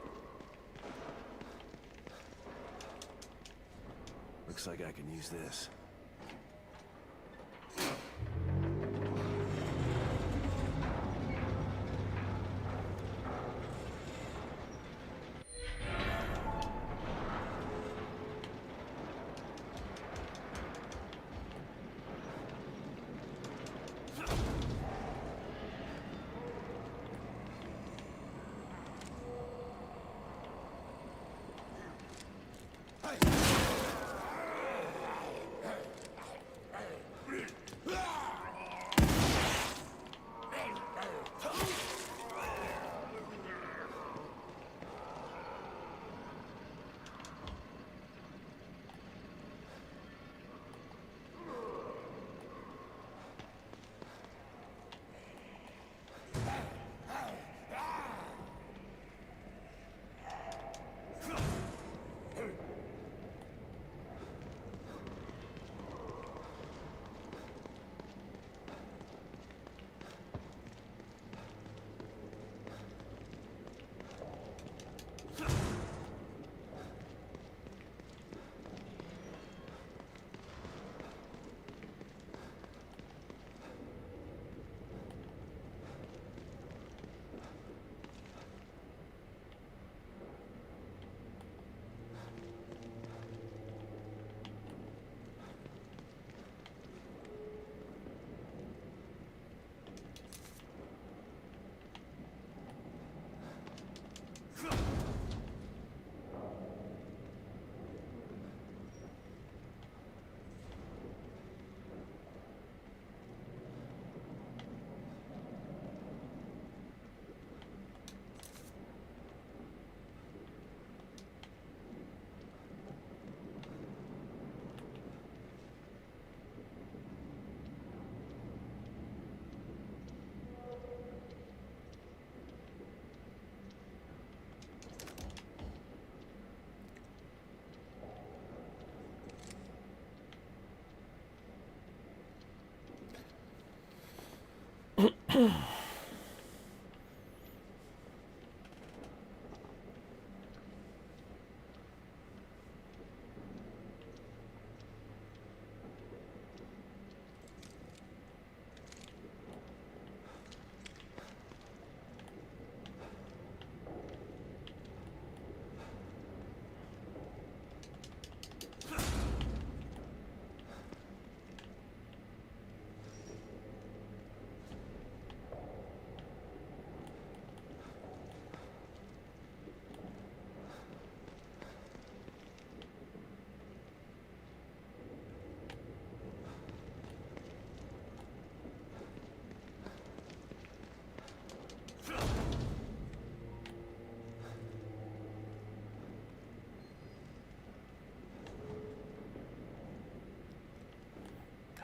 Looks like I can use this.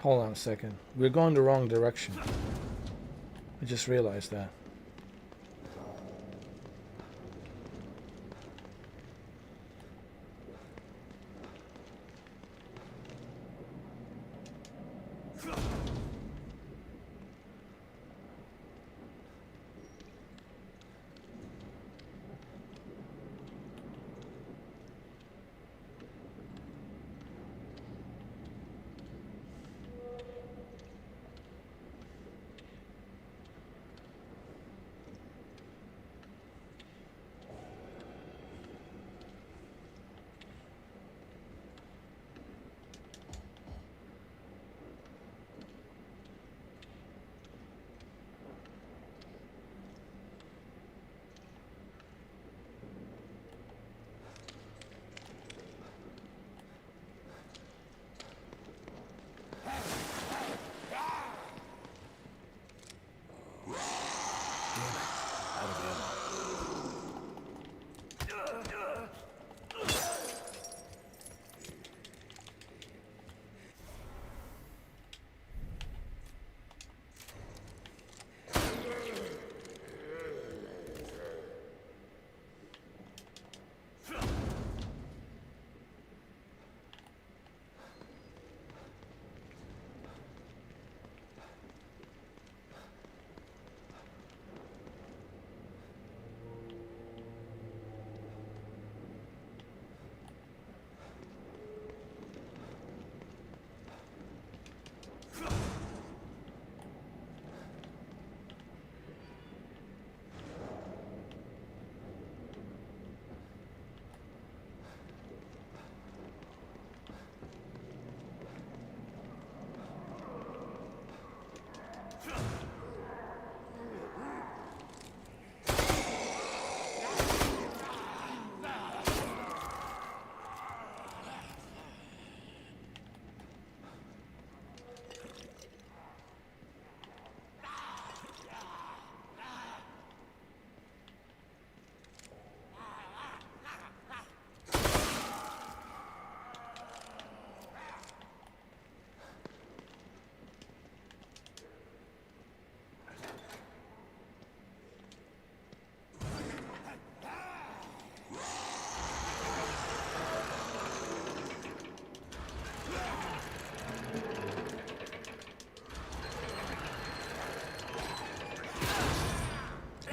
Hold on a second. We're going the wrong direction. I just realized that.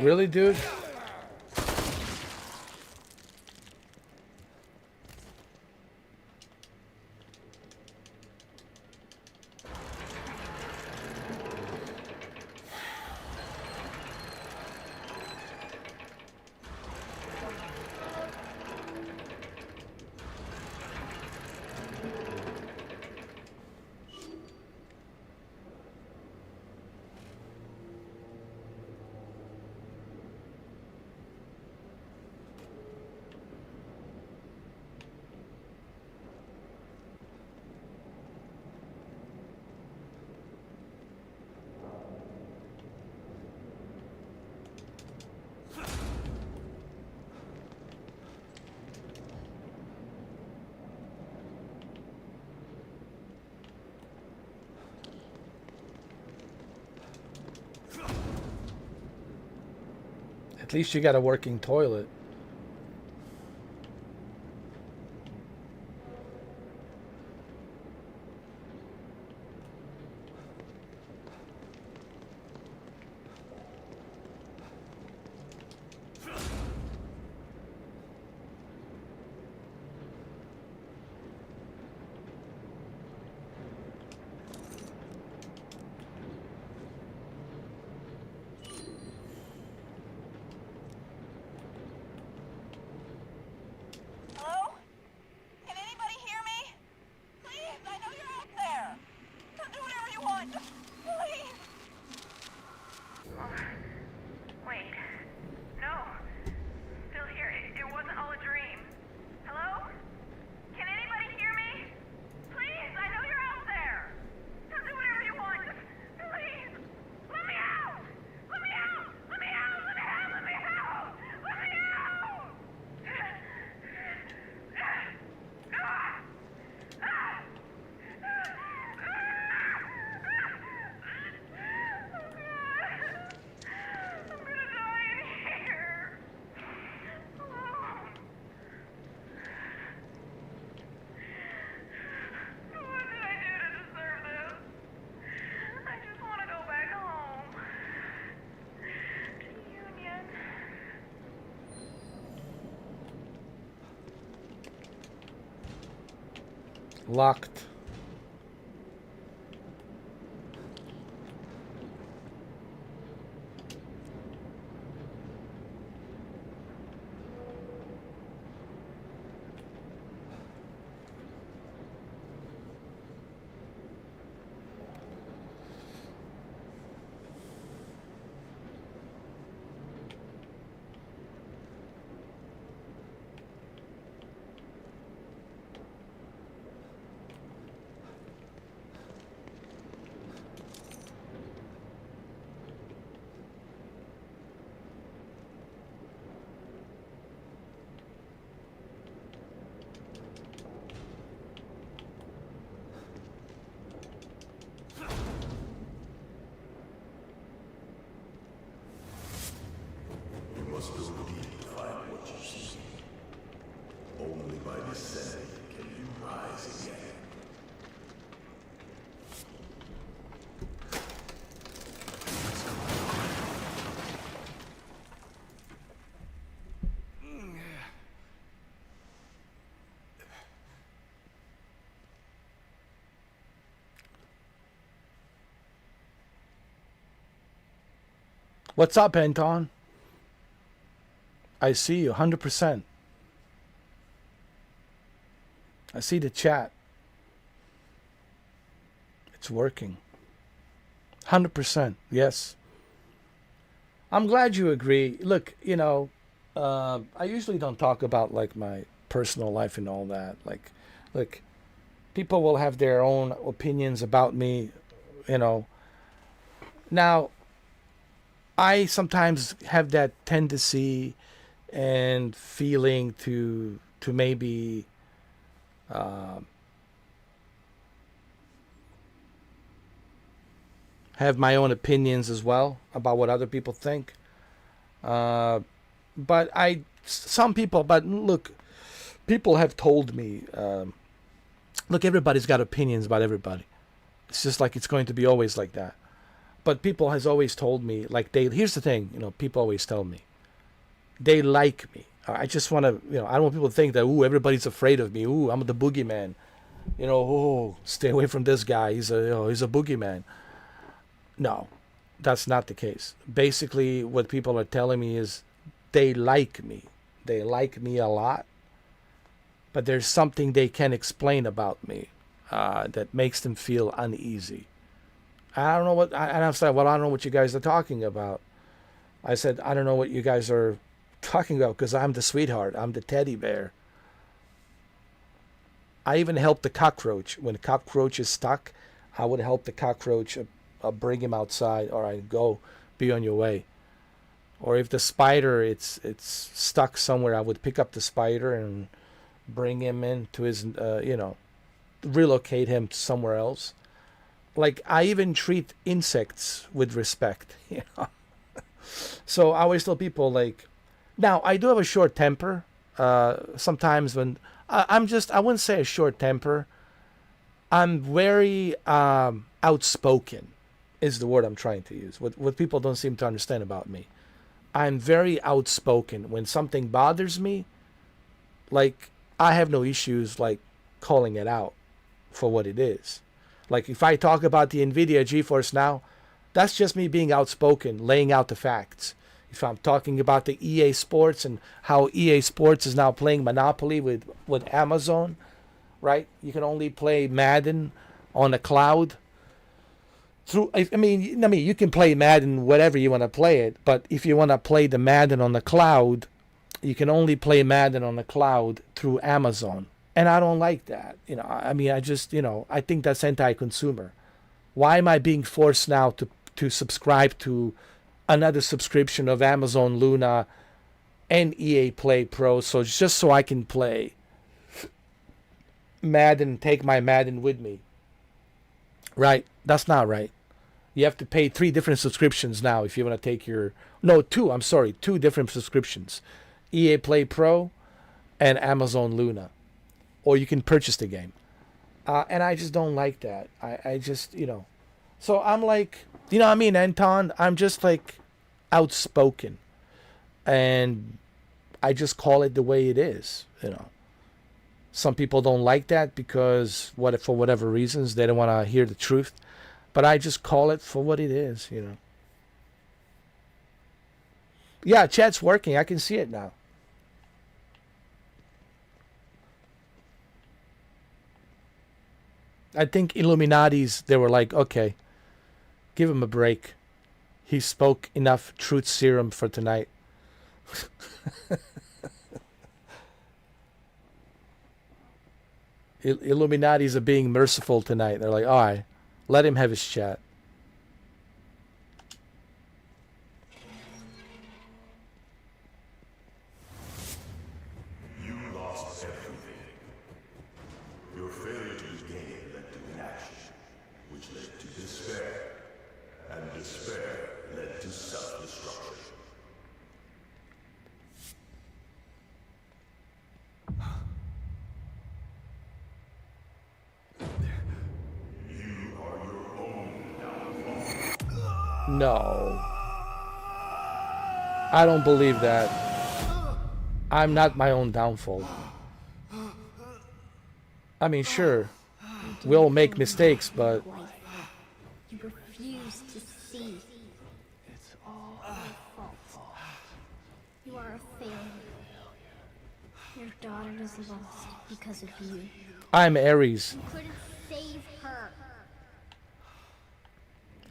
Really, dude? At least you got a working toilet. Hello? Can anybody hear me? Please, I know you're out there. Do whatever you want. Please. Wait. No. Still here. It wasn't all a dream. Hello? Can anybody hear me? Please, I know you're out there. Do whatever you want. Please. Let me out. Let me out. Let me out. Let me out. Let me out. Let me out. I'm gonna die in here. Alone. What did I do to deserve this? I just want to go back home. To Union. Locked. You must go deep to find what you seek. Only by descending can you rise again. What's up, Anton? I see you, 100%. I see the chat. It's working. 100%, yes. I'm glad you agree. Look, you know, I usually don't talk about like my personal life and all that. Like, look, people will have their own opinions about me, you know. Now, I sometimes have that tendency and feeling to maybe have my own opinions as well about what other people think. But some people, but look, people have told me, look, everybody's got opinions about everybody. It's just like it's going to be always like that. But people has always told me, like, here's the thing, people always tell me, they like me. I just want to, I don't want people to think that, ooh, everybody's afraid of me. Ooh, I'm the boogeyman. Oh, stay away from this guy. He's a boogeyman. No, that's not the case. Basically, what people are telling me is they like me. They like me a lot. But there's something they can explain about me that makes them feel uneasy. I don't know what, and I've said, well, I don't know what you guys are talking about. I said, I don't know what you guys are talking about because I'm the sweetheart. I'm the teddy bear. I even help the cockroach. When the cockroach is stuck, I would help the cockroach, bring him outside, or I'd go, be on your way. Or if the spider, it's stuck somewhere, I would pick up the spider and bring him into his, relocate him somewhere else. Like, I even treat insects with respect, So I always tell people, like, now I do have a short temper. Sometimes when I wouldn't say a short temper. I'm very outspoken, is the word I'm trying to use. What people don't seem to understand about me. I'm very outspoken. When something bothers me, like, I have no issues, like, calling it out for what it is. Like, if I talk about the NVIDIA GeForce Now, that's just me being outspoken, laying out the facts. If I'm talking about the EA Sports and how EA Sports is now playing Monopoly with Amazon, right? You can only play Madden on the cloud. I mean, you can play Madden whatever you want to play it, but if you want to play the Madden on the cloud, you can only play Madden on the cloud through Amazon. And I don't like that. I think that's anti-consumer. Why am I being forced now to subscribe to another subscription of Amazon Luna and EA Play Pro just so I can play Madden, take my Madden with me? Right? That's not right. You have to pay 3 different subscriptions now if you want to take two different subscriptions. EA Play Pro and Amazon Luna. Or you can purchase the game. And I just don't like that. I just, So I'm like, what I mean, Anton? I'm just like outspoken. And I just call it the way it is, Some people don't like that because for whatever reasons, they don't want to hear the truth. But I just call it for what it is, Yeah, chat's working. I can see it now. I think Illuminati's, they were like, okay, give him a break. He spoke enough truth serum for tonight. Illuminati's are being merciful tonight. They're like, all right, let him have his chat. You lost everything. Your failure to regain led to inaction, which led to despair. And despair led to self-destruction. You are your own downfall. No. I don't believe that. I'm not my own downfall. I mean, sure, we'll make mistakes, but You refuse to see. It's all Your fault. You are a failure. Your daughter is lost because of you. I'm Aries. You couldn't save her.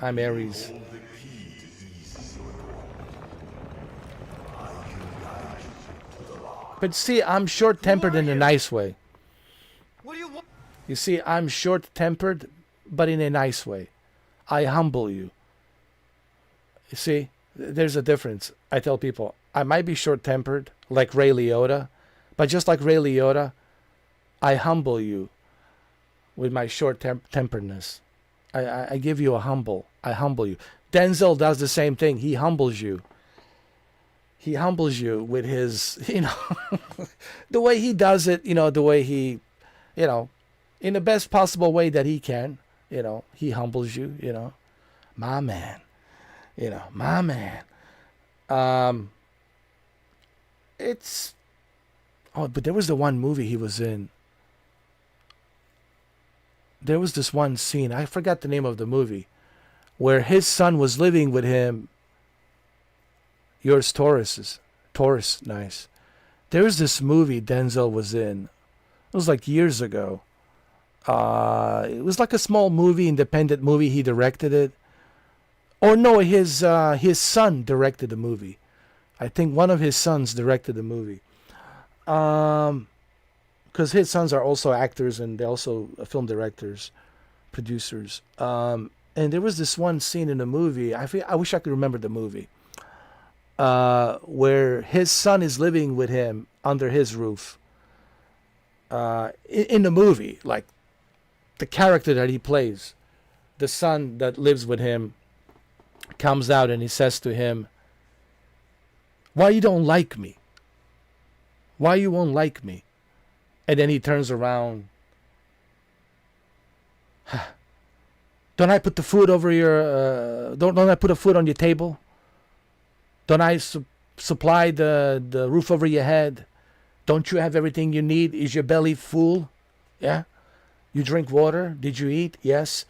I'm Aries. Hold the key to ease your I can guide you to the lock. But see, I'm short-tempered in a nice way. What do you want? You see, I'm short-tempered, but in a nice way. I humble you. You see, there's a difference. I tell people, I might be short-tempered, like Ray Liotta, but just like Ray Liotta, I humble you with my short-temperedness. I give you I humble you. Denzel does the same thing. He humbles you. He humbles you with his, the way he does it, the way he, in the best possible way that he can, he humbles you, my man. You know, my man. It's... Oh, but there was the one movie he was in. There was this one scene, I forgot the name of the movie, where his son was living with him. Yours, Taurus, nice. There was this movie Denzel was in. It was like years ago. It was like a small movie, independent movie. He directed it. Or no, his son directed the movie. I think one of his sons directed the movie. Because his sons are also actors and they're also film directors, producers. And there was this one scene in the movie. I wish I could remember the movie. Where his son is living with him under his roof. In the movie, like the character that he plays, the son that lives with him, comes out and he says to him, "Why you don't like me? Why you won't like me?" And then he turns around. Don't I put the food over your? Don't I put the food on your table? Don't I supply the roof over your head? Don't you have everything you need? Is your belly full? Yeah. You drink water? Did you eat? Yes.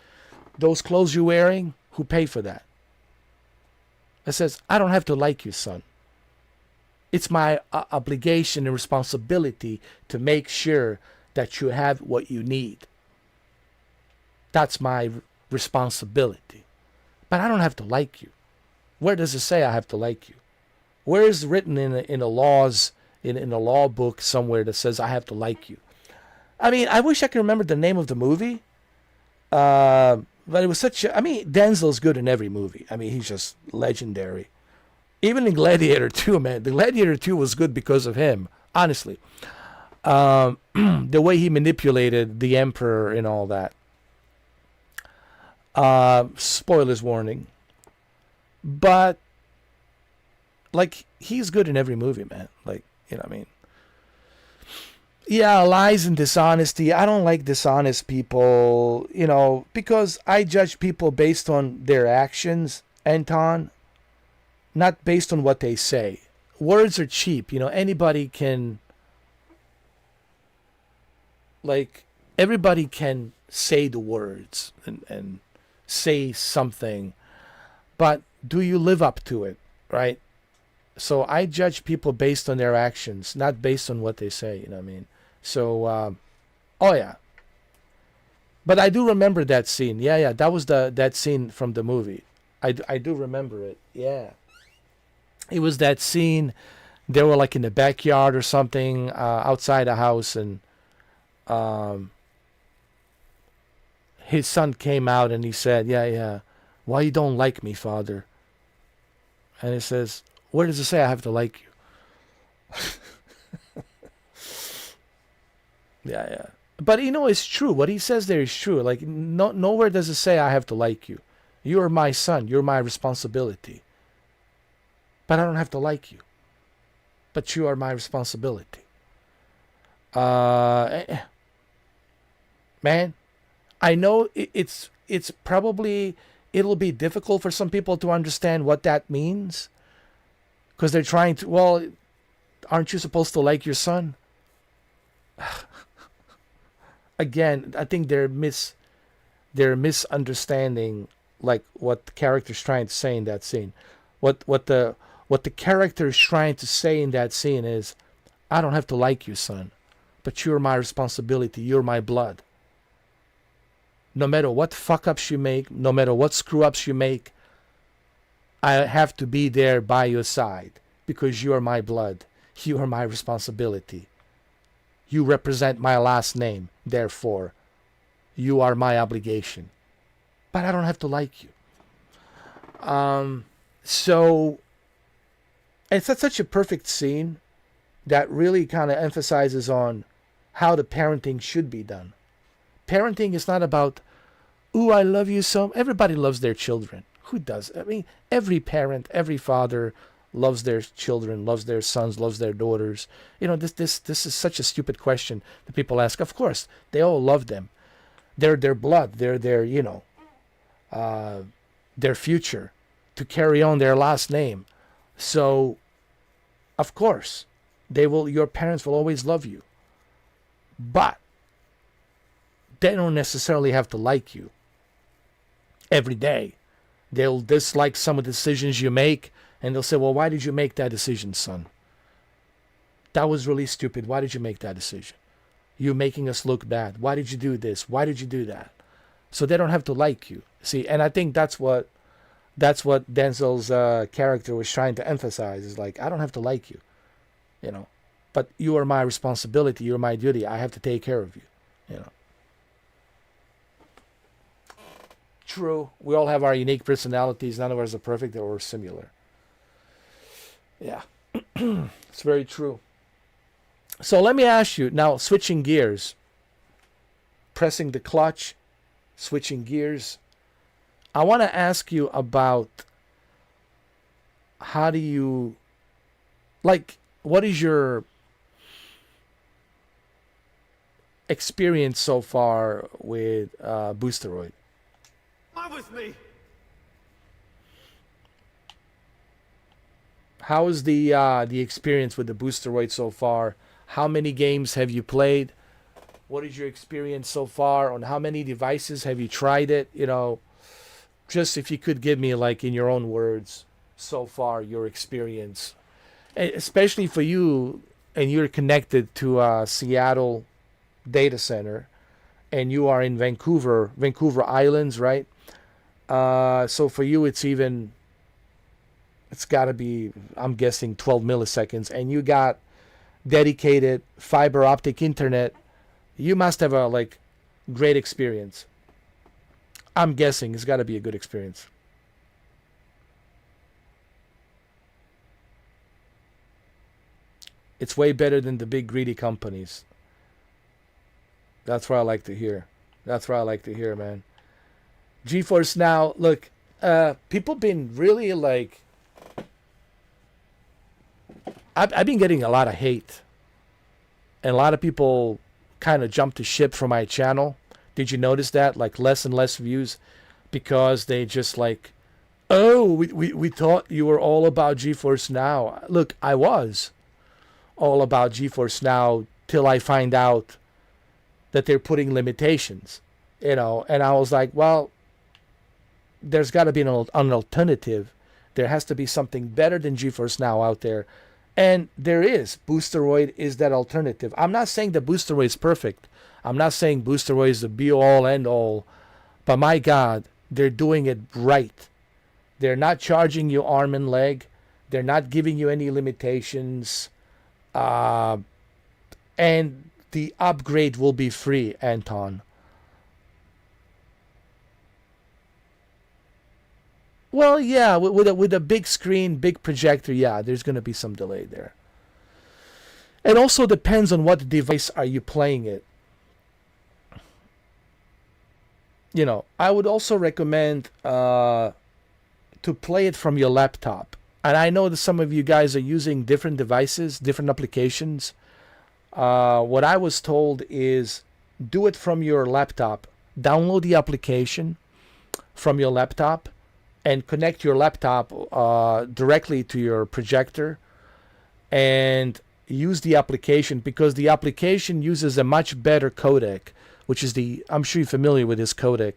Those clothes you're wearing? Who paid for that? It says, I don't have to like you, son. It's my obligation and responsibility to make sure that you have what you need. That's my responsibility. But I don't have to like you. Where does it say I have to like you? Where is it written in the laws, in a law book somewhere that says I have to like you? I mean, I wish I could remember the name of the movie. But it was such a... I mean, Denzel's good in every movie. I mean, he's just legendary. Even in Gladiator 2, man. The Gladiator 2 was good because of him, honestly. The way he manipulated the Emperor and all that. Spoilers warning. But, like, he's good in every movie, man. Like, you know what I mean? Yeah, lies and dishonesty. I don't like dishonest people, you know, because I judge people based on their actions, Anton, not based on what they say. Words are cheap, you know, anybody can, like, everybody can say the words and say something, but do you live up to it, right? So I judge people based on their actions, not based on what they say, you know what I mean? So, oh yeah. But I do remember that scene. Yeah, that was that scene from the movie. I do remember it, yeah. It was that scene, they were like in the backyard or something, outside a house, and his son came out and he said, yeah, why you don't like me, father? And he says, where does it say I have to like you? Yeah. But you know, it's true. What he says there is true. Like, nowhere does it say I have to like you. You are my son. You're my responsibility. But I don't have to like you. But you are my responsibility. Man, I know it's probably, it'll be difficult for some people to understand what that means. Because they're trying to, well, aren't you supposed to like your son? Again, I think they're misunderstanding like what the character's trying to say in that scene. What the character is trying to say in that scene is, I don't have to like you, son, but you're my responsibility. You're my blood. No matter what fuck ups you make, no matter what screw ups you make, I have to be there by your side because you are my blood. You are my responsibility. You represent my last name. Therefore, you are my obligation. But I don't have to like you. So, it's such a perfect scene that really kind of emphasizes on how the parenting should be done. Parenting is not about, ooh, I love you so. Everybody loves their children. Who does? I mean, every parent, every father loves their children, loves their sons, loves their daughters. You know, this is such a stupid question that people ask. Of course, they all love them. They're their blood. They're their their future, to carry on their last name. So, of course, your parents will always love you. But they don't necessarily have to like you every day. They'll dislike some of the decisions you make, and they'll say, well, why did you make that decision, son? That was really stupid. Why did you make that decision? You're making us look bad. Why did you do this? Why did you do that? So they don't have to like you. See, and I think that's what Denzel's character was trying to emphasize, is like, I don't have to like you, but you are my responsibility. You're my duty. I have to take care of you, True. We all have our unique personalities. None of us are perfect or similar. Yeah, it's very true. So let me ask you now, switching gears, pressing the clutch, switching gears. I want to ask you about how do you, what is your experience so far with Boosteroid? Come with me. How is the experience with the Boosteroid so far? How many games have you played? What is your experience so far? On how many devices have you tried it? Just if you could give me, in your own words, so far, your experience. Especially for you, and you're connected to a Seattle data center, and you are in Vancouver Islands, right? So for you, it's got to be, I'm guessing, 12 milliseconds, and you got dedicated fiber optic internet. You must have a great experience. I'm guessing it's got to be a good experience. It's way better than the big greedy companies. That's what I like to hear. Man. GeForce Now, look, people been really I've been getting a lot of hate. And a lot of people kind of jumped to ship for my channel. Did you notice that? Less and less views because they just we thought you were all about GeForce Now. Look, I was all about GeForce Now till I find out that they're putting limitations, and I was like, well, there's got to be an alternative. There has to be something better than GeForce Now out there. And there is. Boosteroid is that alternative. I'm not saying that Boosteroid is perfect. I'm not saying Boosteroid is the be-all, end-all. But my God, they're doing it right. They're not charging you arm and leg. They're not giving you any limitations. And the upgrade will be free, Anton. Well, yeah, with a big screen, big projector, yeah, there's going to be some delay there. It also depends on what device are you playing it. I would also recommend to play it from your laptop. And I know that some of you guys are using different devices, different applications. What I was told is do it from your laptop. Download the application from your laptop and connect your laptop directly to your projector and use the application, because the application uses a much better codec, which is I'm sure you're familiar with this codec,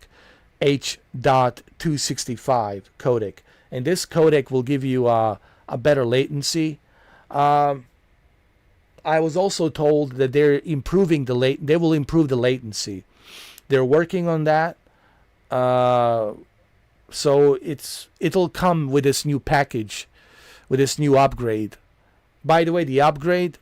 H.265 codec. And this codec will give you a better latency. I was also told that they're improving they will improve the latency. They're working on that. So it'll come with this new package, with this new upgrade. By the way, the upgrade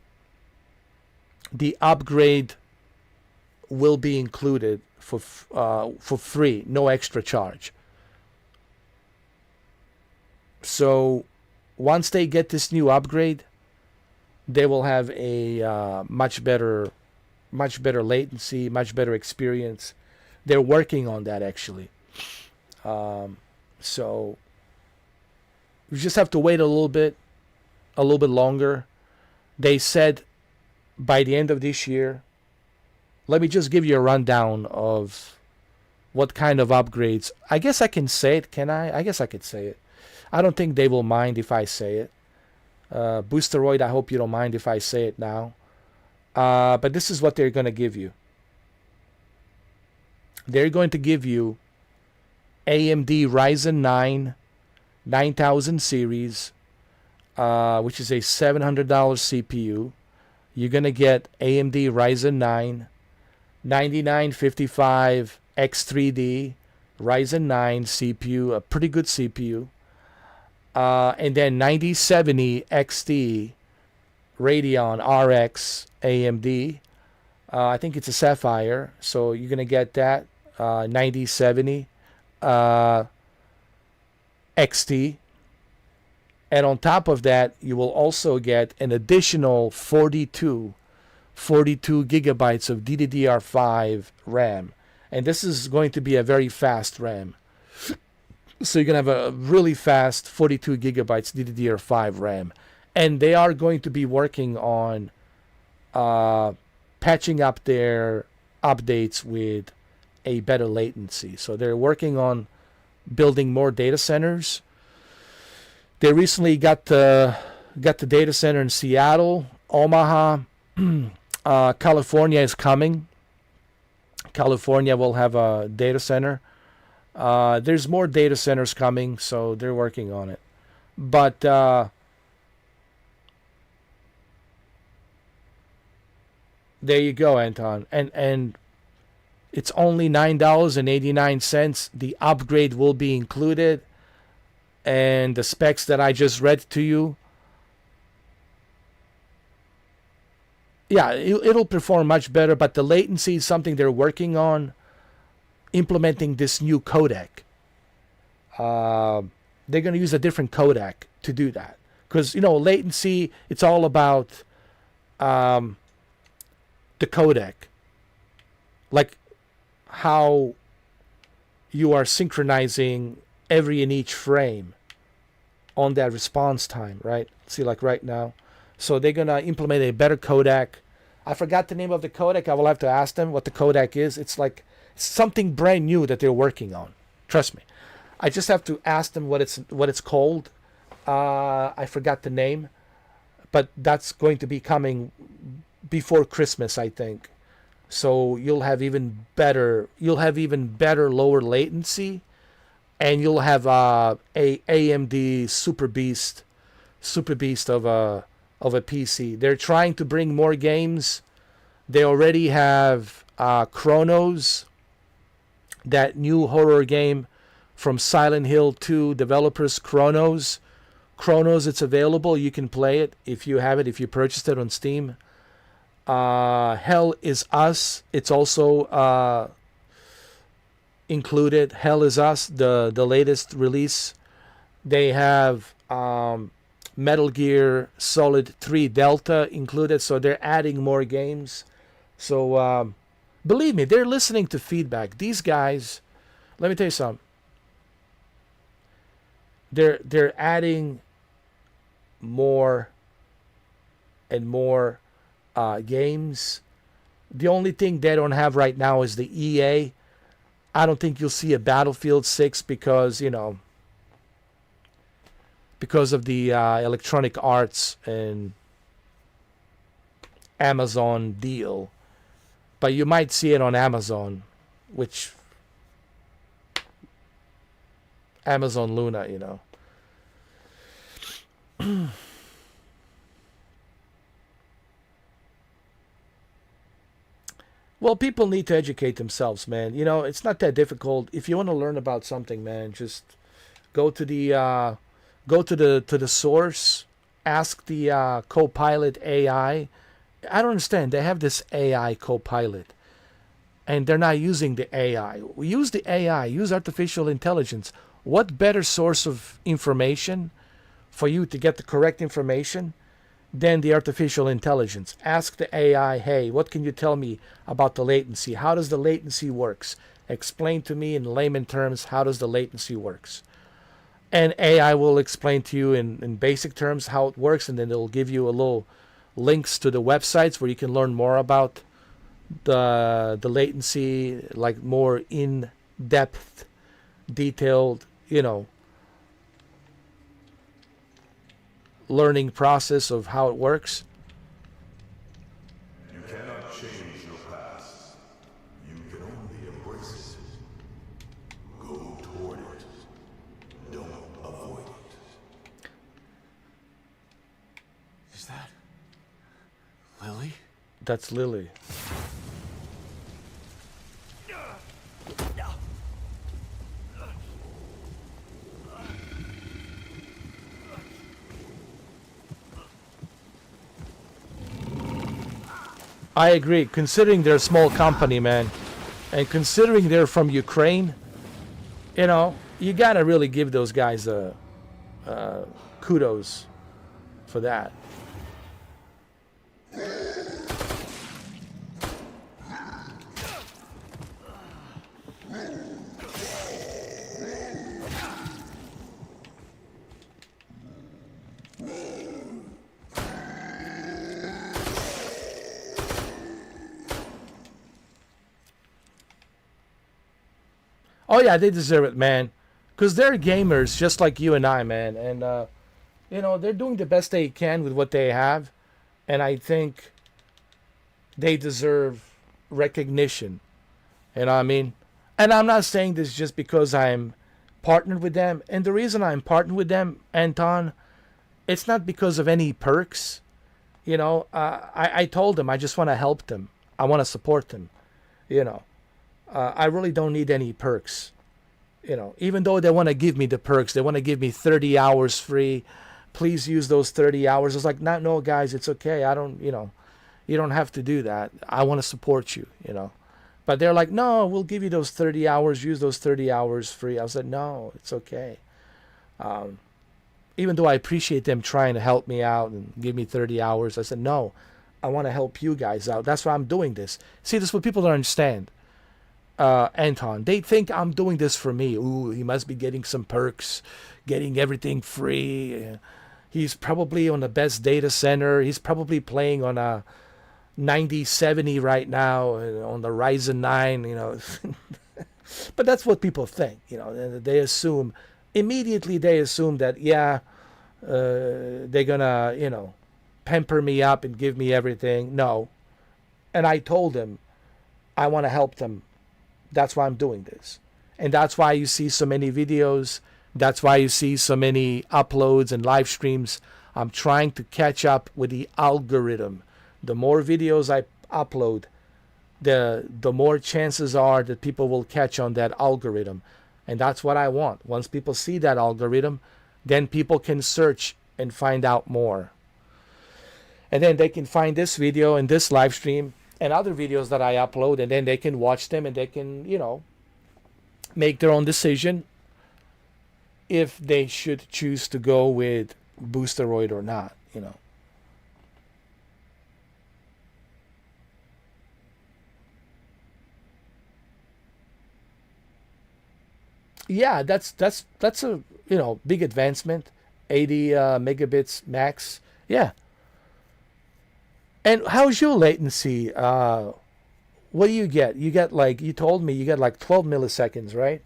will be included for free, no extra charge. So once they get this new upgrade, they will have a much better latency, much better experience. They're working on that actually. So you just have to wait a little bit longer. They said by the end of this year. Let me just give you a rundown of what kind of upgrades. I guess I can say it, can I? I guess I could say it. I don't think they will mind if I say it. Boosteroid, I hope you don't mind if I say it now. But this is what they're going to give you. They're going to give you AMD Ryzen 9 9000 series, which is a $700 CPU. You're going to get AMD Ryzen 9 9955 X3D Ryzen 9 CPU, a pretty good CPU. And then 9070 XT Radeon RX AMD. I think it's a Sapphire, so you're going to get that 9070 XT. And on top of that, you will also get an additional 42 gigabytes of DDR5 RAM. And this is going to be a very fast RAM. So you're going to have a really fast 42 gigabytes DDR5 RAM. And they are going to be working on patching up their updates with a better latency. So they're working on building more data centers. They recently got the data center in Seattle, Omaha. California is coming. California will have a data center. There's more data centers coming, so they're working on it. But there you go, Anton. And it's only $9.89. The upgrade will be included. And the specs that I just read to you, yeah, it'll perform much better, but the latency is something they're working on, implementing this new codec. They're going to use a different codec to do that. Because, latency, it's all about the codec. Like how you are synchronizing every and each frame on that response time, right? See, like right now. So they're going to implement a better codec. I forgot the name of the codec. I will have to ask them what the codec is. It's like something brand new that they're working on. Trust me. I just have to ask them what it's called. I forgot the name. But that's going to be coming before Christmas, I think. So you'll have even better lower latency, and you'll have a AMD Super Beast of a PC. They're trying to bring more games. They already have Chronos, that new horror game from Silent Hill 2 developers. Chronos, it's available. You can play it if you have it, if you purchased it on Steam. Hell is Us, it's also included. Hell is Us, the latest release. They have Metal Gear Solid 3 Delta included, so they're adding more games. So believe me, they're listening to feedback. These guys, let me tell you something. They're adding more and more games. The only thing they don't have right now is the EA. I don't think you'll see a Battlefield 6 because of the Electronic Arts and Amazon deal. But you might see it on Amazon, which Amazon Luna, Well, people need to educate themselves, man. It's not that difficult. If you want to learn about something, man, just go to the source, ask the Copilot AI. I don't understand. They have this AI Copilot, and they're not using the AI. Use the AI. Use artificial intelligence. What better source of information for you to get the correct information than the artificial intelligence? Ask the AI, hey, what can you tell me about the latency? How does the latency works? Explain to me in layman terms, how does the latency works? And AI will explain to you in basic terms how it works, and then it'll give you a little links to the websites where you can learn more about the latency, like more in depth, detailed, learning process of how it works. You cannot change your past. You can only embrace it. Go toward it. Don't avoid it. Is that Lily? That's Lily. I agree. Considering they're a small company, man, and considering they're from Ukraine, you gotta really give those guys kudos for that. Oh yeah, they deserve it, man, because they're gamers just like you and I, man, and they're doing the best they can with what they have, and I think they deserve recognition. You know what I mean? And I'm not saying this just because I'm partnered with them. And the reason I'm partnered with them, Anton, it's not because of any perks. I told them I just want to help them. I want to support them. I really don't need any perks. Even though they want to give me the perks, they want to give me 30 hours free. Please use those 30 hours. It's like, no, guys, it's okay. I don't, you don't have to do that. I want to support you, But they're like, no, we'll give you those 30 hours. Use those 30 hours free. I was like, no, it's okay. Even though I appreciate them trying to help me out and give me 30 hours, I said, no, I want to help you guys out. That's why I'm doing this. See, this is what people don't understand. Anton, they think I'm doing this for me. Ooh, he must be getting some perks, getting everything free. He's probably on the best data center. He's probably playing on a 9070 right now on the Ryzen 9, But that's what people think, They assume, immediately they assume that, they're gonna, pamper me up and give me everything. No. And I told them I want to help them. That's why I'm doing this. And that's why you see so many videos. That's why you see so many uploads and live streams. I'm trying to catch up with the algorithm. The more videos I upload, the more chances are that people will catch on that algorithm. And that's what I want. Once people see that algorithm, then people can search and find out more. And then they can find this video and this live stream and other videos that I upload, and then they can watch them and they can, make their own decision if they should choose to go with Boosteroid or not, Yeah, that's a big advancement. 80 megabits max. Yeah. And how's your latency? What do you get? You get you told me you get 12 milliseconds, right?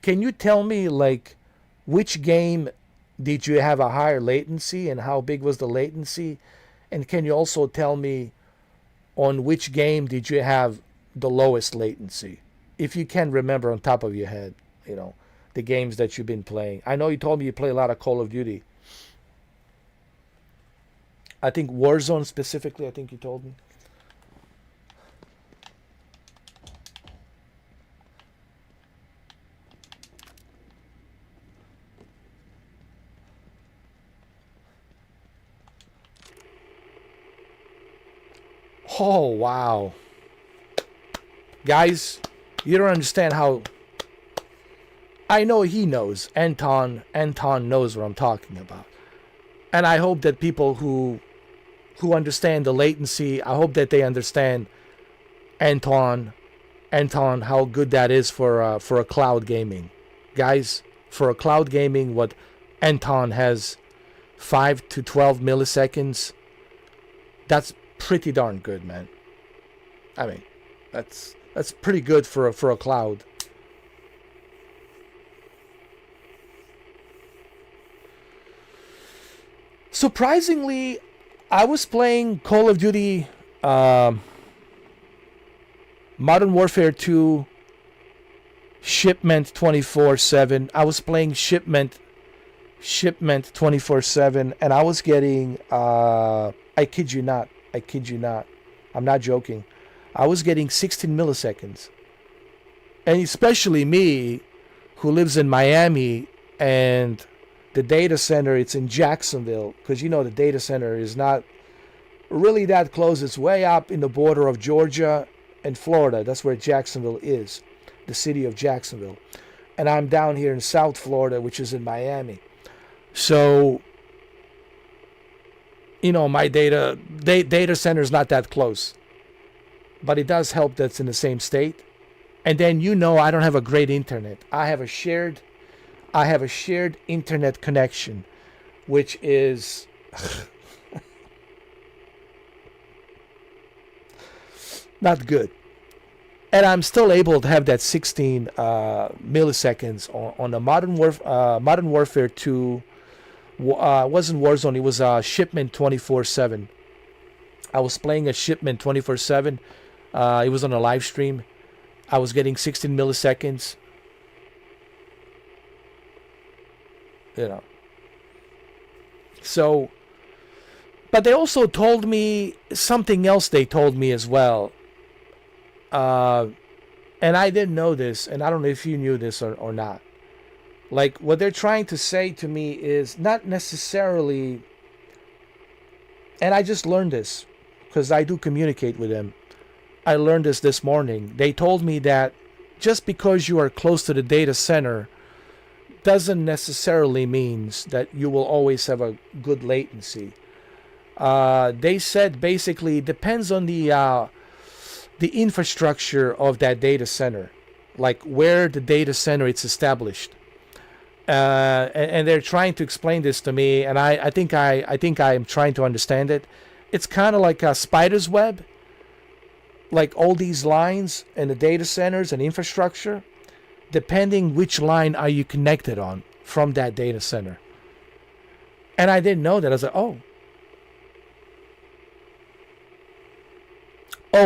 Can you tell me which game did you have a higher latency and how big was the latency? And can you also tell me on which game did you have the lowest latency? If you can remember on top of your head, the games that you've been playing. I know you told me you play a lot of Call of Duty. I think Warzone specifically, I think you told me. Oh, wow. Guys, you don't understand how... I know he knows. Anton knows what I'm talking about. And I hope that people who understand the latency, I hope that they understand Anton, how good that is for a cloud gaming. Guys, for a cloud gaming, what Anton has 5 to 12 milliseconds, that's pretty darn good, man. I mean, that's pretty good for a cloud. Surprisingly, I was playing Call of Duty Modern Warfare 2 Shipment 24/7. I was playing Shipment 24/7, and I was getting I kid you not, I'm not joking, I was getting 16 milliseconds. And especially me, who lives in Miami, and the data center, it's in Jacksonville, because you know the data center is not really that close. It's way up in the border of Georgia and Florida. That's where Jacksonville is, the city of Jacksonville. And I'm down here in South Florida, which is in Miami. So, you know, my data center is not that close. But it does help that it's in the same state. And then, you know, I don't have a great internet. I have a shared internet connection, which is not good. And I'm still able to have that 16 milliseconds on the Modern Warfare 2. It wasn't Warzone, it was Shipment 24/7. I was playing a Shipment 24/7. It was on a live stream. I was getting 16 milliseconds. You know. So, but they also told me something else. They told me as well. And I didn't know this, and I don't know if you knew this or not. Like, what they're trying to say to me is not necessarily, and I just learned this because I do communicate with them. I learned this morning. They told me that just because you are close to the data center doesn't necessarily means that you will always have a good latency. They said basically it depends on the infrastructure of that data center, like where the data center is established. And they're trying to explain this to me, and I think I'm trying to understand it. It's kind of like a spider's web, like all these lines and the data centers and infrastructure, depending which line are you connected on from that data center. And I didn't know that. I was like, oh,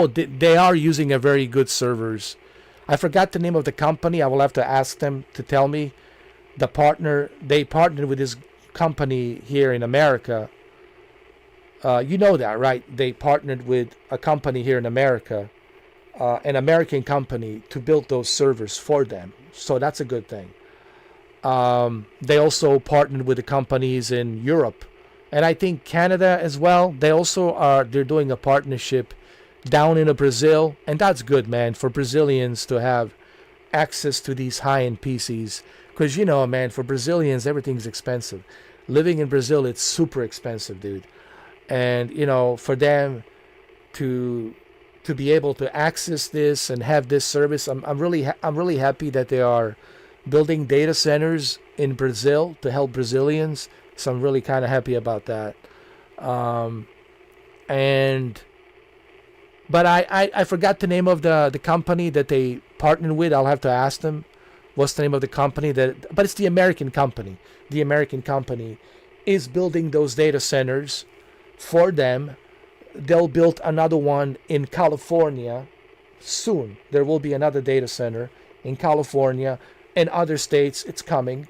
they are using a very good servers. I forgot the name of the company. I will have to ask them to tell me. They partnered with this company here in America. You know that, right? They partnered with a company here in America, an American company, to build those servers for them. So that's a good thing. They also partnered with the companies in Europe, and I think Canada as well. They're doing a partnership down in Brazil, and that's good, man, for Brazilians to have access to these high-end PCs. Because, you know, man, for Brazilians, everything's expensive. Living in Brazil, it's super expensive, dude. And, you know, for them to be able to access this and have this service, I'm really happy that they are building data centers in Brazil to help Brazilians. So I'm really kind of happy about that. But I forgot the name of the company that they partnered with. I'll have to ask them. What's the name of the company? But it's the American company. The American company is building those data centers for them. They'll build another one in California soon. There will be another data center in California and other states. It's coming.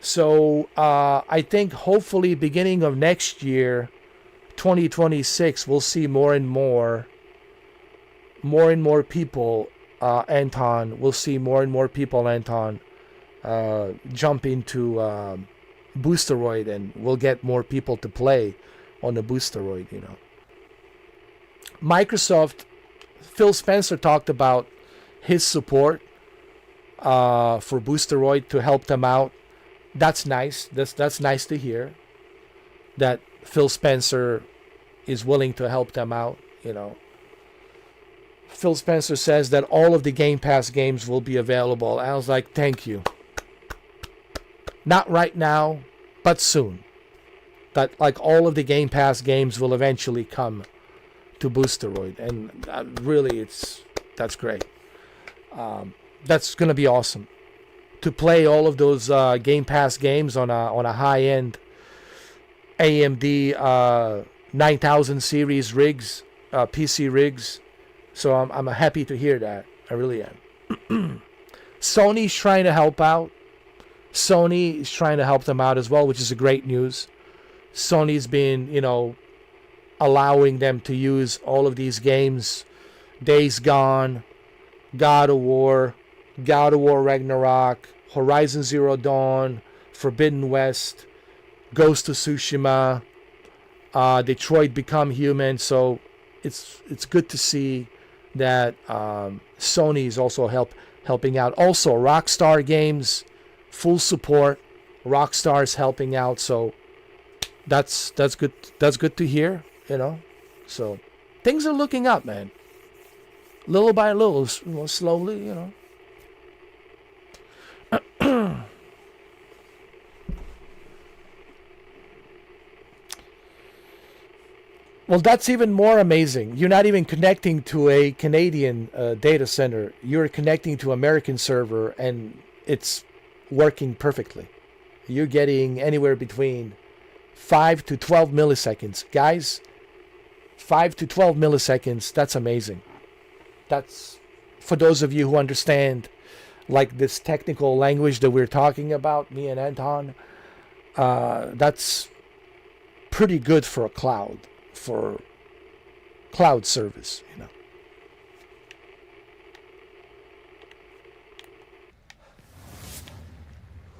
So I think hopefully beginning of next year, 2026, we'll see more and more people. Anton, we'll see more and more people, Anton, jump into Boosteroid, and we'll get more people to play on the Boosteroid, you know. Microsoft, Phil Spencer talked about his support for Boosteroid to help them out. That's nice. That's nice to hear that Phil Spencer is willing to help them out, you know. Phil Spencer says that all of the Game Pass games will be available. I was like, thank you. Not right now, but soon. That like all of the Game Pass games will eventually come to Boosteroid, and really, that's great. That's gonna be awesome to play all of those Game Pass games on a high end AMD 9000 series rigs, PC rigs. So I'm happy to hear that. I really am. Sony's trying to help out. Sony is trying to help them out as well, which is a great news. Sony's been, allowing them to use all of these games. Days Gone, God of War Ragnarok, Horizon Zero Dawn, Forbidden West, Ghost of Tsushima, Detroit Become Human. So it's good to see that Sony is also helping out. Also, Rockstar Games, full support. Rockstar's helping out, so that's good. That's good to hear. So things are looking up, man. Little by little, slowly, Well, that's even more amazing. You're not even connecting to a Canadian data center. You're connecting to American server, and it's working perfectly. You're getting anywhere between 5 to 12 milliseconds. Guys, 5 to 12 milliseconds, that's amazing. That's, for those of you who understand, like this technical language that we're talking about, me and Anton, that's pretty good for a cloud. For cloud service,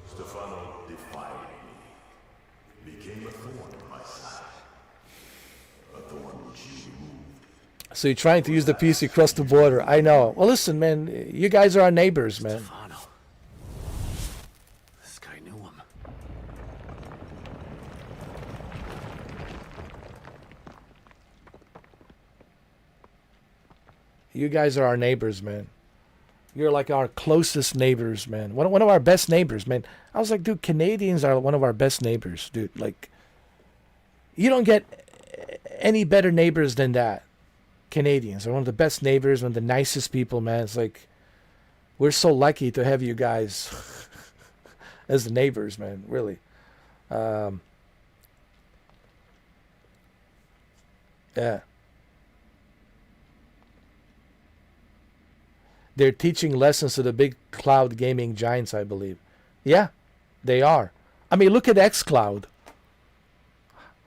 Stefano defied me, became a thorn in my side, a thorn which you removed. So you're trying to use the PC across the border. I know. Well, listen, man, you guys are our neighbors, man. Stefano. This guy knew him. You guys are our neighbors, man. You're like our closest neighbors, man. One of our best neighbors, man. I was like, dude, Canadians are one of our best neighbors, dude. Like, you don't get any better neighbors than that. Canadians are one of the best neighbors, one of the nicest people, man. It's like, we're so lucky to have you guys as the neighbors, man. Really. Yeah. They're teaching lessons to the big cloud gaming giants, I believe. Yeah, they are. I mean, look at xCloud.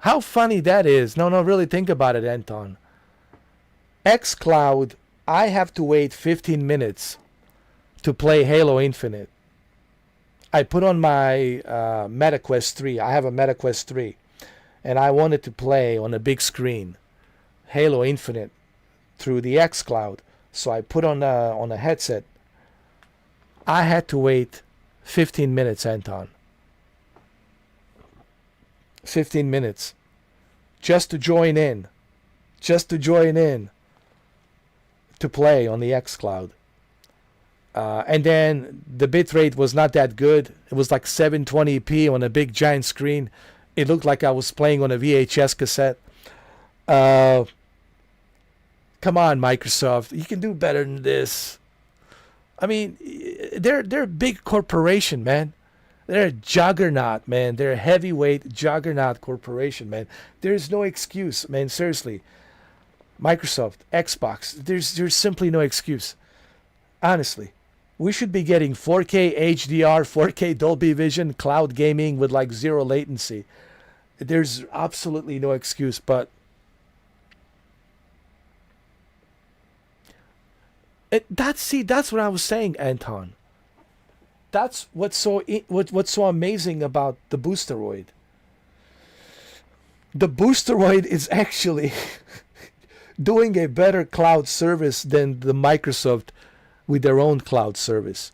How funny that is. No, really think about it, Anton. xCloud, I have to wait 15 minutes to play Halo Infinite. I put on my MetaQuest 3. I have a MetaQuest 3. And I wanted to play on a big screen Halo Infinite through the xCloud. So I put on a headset. I had to wait 15 minutes, Anton. 15 minutes. Just to join in. To play on the xCloud. And then the bitrate was not that good. It was like 720p on a big giant screen. It looked like I was playing on a VHS cassette. Come on, Microsoft. You can do better than this. I mean, they're a big corporation, man. They're a juggernaut, man. They're a heavyweight juggernaut corporation, man. There's no excuse, man. Seriously. Microsoft, Xbox, there's simply no excuse. Honestly. We should be getting 4K HDR, 4K Dolby Vision, cloud gaming with like zero latency. There's absolutely no excuse, but that's what I was saying, Anton. That's what's so amazing about the Boosteroid. The Boosteroid is actually doing a better cloud service than the Microsoft with their own cloud service.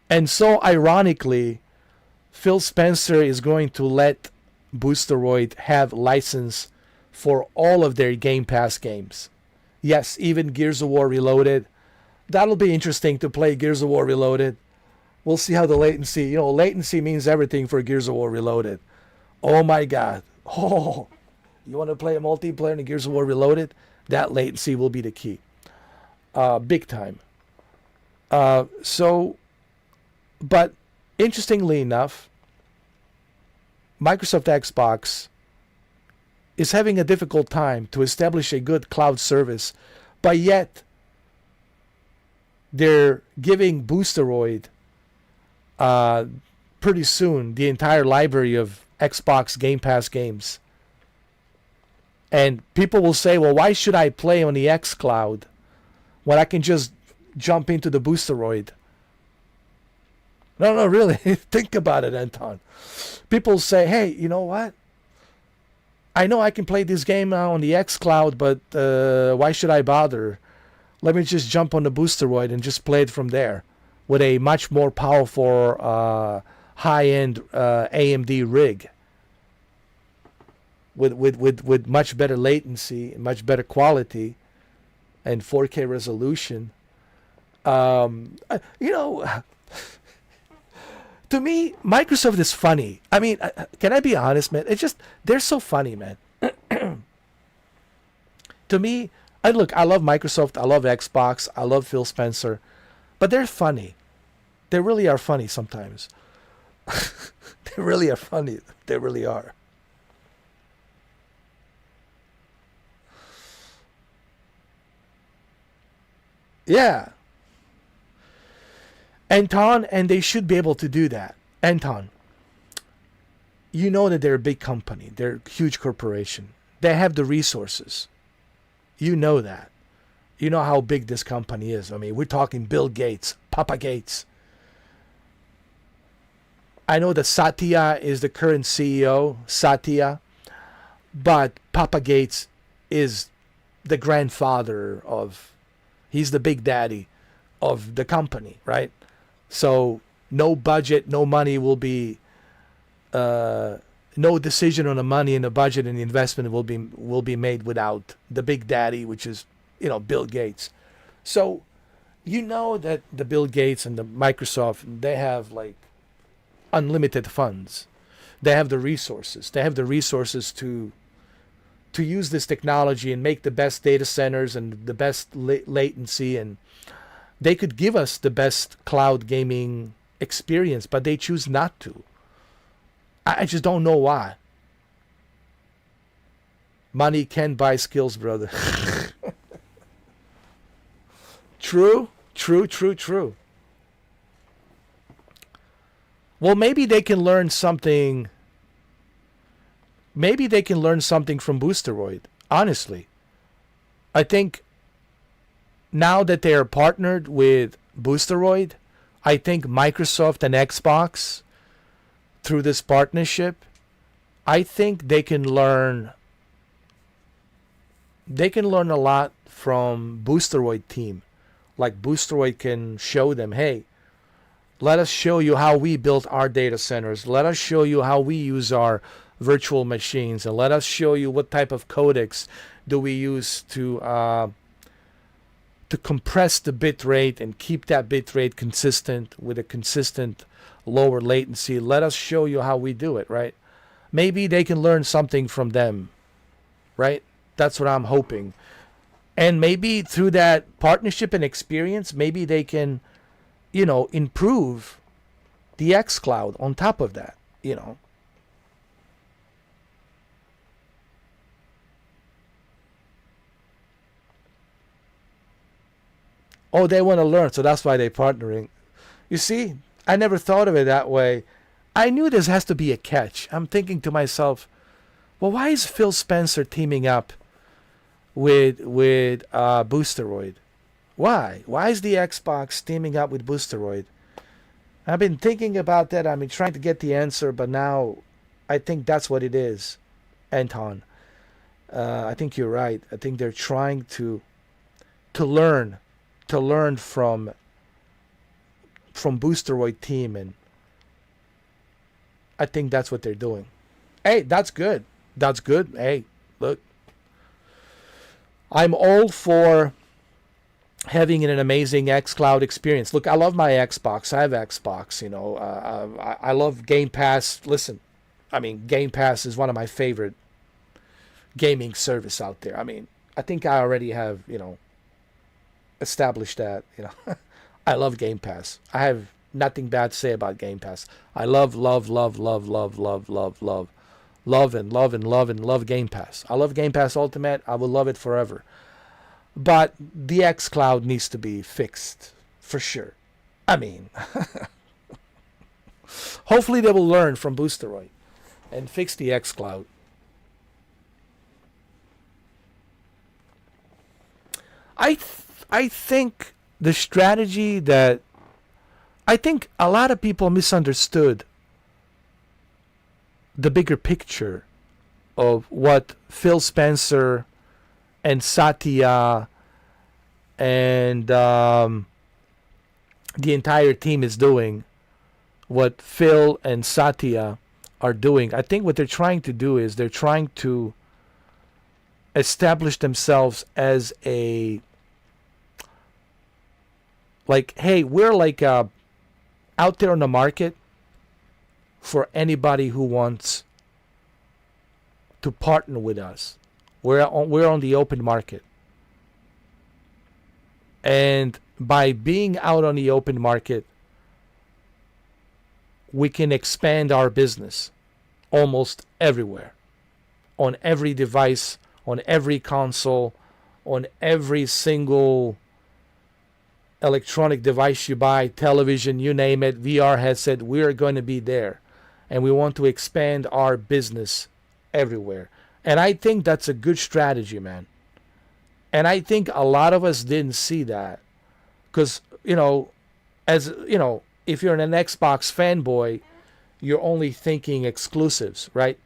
And so ironically, Phil Spencer is going to let Boosteroid have license for all of their Game Pass games. Yes, even Gears of War Reloaded. That'll be interesting to play Gears of War Reloaded. We'll see how the latency, latency means everything for Gears of War Reloaded. Oh my God. Oh, You want to play a multiplayer in Gears of War Reloaded? That latency will be the key. Big time. But interestingly enough, Microsoft Xbox is having a difficult time to establish a good cloud service, but yet they're giving Boosteroid pretty soon the entire library of Xbox Game Pass games. And people will say, well, why should I play on the xCloud when I can just jump into the Boosteroid? No, really. Think about it, Anton. People say, hey, you know what? I know I can play this game now on the xCloud, but why should I bother? Let me just jump on the Boosteroid and just play it from there with a much more powerful high-end AMD rig with much better latency, much better quality, and 4K resolution. To me, Microsoft is funny. I mean, can I be honest, man? It's just, they're so funny, man. To me, I love Microsoft, I love Xbox, I love Phil Spencer, but they're funny. They really are funny sometimes. They really are funny. They really are. Yeah. Anton, and they should be able to do that. Anton, you know that they're a big company. They're a huge corporation. They have the resources. You know that. You know how big this company is. I mean, we're talking Bill Gates, Papa Gates. I know that Satya is the current CEO, Satya, but Papa Gates is the grandfather of, he's the big daddy of the company, right? So no budget, no money will be, no decision on the money and the budget and the investment will be made without the big daddy, which is, Bill Gates. So you know that the Bill Gates and the Microsoft, they have like unlimited funds. They have the resources. They have the resources to use this technology and make the best data centers and the best latency, and they could give us the best cloud gaming experience, but they choose not to. I just don't know why. Money can buy skills, brother. True. Well, maybe they can learn something. Maybe they can learn something from Boosteroid. Honestly, I think now that they are partnered with Boosteroid, I think Microsoft and Xbox, through this partnership, I think they can learn a lot from Boosteroid team. Like Boosteroid can show them, hey, let us show you how we built our data centers. Let us show you how we use our virtual machines, and let us show you what type of codecs do we use to compress the bit rate and keep that bit rate consistent with a consistent lower latency. Let us show you how we do it, right? Maybe they can learn something from them, right? That's what I'm hoping. And maybe through that partnership and experience, maybe they can, improve the xCloud on top of that, Oh, they want to learn, so that's why they're partnering. You see, I never thought of it that way. I knew this has to be a catch. I'm thinking to myself, well, why is Phil Spencer teaming up with Boosteroid? Why? Why is the Xbox teaming up with Boosteroid? I've been thinking about that. I've been trying to get the answer, but now I think that's what it is, Anton. I think you're right. I think they're trying to learn from Boosteroid team, and I think that's what they're doing. Hey, that's good. That's good. Hey, look, I'm all for having an amazing xCloud experience. Look, I love my Xbox. I have Xbox. I love Game Pass. Listen, I mean, Game Pass is one of my favorite gaming service out there. I mean, I think I already have, established that, I love Game Pass. I have nothing bad to say about Game Pass. I love Game Pass. I love Game Pass Ultimate. I will love it forever. But the xCloud needs to be fixed for sure. I mean, hopefully they will learn from Boosteroid and fix the xCloud. I think the strategy that I think a lot of people misunderstood the bigger picture of what Phil Spencer and Satya and the entire team is doing, what Phil and Satya are doing. I think what they're trying to do is they're trying to establish themselves as a, like, hey, we're like out there on the market for anybody who wants to partner with us. We're on the open market. And by being out on the open market, we can expand our business almost everywhere. On every device, on every console, on every single electronic device you buy, television, you name it, VR headset, we are going to be there. And we want to expand our business everywhere. And I think that's a good strategy, man. And I think a lot of us didn't see that. Because, if you're an Xbox fanboy, you're only thinking exclusives, right?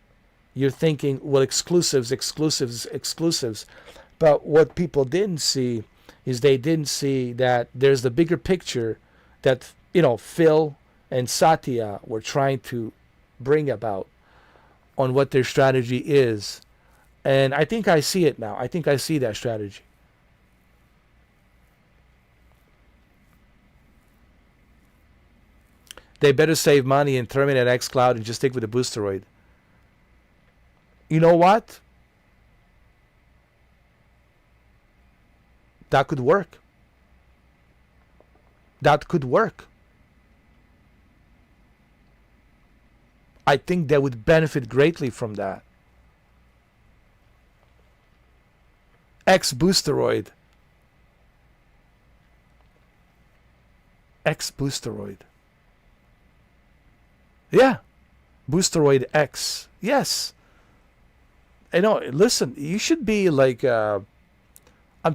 You're thinking, well, exclusives. But what people didn't see is they didn't see that there's the bigger picture that, Phil and Satya were trying to bring about on what their strategy is. And I think I see it now. I think I see that strategy. They better save money and terminate xCloud and just stick with the Boosteroid. You know what? That could work. That could work. I think they would benefit greatly from that. Boosteroid. Boosteroid. Yeah. Boosteroid X. Yes. I know. Listen, you should be like, I'm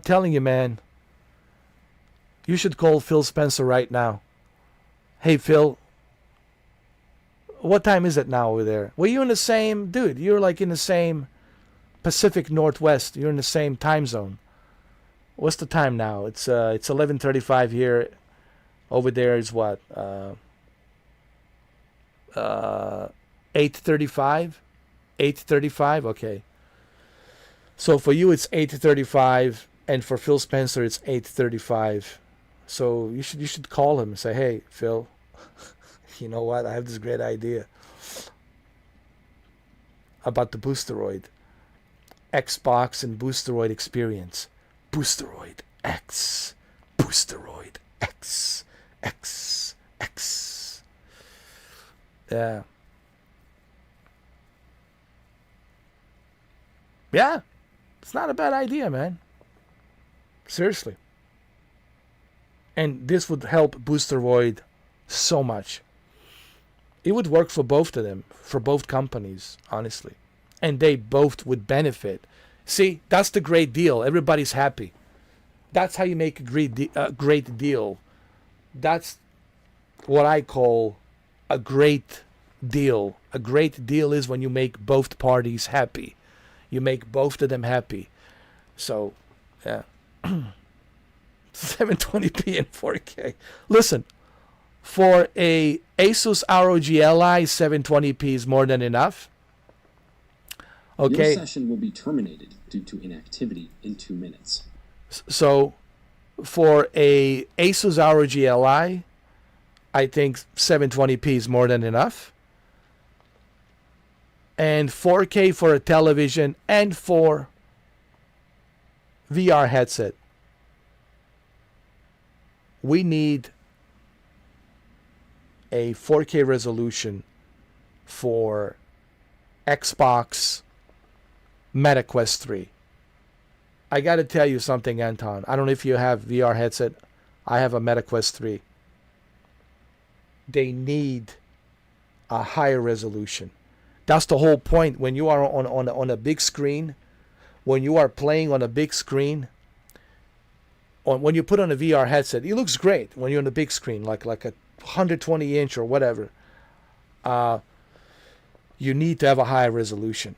telling you, man. You should call Phil Spencer right now. Hey, Phil. What time is it now over there? Were you in the same, dude? You're like in the same Pacific Northwest. You're in the same time zone. What's the time now? It's 11:35 here. Over there is what? 8:35. 8:35. Okay. So for you it's 8:35, and for Phil Spencer it's 8:35. So you should call him and say, hey, Phil. You know what? I have this great idea about the Boosteroid. Xbox and Boosteroid experience. Boosteroid X. Boosteroid X. X. X. Yeah. Yeah. It's not a bad idea, man. Seriously. And this would help Boosteroid so much. It would work for both of them, for both companies, honestly. And they both would benefit. See, that's the great deal. Everybody's happy. That's how you make a great deal. That's what I call a great deal. A great deal is when you make both parties happy. You make both of them happy. So, yeah. 720p and 4K. Listen. For a Asus ROG Ally, 720p is more than enough. Okay. Your session will be terminated due to inactivity in 2 minutes. So, for a Asus ROG Ally, I think 720p is more than enough. and 4K for a television and for VR headset. We need a 4K resolution for Xbox Meta Quest 3. I got to tell you something, Anton. I don't know if you have VR headset. I have a Meta Quest 3. They need a higher resolution. That's the whole point. When you are on a big screen, when you are playing on a big screen, when you put on a VR headset, it looks great when you're on a big screen, like a 120 inch or whatever. You need to have a high resolution,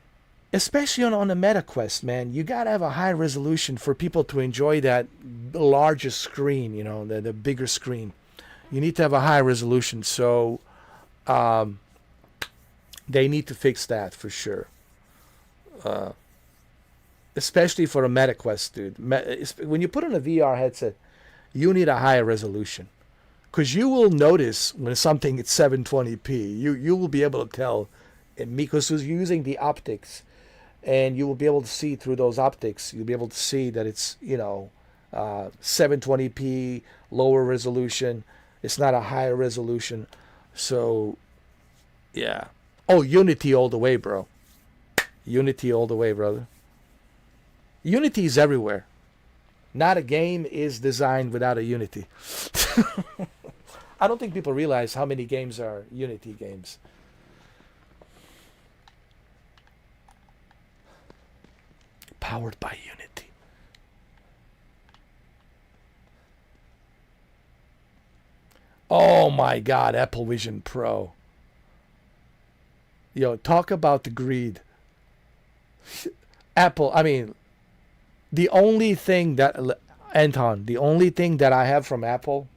especially on a Meta Quest, man. You gotta have a high resolution for people to enjoy that larger screen, you know, the bigger screen. You need to have a high resolution, so they need to fix that for sure. Especially for a Meta Quest, dude. When you put on a VR headset, you need a higher resolution. Because you will notice when something is 720p. You will be able to tell, because you're using the optics, and you will be able to see through those optics. You'll be able to see that it's, 720p, lower resolution. It's not a higher resolution. So, yeah. Oh, Unity all the way, bro. Unity all the way, brother. Unity is everywhere. Not a game is designed without a Unity. I don't think people realize how many games are Unity games. Powered by Unity. Oh my God, Apple Vision Pro. Yo, talk about the greed. Apple, I mean, the only thing that, Anton, the only thing that I have from Apple,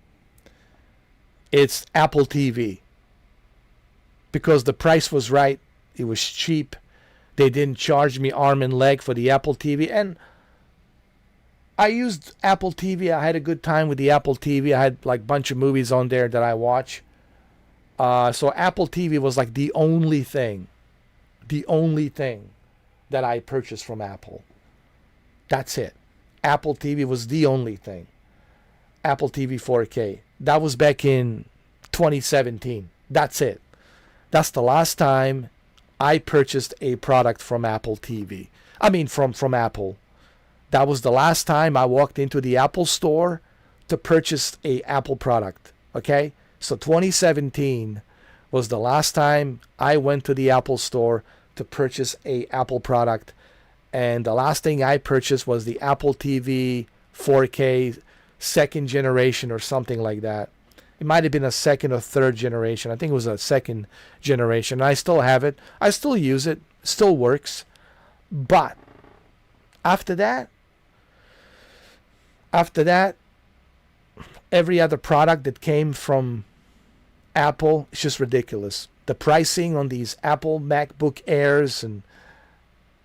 it's Apple TV. Because the price was right. It was cheap. They didn't charge me arm and leg for the Apple TV. And I used Apple TV. I had a good time with the Apple TV. I had like a bunch of movies on there that I watch. So Apple TV was like the only thing that I purchased from Apple. That's it. Apple TV was the only thing. Apple TV 4K. That was back in 2017. That's it. That's the last time I purchased a product from Apple TV. I mean, from Apple. That was the last time I walked into the Apple store to purchase a Apple product. Okay? So 2017 was the last time I went to the Apple store to purchase a Apple product. And the last thing I purchased was the Apple TV 4K second generation or something like that. It might have been a second or third generation. I think it was a second generation. I still have it. I still use it. Still works. But after that, every other product that came from Apple is just ridiculous. The pricing on these Apple MacBook Airs and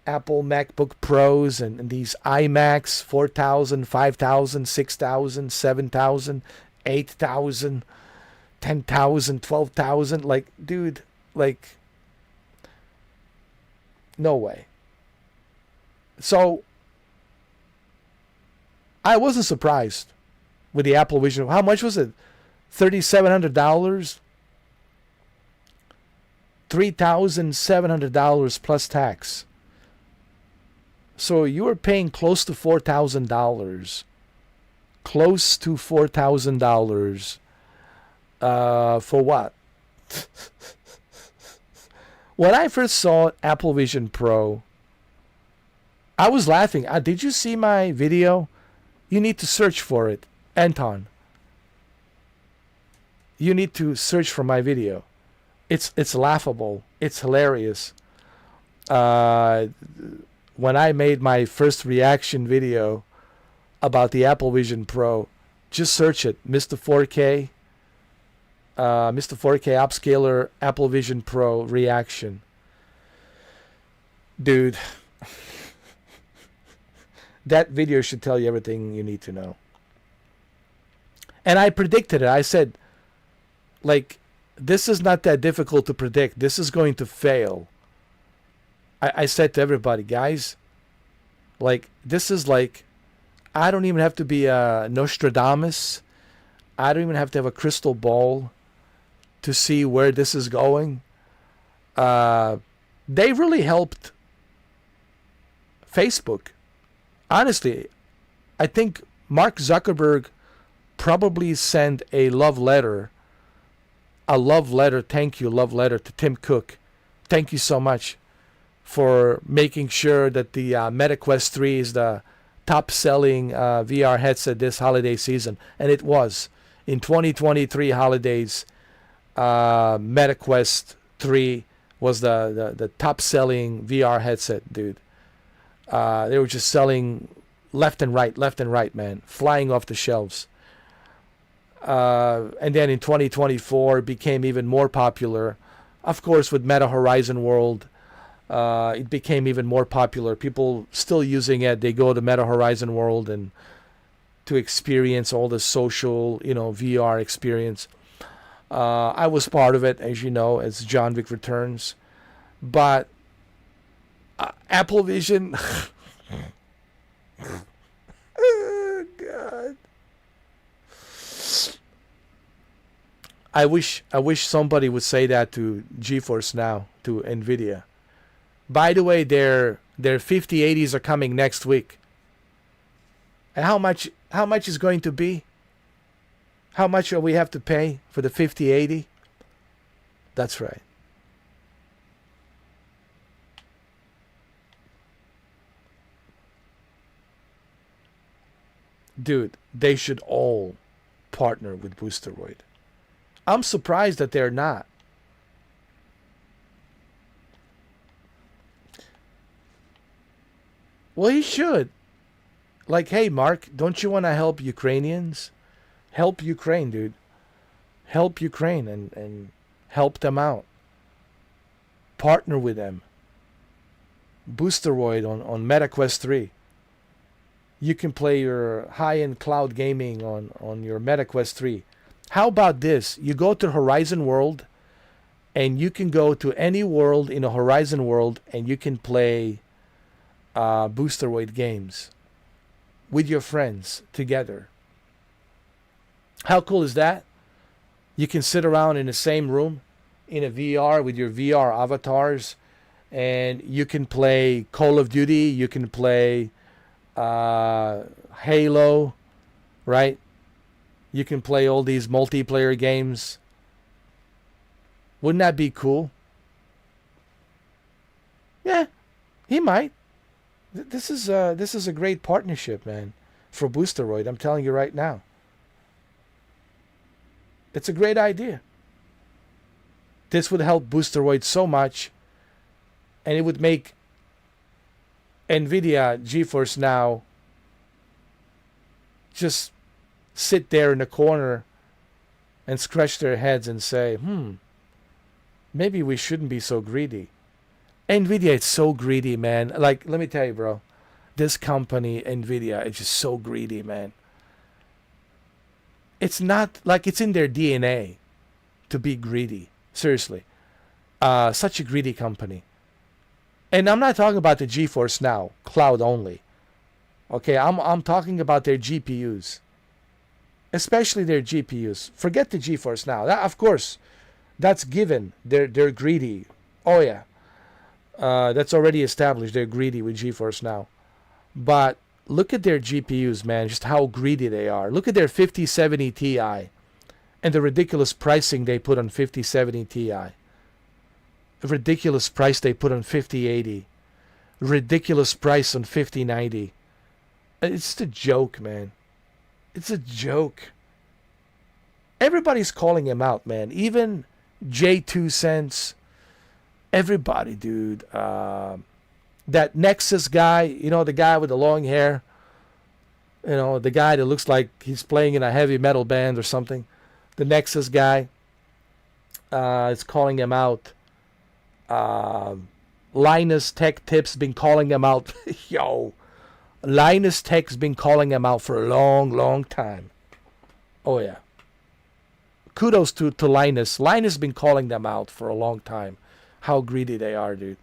Apple MacBook Pros and these iMacs, 4,000, 5,000, 6,000, 7,000, 8,000, 10,000, 12,000. Like, dude, like, no way. So, I wasn't surprised with the Apple Vision. How much was it? $3,700? $3,700 plus tax. So you were paying close to $4,000. Close to $4,000. For what? When I first saw Apple Vision Pro, I was laughing. Did you see my video? You need to search for it. Anton. You need to search for my video. It's laughable. It's hilarious. When I made my first reaction video about the Apple Vision Pro, just search it. Mr. 4K Upscaler Apple Vision Pro reaction. Dude. That video should tell you everything you need to know. And I predicted it. I said, like, this is not that difficult to predict. This is going to fail. I said to everybody, guys, like, this is like, I don't even have to be a Nostradamus. I don't even have to have a crystal ball to see where this is going. They really helped Facebook. Honestly, I think Mark Zuckerberg probably sent a love letter, thank you, love letter to Tim Cook. Thank you so much for making sure that the MetaQuest 3 is the top-selling VR headset this holiday season. And it was. In 2023 holidays, MetaQuest 3 was the top-selling VR headset, dude. They were just selling left and right, man. Flying off the shelves. And then in 2024, it became even more popular. Of course, with Meta Horizon World, it became even more popular. People still using it. They go to Meta Horizon World and to experience all the social, VR experience. I was part of it, as you know, as John Wick Returns. But Apple Vision... oh, God. I wish somebody would say that to GeForce Now, to NVIDIA. By the way, their 5080s are coming next week. And how much is going to be? How much will we have to pay for the 5080? That's right. Dude, they should all partner with Boosteroid. I'm surprised that they're not. Well, he should. Like, hey, Mark, don't you want to help Ukrainians? Help Ukraine, dude. Help Ukraine and help them out. Partner with them. Boosteroid on MetaQuest 3. You can play your high-end cloud gaming on your MetaQuest 3. How about this? You go to Horizon World, and you can go to any world in a Horizon World, and you can play Boosteroid games with your friends together. How cool is that? You can sit around in the same room in a VR with your VR avatars, and you can play Call of Duty, you can play Halo, right? You can play all these multiplayer games. Wouldn't that be cool? Yeah, he might. This is a great partnership, man, for Boosteroid. I'm telling you right now. It's a great idea. This would help Boosteroid so much, and it would make NVIDIA GeForce Now just sit there in the corner and scratch their heads and say, maybe we shouldn't be so greedy. NVIDIA is so greedy, man. Like, let me tell you, bro. This company, NVIDIA, is just so greedy, man. It's not like it's in their DNA to be greedy. Seriously. Such a greedy company. And I'm not talking about the GeForce Now, cloud only. Okay, I'm talking about their GPUs. Especially their GPUs. Forget the GeForce Now. That, of course, that's given. They're greedy. Oh, yeah. That's already established. They're greedy with GeForce Now. But look at their GPUs, man. Just how greedy they are. Look at their 5070 Ti. And the ridiculous pricing they put on 5070 Ti. A ridiculous price they put on 5080. Ridiculous price on 5090. It's a joke, man. It's a joke. Everybody's calling him out, man. Even J2 Cents. Everybody, dude. That Nexus guy, the guy with the long hair. The guy that looks like he's playing in a heavy metal band or something. The Nexus guy is calling him out. Linus Tech Tips been calling him out. Yo. Linus Tech's been calling him out for a long, long time. Oh, yeah. Kudos to Linus. Linus been calling them out for a long time. How greedy they are, dude.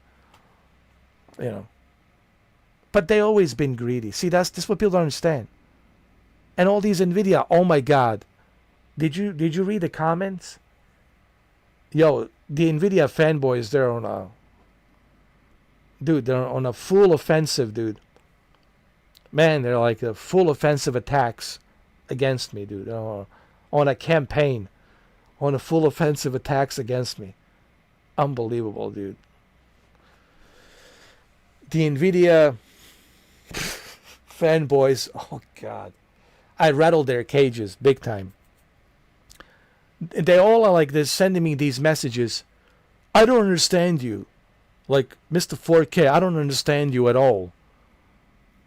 You know. But they always been greedy. See, that's what people don't understand. And all these Nvidia, oh my God. Did you read the comments? Yo, the Nvidia fanboys, they're on a full offensive, dude. Man, they're like a full offensive attacks against me, dude. On a campaign. On a full offensive attacks against me. Unbelievable, dude. The Nvidia fanboys, oh God. I rattled their cages big time. They all are like this, sending me these messages. I don't understand you. Like, Mr. 4K, I don't understand you at all.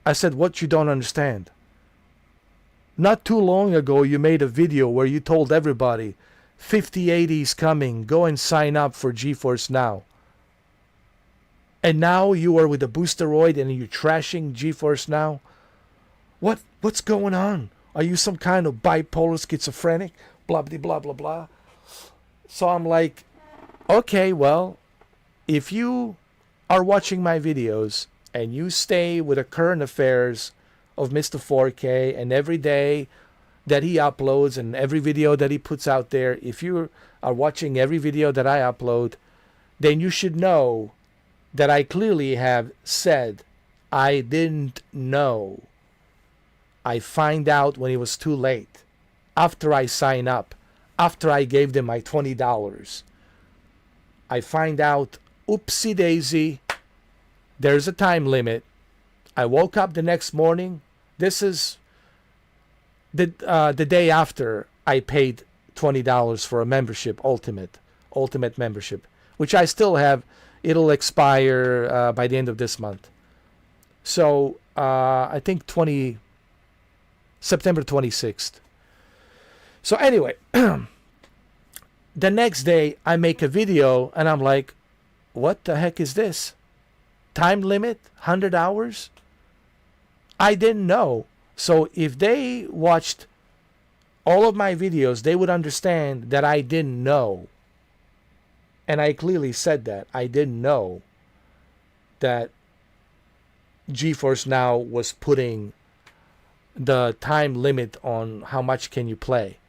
I said, what you don't understand? Not too long ago, you made a video where you told everybody, 5080 is coming, go and sign up for GeForce Now. And now you are with the Boosteroid and you're trashing GeForce Now? What's going on? Are you some kind of bipolar schizophrenic? Blah, blah, blah, blah, blah. So I'm like, okay, well, if you are watching my videos and you stay with the current affairs of Mr. 4K and every day that he uploads and every video that he puts out there, if you are watching every video that I upload, then you should know that I clearly have said I didn't know. I find out when it was too late. After I sign up, after I gave them my $20, I find out, oopsie daisy, there's a time limit. I woke up the next morning. This is the day after I paid $20 for a membership, ultimate membership, which I still have. It'll expire by the end of this month. So I think September 26th. So anyway, the next day I make a video and I'm like, what the heck is this? Time limit, 100 hours? I didn't know. So if they watched all of my videos, they would understand that I didn't know. And I clearly said that. I didn't know that GeForce Now was putting the time limit on how much can you play.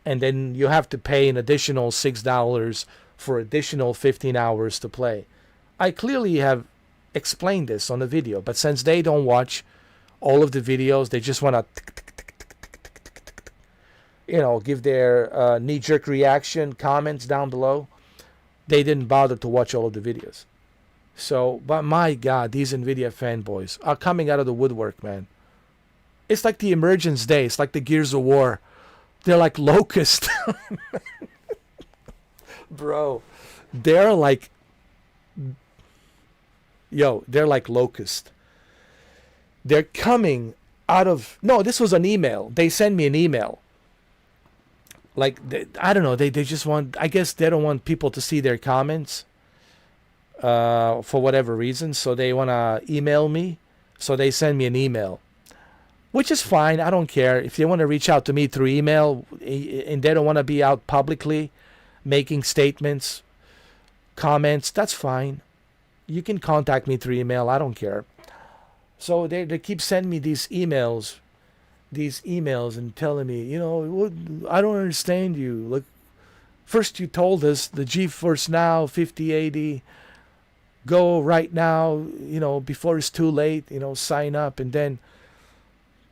And then you have to pay an additional $6 for additional 15 hours to play. I clearly have explained this on the video, but since they don't watch all of the videos, they just want to give their knee-jerk reaction comments down below. They didn't bother to watch all of the videos. So, but my God, these Nvidia fanboys are coming out of the woodwork, man. It's like the Emergence Day. It's like the Gears of War. They're like locusts. Bro, they're like locusts. They're coming out of... No, this was an email. They sent me an email. Like, I don't know. They just want... I guess they don't want people to see their comments for whatever reason. So they want to email me. So they send me an email. Which is fine. I don't care. If they want to reach out to me through email and they don't want to be out publicly making statements, comments, that's fine. You can contact me through email. I don't care. So they keep sending me these emails and telling me, I don't understand you. Look, first you told us the GeForce Now 5080, go right now, before it's too late, sign up. And then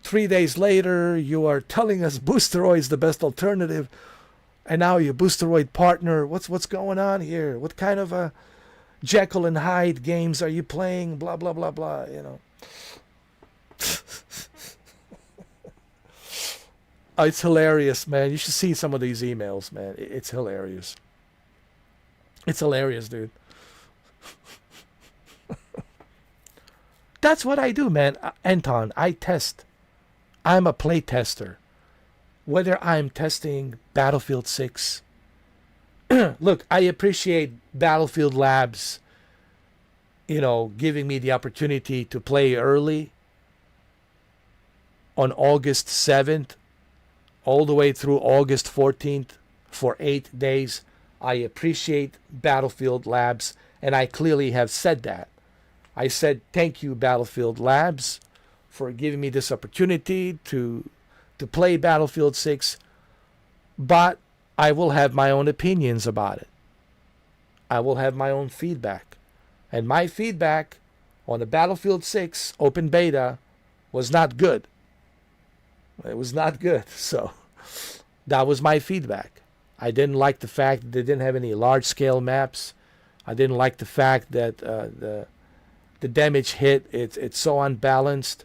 3 days later, you are telling us Boosteroid is the best alternative. And now you're Boosteroid partner. What's going on here? What kind of a Jekyll and Hyde games are you playing? Blah, blah, blah, blah, Oh, it's hilarious, man. You should see some of these emails, man. It's hilarious. It's hilarious, dude. That's what I do, man. Anton, I test. I'm a play tester. Whether I'm testing Battlefield 6. Look, I appreciate Battlefield Labs, giving me the opportunity to play early on August 7th, all the way through August 14th for 8 days. I appreciate Battlefield Labs, and I clearly have said that. I said, thank you, Battlefield Labs, for giving me this opportunity to play Battlefield 6, but I will have my own opinions about it. I will have my own feedback. And my feedback on the Battlefield 6 open beta was not good. It was not good. So that was my feedback. I didn't like the fact that they didn't have any large-scale maps. I didn't like the fact that the damage hit, it's so unbalanced.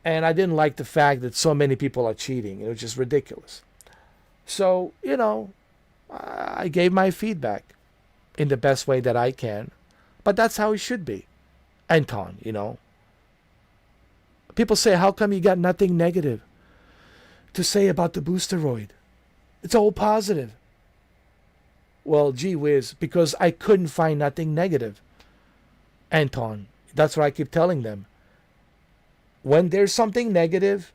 And I didn't like the fact that so many people are cheating. It was just ridiculous. So, I gave my feedback in the best way that I can. But that's how it should be. Anton, People say, how come you got nothing negative to say about the Boosteroid? It's all positive. Well, gee whiz, because I couldn't find nothing negative. Anton, that's what I keep telling them. When there's something negative,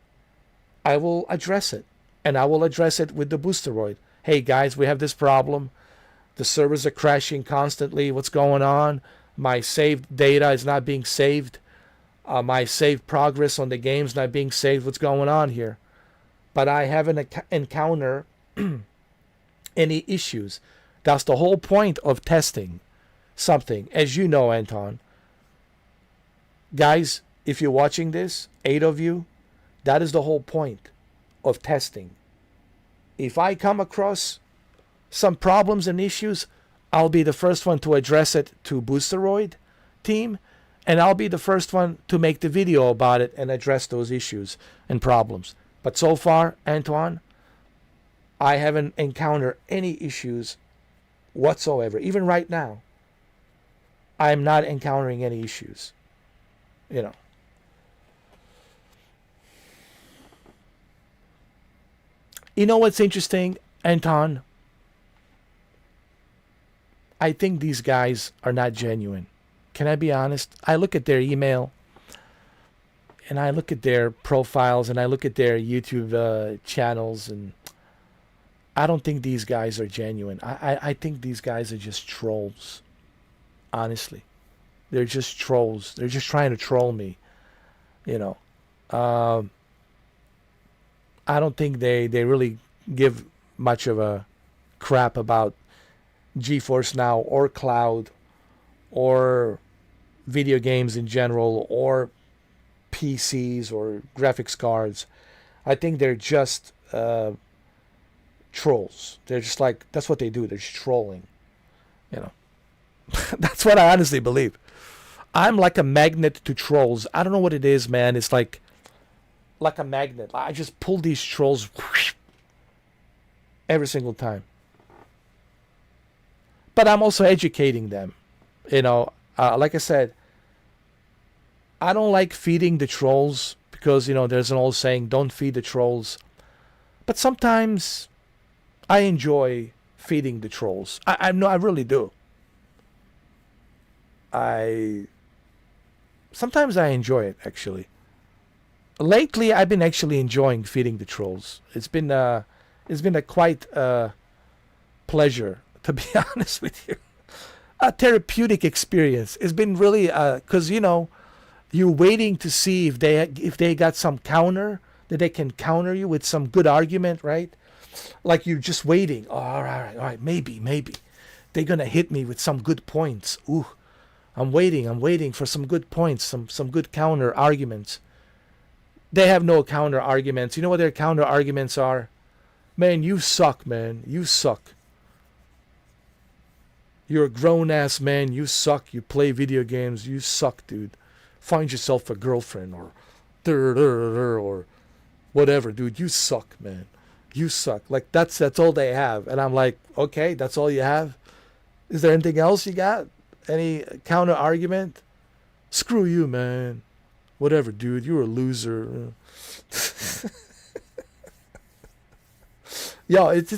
I will address it. And I will address it with the Boosteroid. Hey guys, we have this problem. The servers are crashing constantly. What's going on? My saved data is not being saved. My saved progress on the game's not being saved. What's going on here? But I haven't encountered any issues. That's the whole point of testing something. As you know, Anton. Guys, if you're watching this, 8 of you, that is the whole point of testing. If I come across some problems and issues, I'll be the first one to address it to Boosteroid team, and I'll be the first one to make the video about it and address those issues and problems. But so far, Antoine, I haven't encountered any issues whatsoever. Even right now, I'm not encountering any issues. You know what's interesting, Anton? I think these guys are not genuine. Can I be honest? I look at their email, and I look at their profiles, and I look at their YouTube channels, and I don't think these guys are genuine. I think these guys are just trolls. Honestly. They're just trolls. They're just trying to troll me. I don't think they really give much of a crap about GeForce Now or cloud or video games in general or PCs or graphics cards. I think they're just trolls. They're just like, that's what they do. They're just trolling. That's what I honestly believe. I'm like a magnet to trolls. I don't know what it is, man. It's like a magnet. I just pull these trolls every single time. But I'm also educating them. Like I said, I don't like feeding the trolls because, there's an old saying, don't feed the trolls. But sometimes I enjoy feeding the trolls. I really do. Sometimes I enjoy it, actually. Lately, I've been actually enjoying feeding the trolls. It's been a quite pleasure, to be honest with you. A therapeutic experience. It's been really because you're waiting to see if they got some counter that they can counter you with some good argument, right? Like you're just waiting. Oh, all right, maybe they're gonna hit me with some good points. Ooh, I'm waiting for some good points, some good counter arguments. They have no counter arguments. You know what their counter arguments are? Man, you suck, man. You suck. You're a grown-ass man. You suck. You play video games. You suck, dude. Find yourself a girlfriend or whatever, dude. You suck, man. You suck. Like, that's all they have. And I'm like, okay, that's all you have? Is there anything else you got? Any counter argument? Screw you, man. Whatever, dude. You're a loser. Yo, it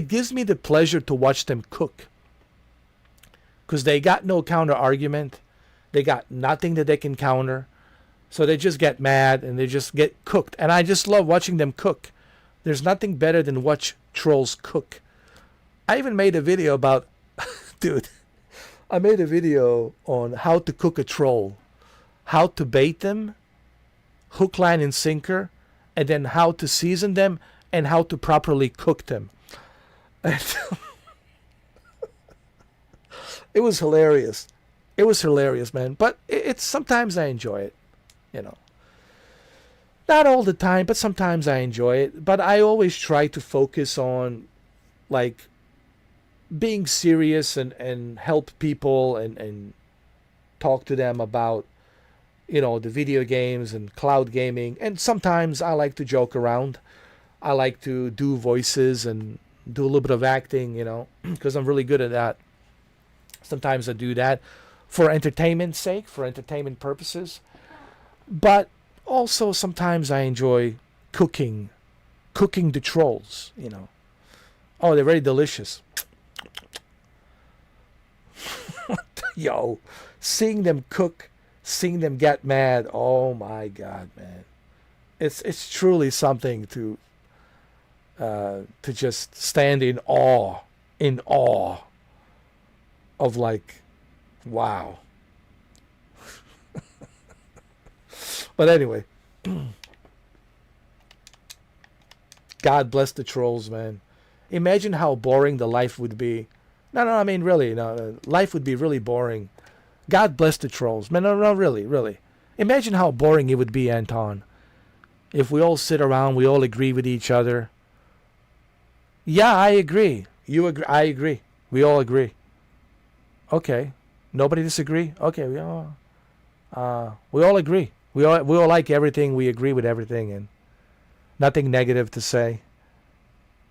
gives me the pleasure to watch them cook. Because they got no counter argument. They got nothing that they can counter. So they just get mad and they just get cooked. And I just love watching them cook. There's nothing better than watch trolls cook. I even made a video about, dude, I made a video on how to cook a troll, how to bait them, hook, line, and sinker, and then how to season them and how to properly cook them. And it was hilarious. It was hilarious, man. But it's sometimes I enjoy it, you know. Not all the time, but sometimes I enjoy it. But I always try to focus on, like, being serious and help people and talk to them about, you know, the video games and cloud gaming. And sometimes I like to joke around. I like to do voices and do a little bit of acting, you know, because I'm really good at that. Sometimes I do that for entertainment's sake, for entertainment purposes. But also sometimes I enjoy cooking the trolls, you know. Oh, they're very delicious. Yo, seeing them cook, seeing them get mad, oh my God, man. It's truly something to just stand in awe of, like, wow. But anyway, God bless the trolls, man. Imagine how boring the life would be. No, I mean, really, no, life would be really boring. God bless the trolls, man. No, really. Imagine how boring it would be, Anton, if we all sit around, we all agree with each other. Yeah, I agree. You agree. I agree. We all agree. Okay. Nobody disagree? Okay, we all agree. We all like everything. We agree with everything, and nothing negative to say.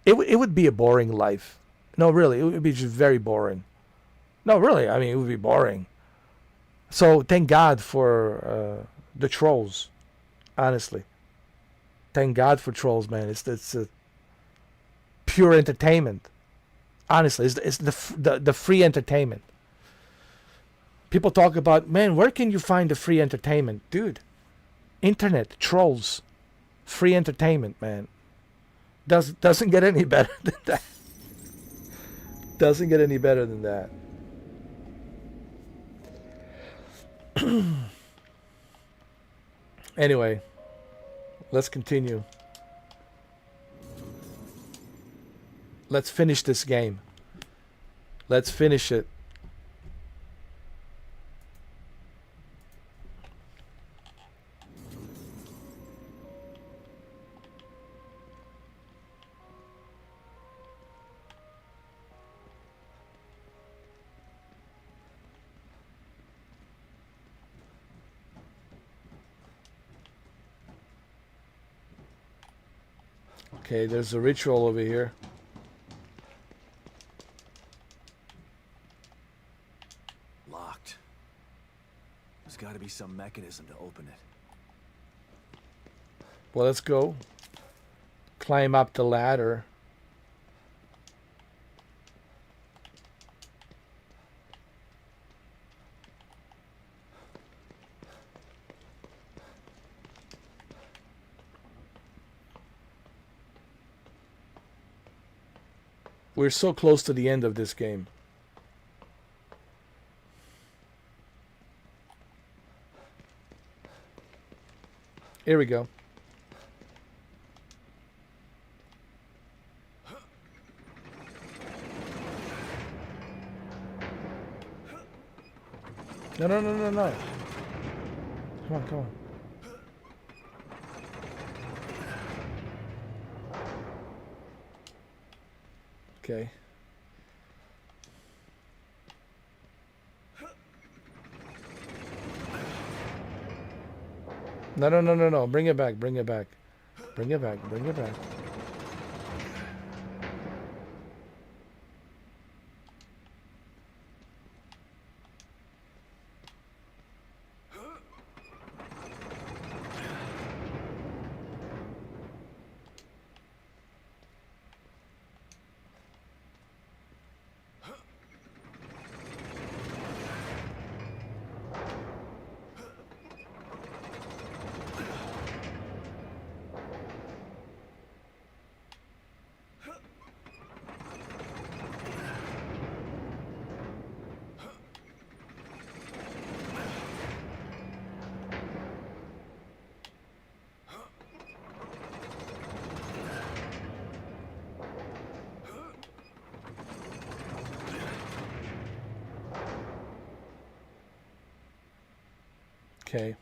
It would be a boring life. No, really, it would be just very boring. No, really, I mean, it would be boring. So thank God for the trolls. Honestly, thank God for trolls, man. It's a pure entertainment. Honestly, it's the free entertainment. People talk about, man, where can you find the free entertainment? Dude, internet, trolls, free entertainment, man. Doesn't get any better than that. Doesn't get any better than that. Anyway, let's continue. Let's finish this game. Let's finish it. Okay, there's a ritual over here. Locked. There's got to be some mechanism to open it. Well, let's go. Climb up the ladder. We're so close to the end of this game. Here we go. No. Come on. Okay. No. Bring it back. Bring it back. Okay.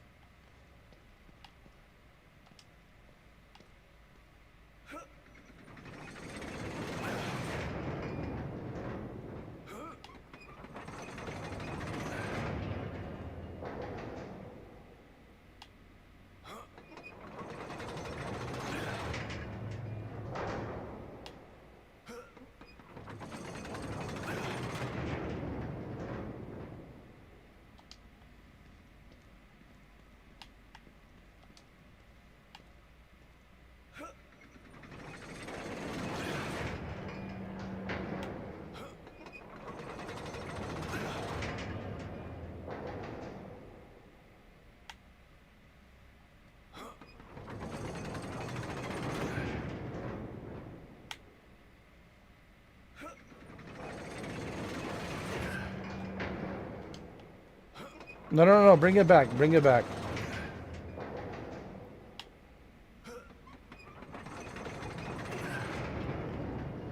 No, no, no, bring it back. Bring it back.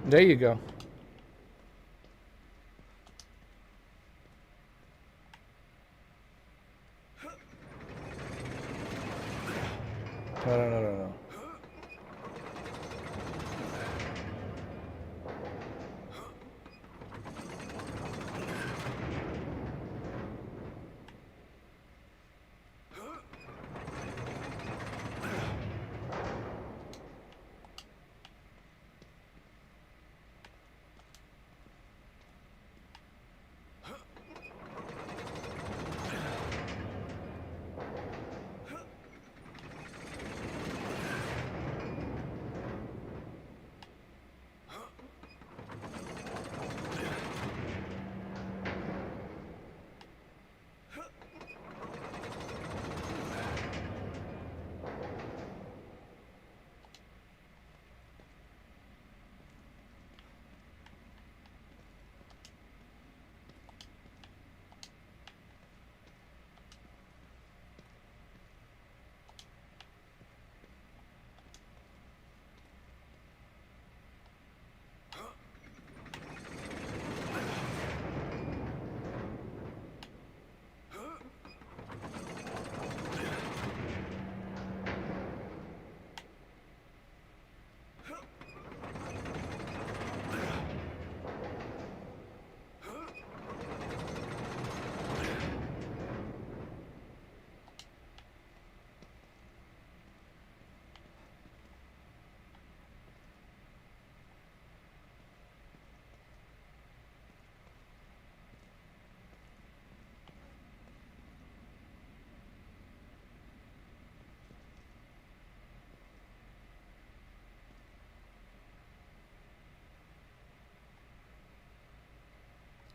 There you go. No, no, no, no, no.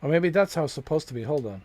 Or maybe that's how it's supposed to be. Hold on.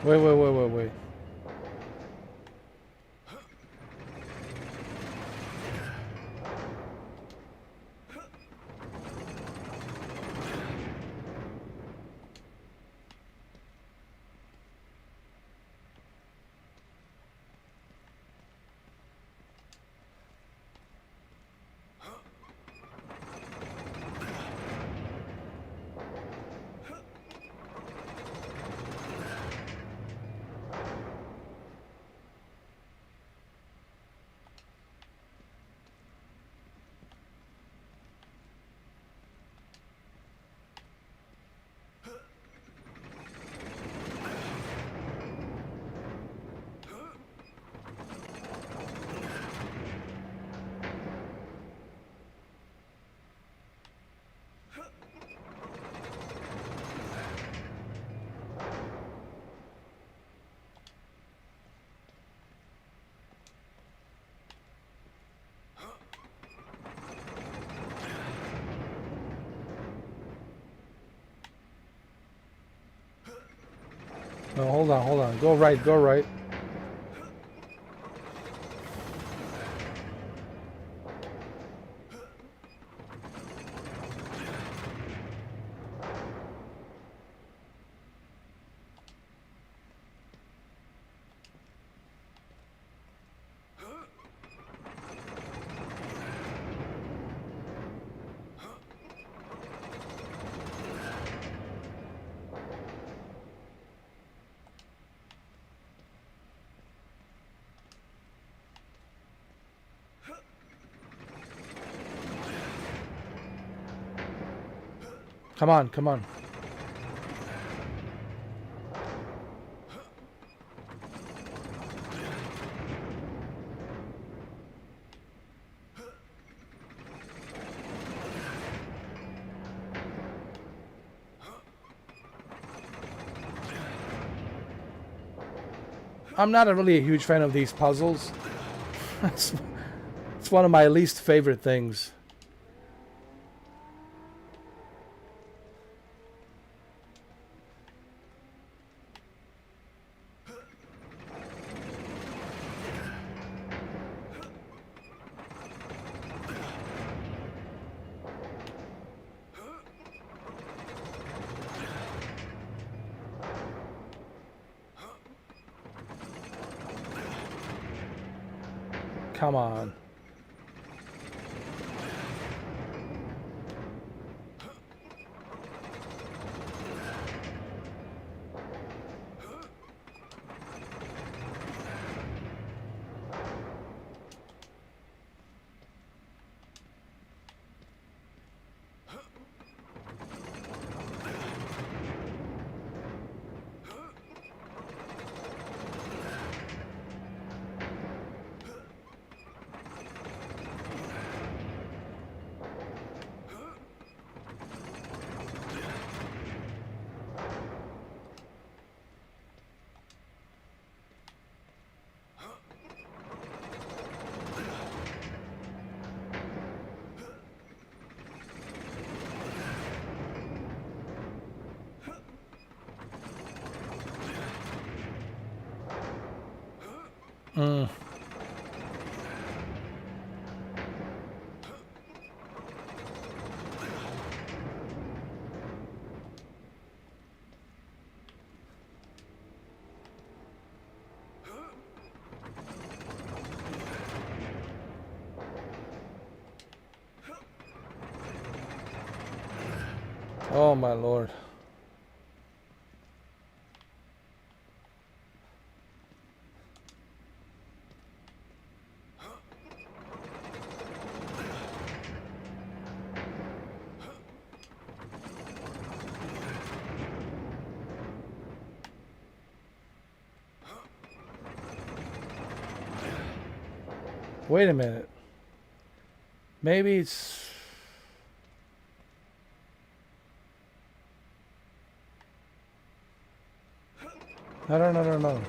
Wait. No, hold on, hold on. Go right, go right. Come on, come on. I'm not really a huge fan of these puzzles. It's one of my least favorite things. Come on. Mm. Oh my lord. Wait a minute. Maybe it's... No.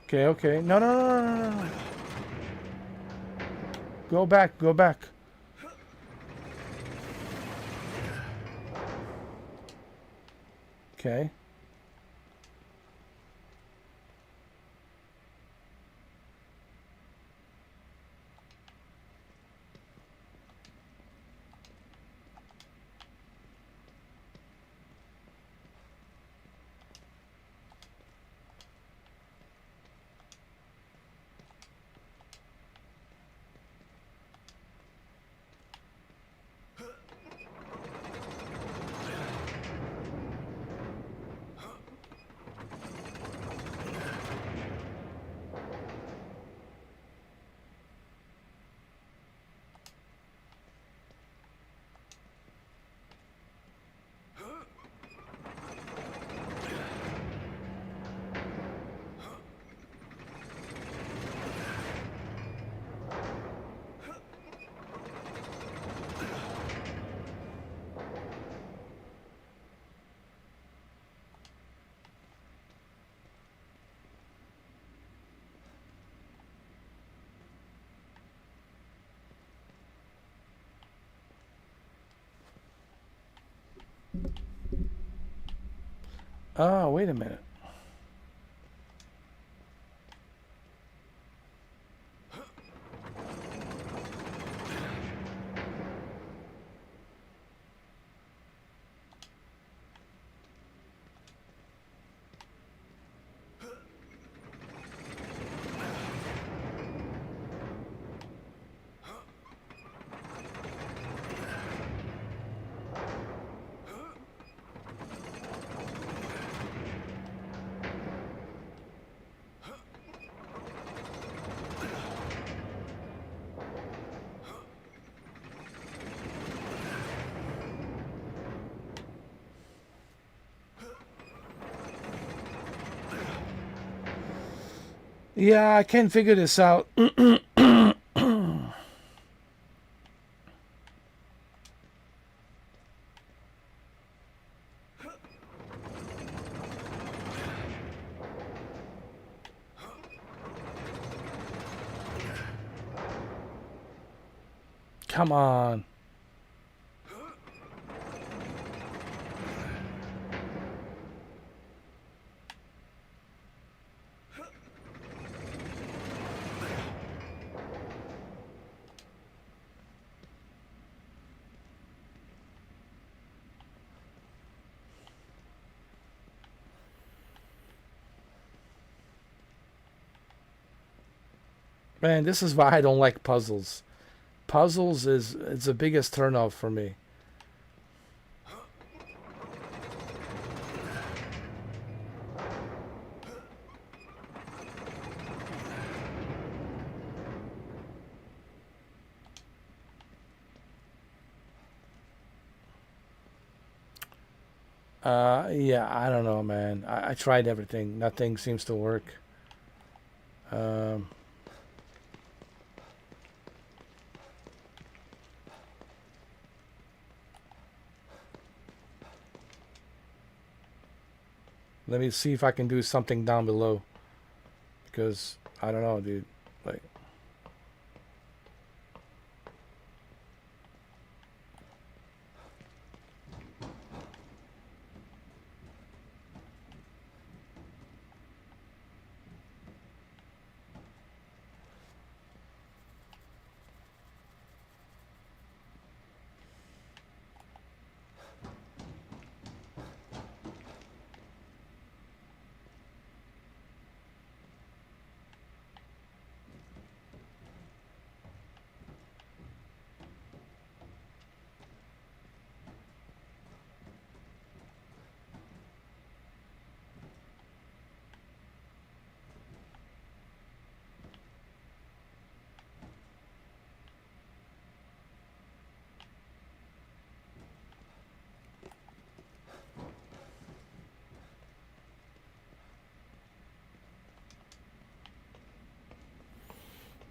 Okay, okay. No, no, no, no, no, no. Go back, go back. Okay. Oh, wait a minute. Yeah, I can't figure this out. Come on. Man, this is why I don't like puzzles. Puzzles is the biggest turnoff for me. Yeah, I don't know, man. I tried everything. Nothing seems to work. Let me see if I can do something down below. Because, I don't know, dude. Like...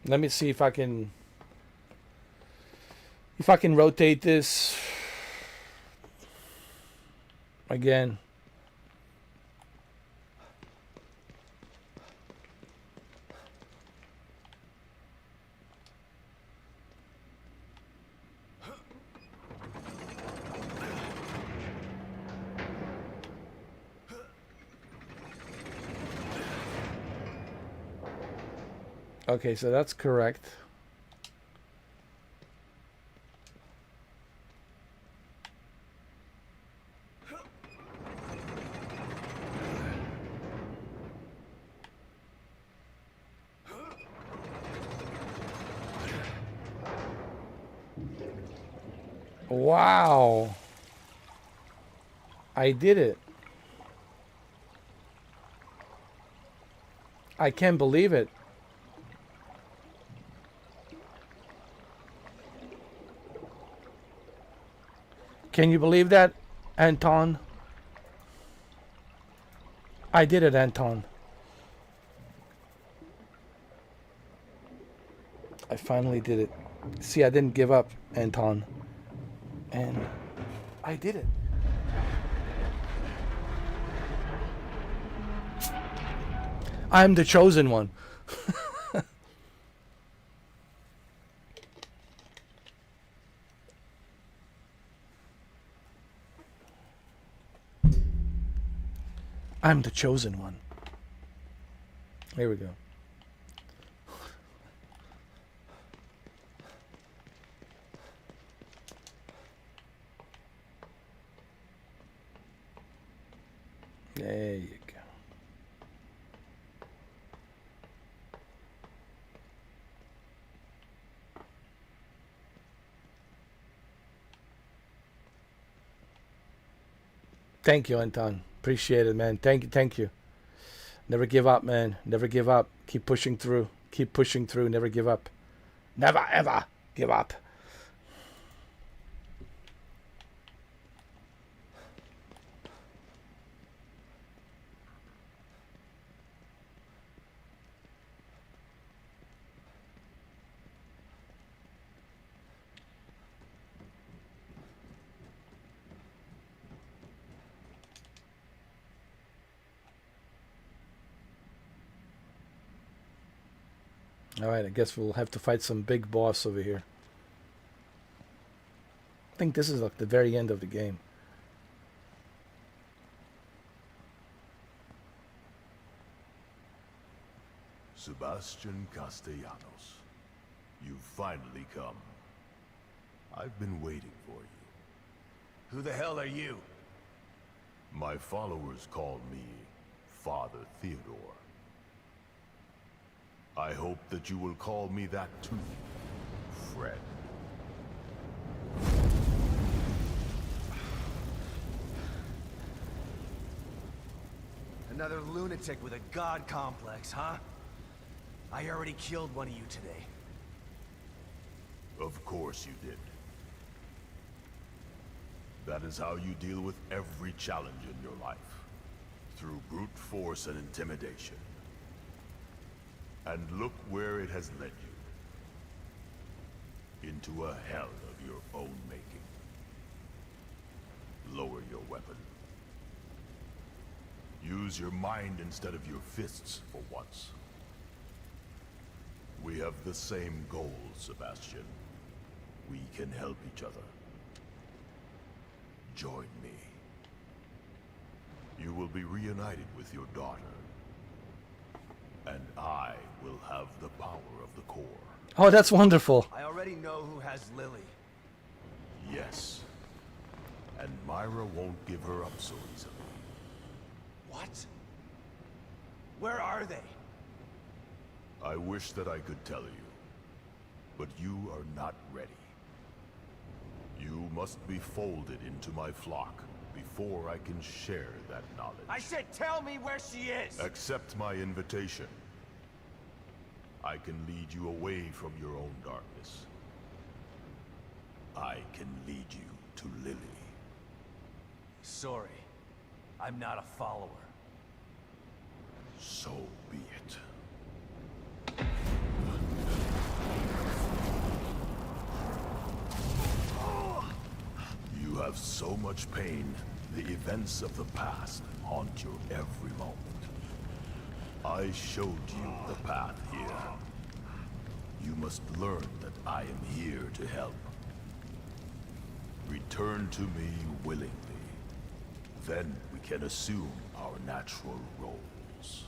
Let me see if I can... If I can rotate this... Again. Okay, so that's correct. Wow. I did it. I can't believe it. Can you believe that, Anton? I did it, Anton. I finally did it. See, I didn't give up, Anton. And I did it. I'm the chosen one. I'm the chosen one. Here we go. There you go. Thank you, Anton. Appreciate it, man. Thank you. Never give up, man. Never give up. Keep pushing through. Keep pushing through. Never give up. Never, ever give up. Alright, I guess we'll have to fight some big boss over here. I think this is like the very end of the game. Sebastian Castellanos, you've finally come. I've been waiting for you. Who the hell are you? My followers call me Father Theodore. I hope that you will call me that too, Fred. Another lunatic with a god complex, huh? I already killed one of you today. Of course you did. That is how you deal with every challenge in your life. Through brute force and intimidation. And look where it has led you. Into a hell of your own making. Lower your weapon. Use your mind instead of your fists for once. We have the same goal, Sebastian. We can help each other. Join me. You will be reunited with your daughter. And I will have the power of the core. Oh, that's wonderful. I already know who has Lily. Yes. And Myra won't give her up so easily. What? Where are they? I wish that I could tell you. But you are not ready. You must be folded into my flock before I can share that knowledge. I said tell me where she is! Accept my invitation. I can lead you away from your own darkness. I can lead you to Lily. Sorry. I'm not a follower. So be it. You have so much pain, the events of the past haunt your every moment. I showed you the path here. You must learn that I am here to help. Return to me willingly. Then we can assume our natural roles.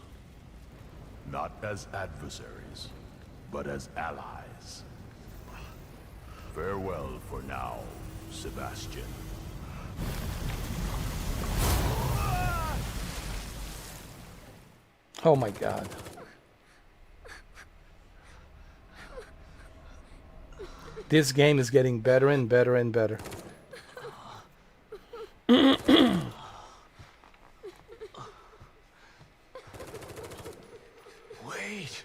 Not as adversaries, but as allies. Farewell for now, Sebastian. Oh my god. This game is getting better and better and better. Wait.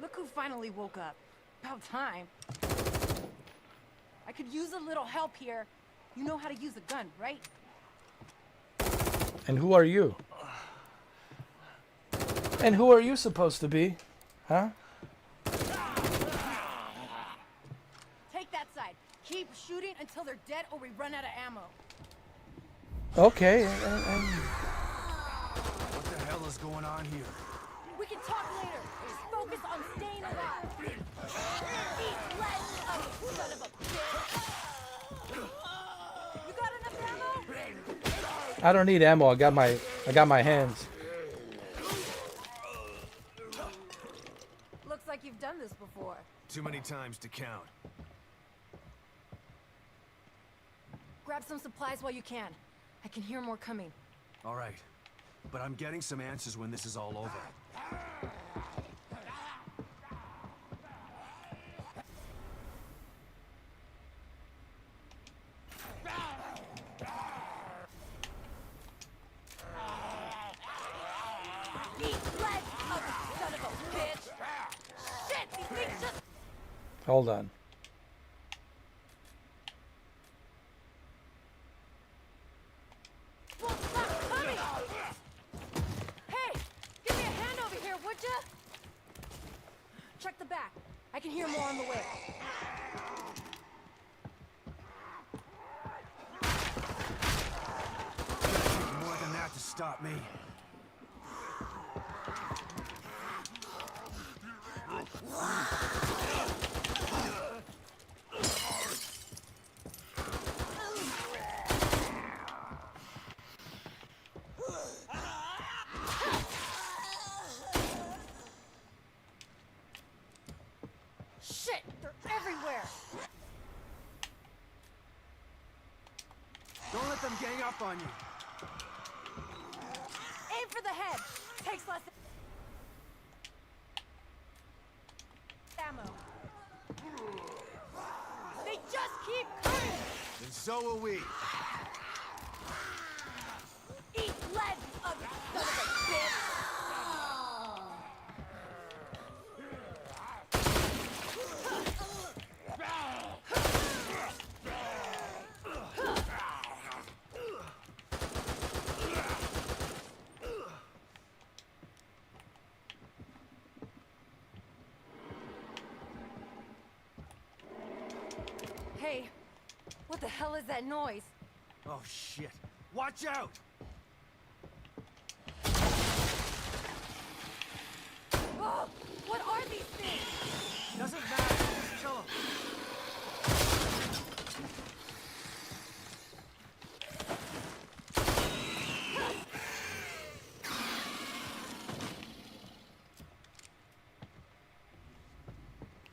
Look who finally woke up. About time. I could use a little help here. You know how to use a gun, right? And who are you? And who are you supposed to be? Huh? Take that side. Keep shooting until they're dead or we run out of ammo. Okay. What the hell is going on here? We can talk later. Just focus on staying alive. Eat lead, son of a bitch. You got enough ammo? I don't need ammo. I got my hands. Looks like you've done this before. Too many times to count. Grab some supplies while you can. I can hear more coming. All right. But I'm getting some answers when this is all over. Hold on. Hey, give me a hand over here, would ya? Check the back. I can hear more on the way. More than that to stop me. Shit, they're everywhere. Don't let them gang up on you. Aim for the head. Takes less ammo. They just keep coming. And so will we. Eat lead, ugly son of a bitch. Hey, what the hell is that noise? Oh, shit. Watch out! Oh, what are these things? Doesn't matter. Just kill them.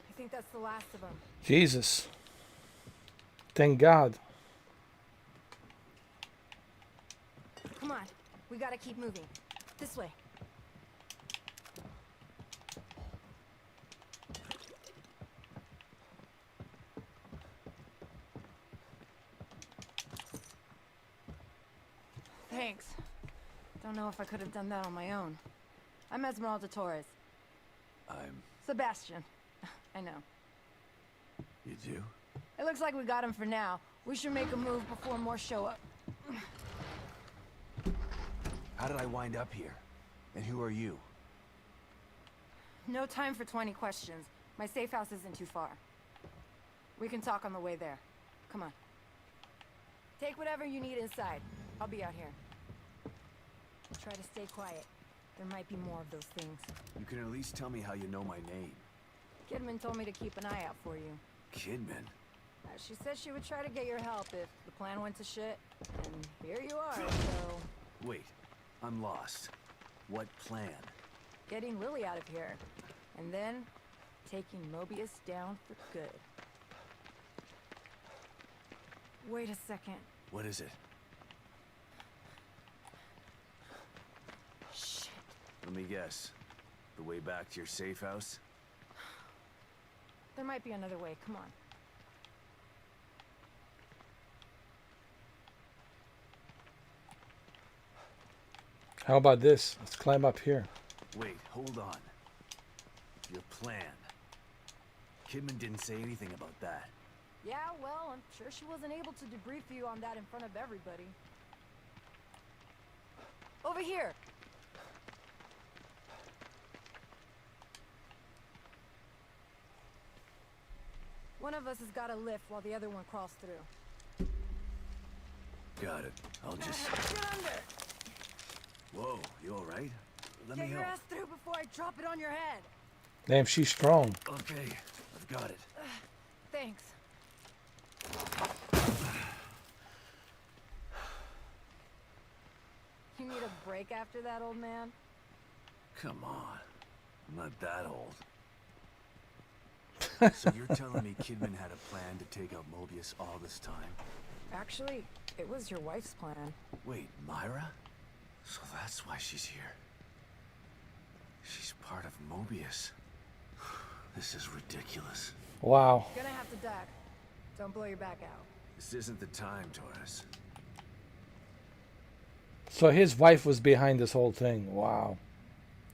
I think that's the last of them. Jesus. Thank God. Come on, we gotta keep moving. This way. Thanks. Don't know if I could have done that on my own. I'm Esmeralda Torres. I'm... Sebastian. I know. You do? It looks like we got him for now. We should make a move before more show up. How did I wind up here? And who are you? No time for 20 questions. My safe house isn't too far. We can talk on the way there. Come on. Take whatever you need inside. I'll be out here. Try to stay quiet. There might be more of those things. You can at least tell me how you know my name. Kidman told me to keep an eye out for you. Kidman? She said she would try to get your help if the plan went to shit. And here you are, so... Wait, I'm lost. What plan? getting Lily out of here, and then taking Mobius down for good. Wait a second. What is it? Shit. Let me guess. The way back to your safe house? There might be another way. Come on. How about this? Let's climb up here. Wait, hold on. Your plan. Kidman didn't say anything about that. Yeah, well, I'm sure she wasn't able to debrief you on that in front of everybody. Over here! One of us has got a lift while the other one crawls through. Got it. I'll just... Get under! Whoa, you alright? Let me Get your help. ass through before I drop it on your head! Damn, she's strong. Okay, I've got it. Thanks. You need a break after that, old man? Come on. I'm not that old. So you're telling me Kidman had a plan to take out Mobius all this time? Actually, it was your wife's plan. Wait, Myra? So that's why she's here. She's part of Mobius. This is ridiculous. Wow. You're gonna have to duck. Don't blow your back out. This isn't the time, Torres. So his wife was behind this whole thing. Wow.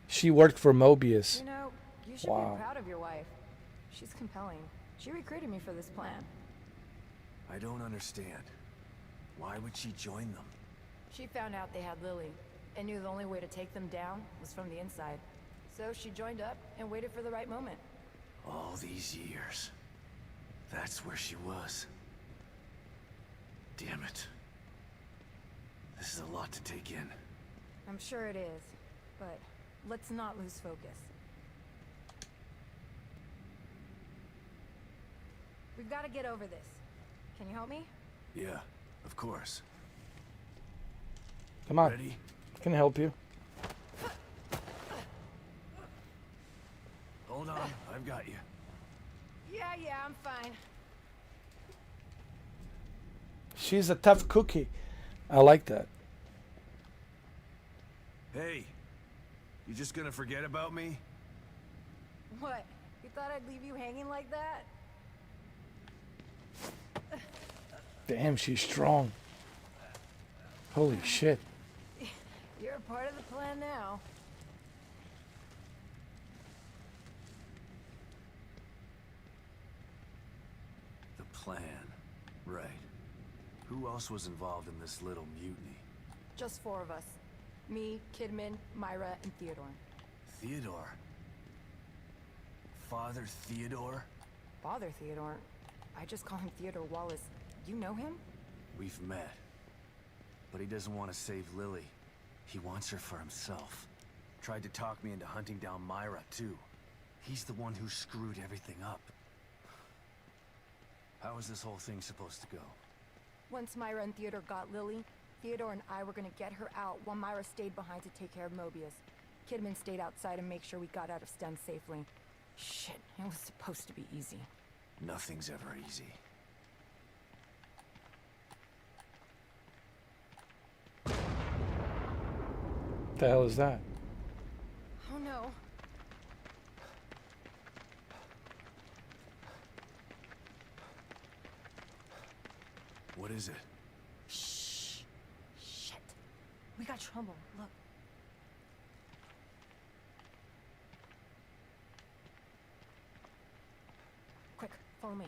She worked for Mobius. You know, you should Wow. be proud of your wife. She's compelling. She recruited me for this plan. I don't understand. Why would she join them? She found out they had Lily and knew the only way to take them down was from the inside. So she joined up and waited for the right moment. All these years. That's where she was. Damn it. This is a lot to take in. I'm sure it is, but let's not lose focus. We've got to get over this. Can you help me? Yeah, of course. Come on. Ready? I can help you. Hold on, I've got you. Yeah, I'm fine. She's a tough cookie. I like that. Hey, you just gonna forget about me? What? You thought I'd leave you hanging like that? Damn, she's strong. Holy shit. You're a part of the plan now. The plan. Right. Who else was involved in this little mutiny? Just 4 of us. Me, Kidman, Myra, and Theodore. Theodore? Father Theodore? Father Theodore? I just call him Theodore Wallace. You know him? We've met. But he doesn't want to save Lily. He wants her for himself. Tried to talk me into hunting down Myra, too. He's the one who screwed everything up. How is this whole thing supposed to go? Once Myra and Theodore got Lily, Theodore and I were gonna get her out while Myra stayed behind to take care of Mobius. Kidman stayed outside and make sure we got out of Sten safely. Shit, it was supposed to be easy. Nothing's ever easy. What the hell is that? Oh no. What is it? Shh. Shit. We got trouble. Look. Quick, follow me.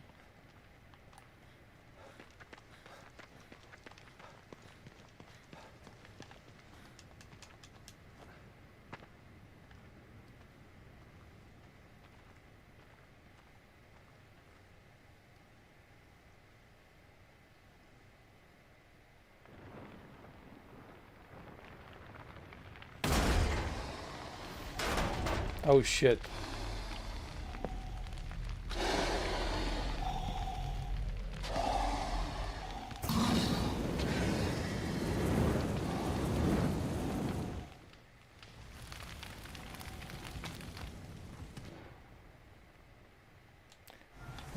Oh shit.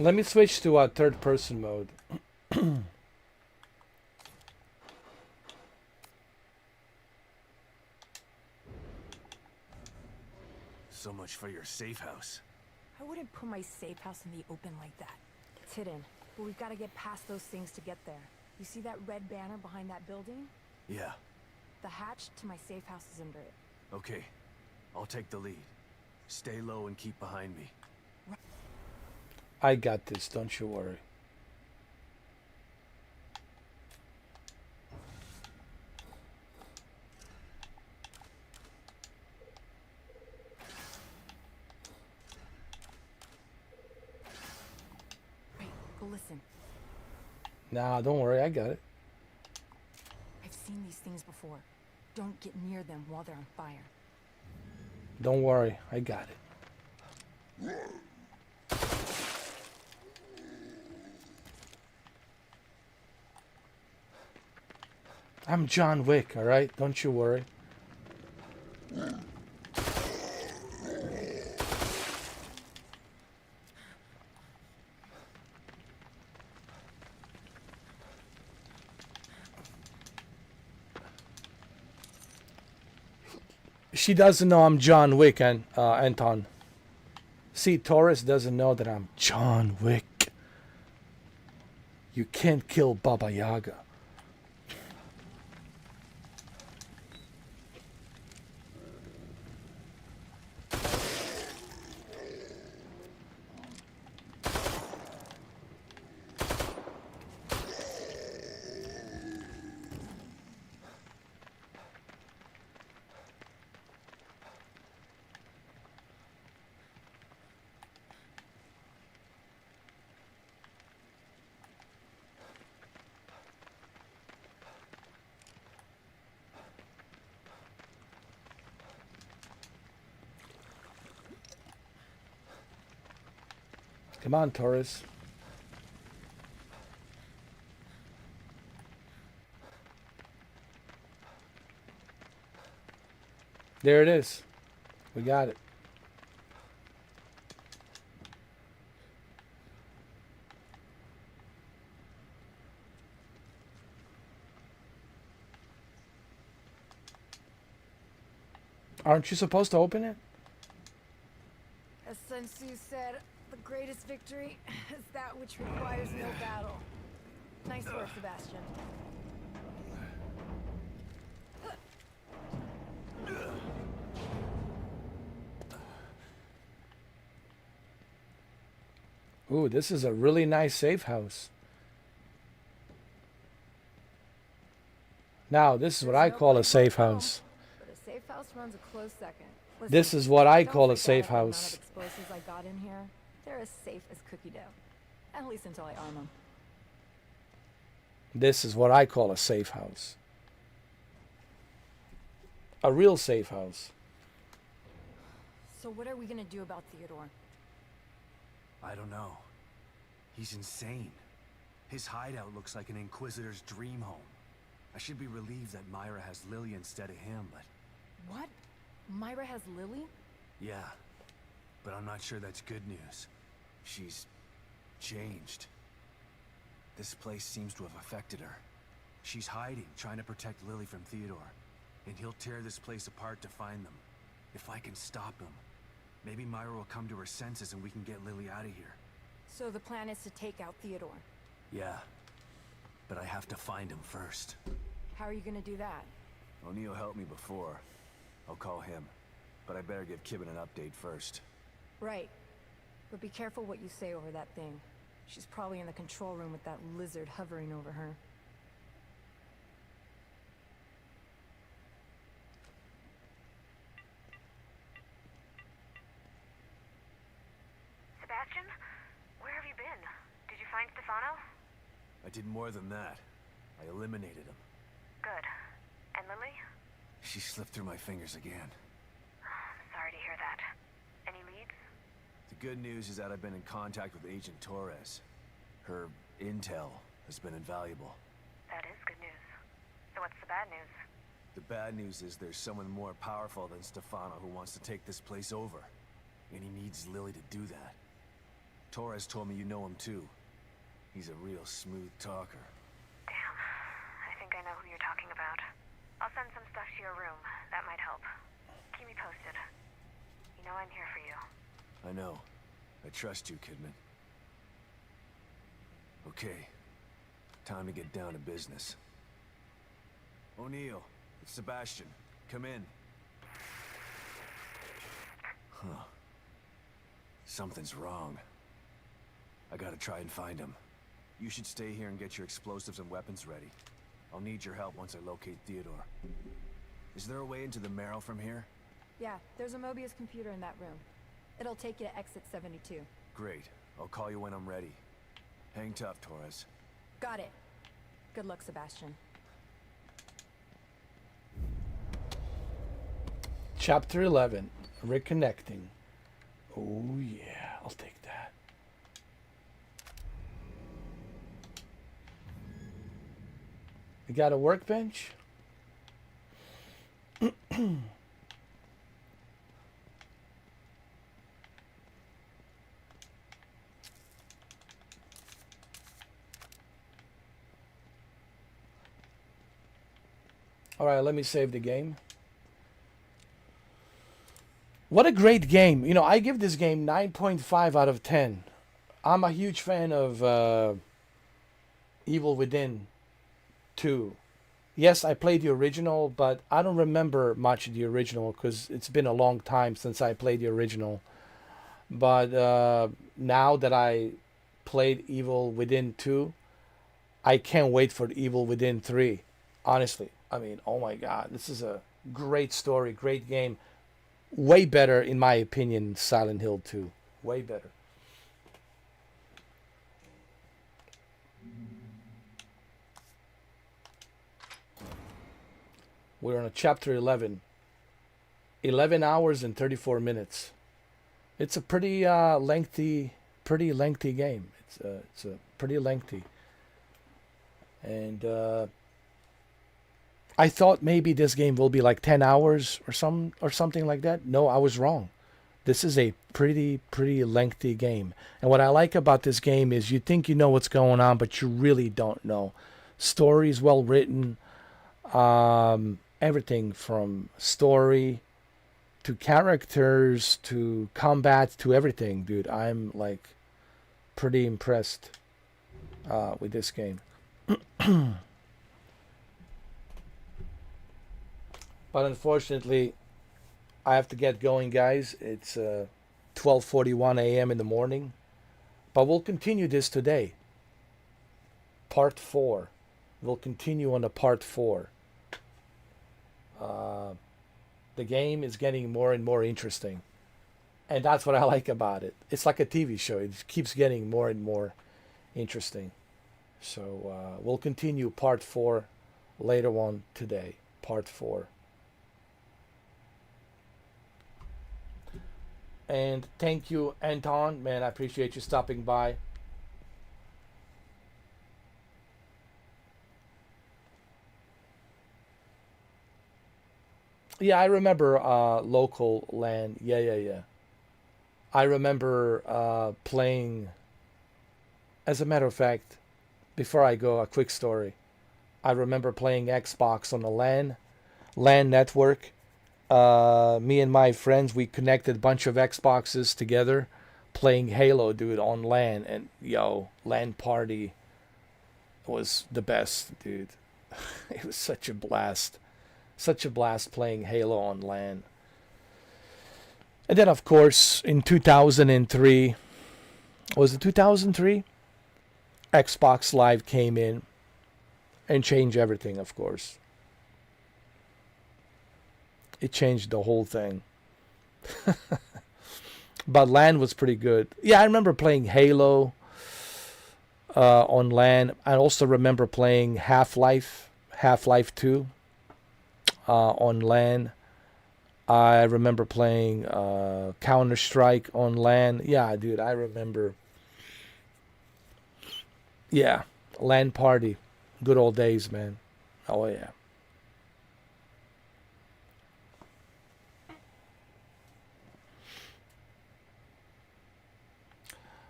Let me switch to third person mode. So much for your safe house. I wouldn't put my safe house in the open like that. It's hidden, but we've got to get past those things to get there. You see that red banner behind that building? Yeah. The hatch to my safe house is under it. Okay. I'll take the lead. Stay low and keep behind me. I got this, don't you worry. Wait, go listen. Nah, don't worry, I got it. I've seen these things before. Don't get near them while they're on fire. Don't worry, I got it. I'm John Wick, alright? Don't you worry. She doesn't know I'm John Wick, and Anton. See, Torres doesn't know that I'm John Wick. You can't kill Baba Yaga. Come on, Torres. There it is. We got it. Aren't you supposed to open it? As Sun Tzu said, the greatest victory is that which requires no battle. Nice work, Sebastian. Ooh, this is a really nice safe house. Now, this is what I call a safe house. But a safe house runs a close second. Listen, This is what I don't call a forget safe the amount of house. explosives I got in here. They're as safe as cookie dough. At least until I arm them. This is what I call a safe house. A real safe house. So what are we gonna do about Theodore? I don't know. He's insane. His hideout looks like an Inquisitor's dream home. I should be relieved that Myra has Lily instead of him, but... What? Myra has Lily? Yeah. But I'm not sure that's good news. She's... changed. This place seems to have affected her. She's hiding, trying to protect Lily from Theodore. And he'll tear this place apart to find them. If I can stop him, maybe Myra will come to her senses and we can get Lily out of here. So the plan is to take out Theodore. Yeah. But I have to find him first. How are you gonna do that? O'Neill helped me before. I'll call him. But I better give Kibben an update first. Right. But be careful what you say over that thing. She's probably in the control room with that lizard hovering over her. Sebastian? Where have you been? Did you find Stefano? I did more than that. I eliminated him. Good. And Lily? She slipped through my fingers again. Sorry to hear that. Any leads? The good news is that I've been in contact with Agent Torres. Her intel has been invaluable. That is good news. So what's the bad news? The bad news is there's someone more powerful than Stefano who wants to take this place over. And he needs Lily to do that. Torres told me you know him too. He's a real smooth talker. Damn. I think I know who you're talking about. I'll send some stuff to your room. That might help. Keep me posted. You know I'm here for you. I know. I trust you, Kidman. Okay. Time to get down to business. O'Neill, it's Sebastian. Come in. Huh. Something's wrong. I gotta try and find him. You should stay here and get your explosives and weapons ready. I'll need your help once I locate Theodore. Is there a way into the Marrow from here? Yeah, there's a Mobius computer in that room. It'll take you to exit 72. Great. I'll call you when I'm ready. Hang tough, Torres. Got it. Good luck, Sebastian. Chapter 11. Reconnecting. Oh yeah, I'll take that. You got a workbench? All right, let me save the game. What a great game. You know, I give this game 9.5 out of 10. I'm a huge fan of Evil Within 2. Yes, I played the original, but I don't remember much of the original because it's been a long time since I played the original. But now that I played Evil Within 2, I can't wait for Evil Within 3. Honestly, I mean, oh my God, this is a great story, great game. Way better, in my opinion, than Silent Hill 2. Way better. We're on chapter 11. 11 hours and 34 minutes. It's a pretty lengthy game. It's a pretty lengthy. And I thought maybe this game will be like 10 hours or something like that. No, I was wrong. This is a pretty lengthy game. And what I like about this game is you think you know what's going on, but you really don't know. Story is well written. Everything from story to characters to combat to everything, dude. I'm like pretty impressed with this game. But unfortunately, I have to get going, guys. It's 12:41 a.m. in the morning. But we'll continue this today. Part 4. We'll continue on the part 4. The game is getting more and more interesting. And that's what I like about it. It's like a TV show. It keeps getting more and more interesting. So we'll continue part 4 later on today. Part 4. And thank you, Anton. Man, I appreciate you stopping by. Yeah, I remember local land. Yeah. I remember playing. As a matter of fact, before I go, a quick story. I remember playing Xbox on the LAN network. Me and my friends, we connected a bunch of Xboxes together, playing Halo, dude, on LAN. And LAN party was the best, dude. It was such a blast. Such a blast playing Halo on LAN. And then, of course, in 2003, was it 2003? Xbox Live came in and changed everything, of course. It changed the whole thing. But LAN was pretty good. Yeah, I remember playing Halo on LAN. I also remember playing Half-Life 2 on LAN. I remember playing Counter-Strike on LAN. Yeah, dude, I remember. Yeah, LAN party. Good old days, man. Oh, yeah.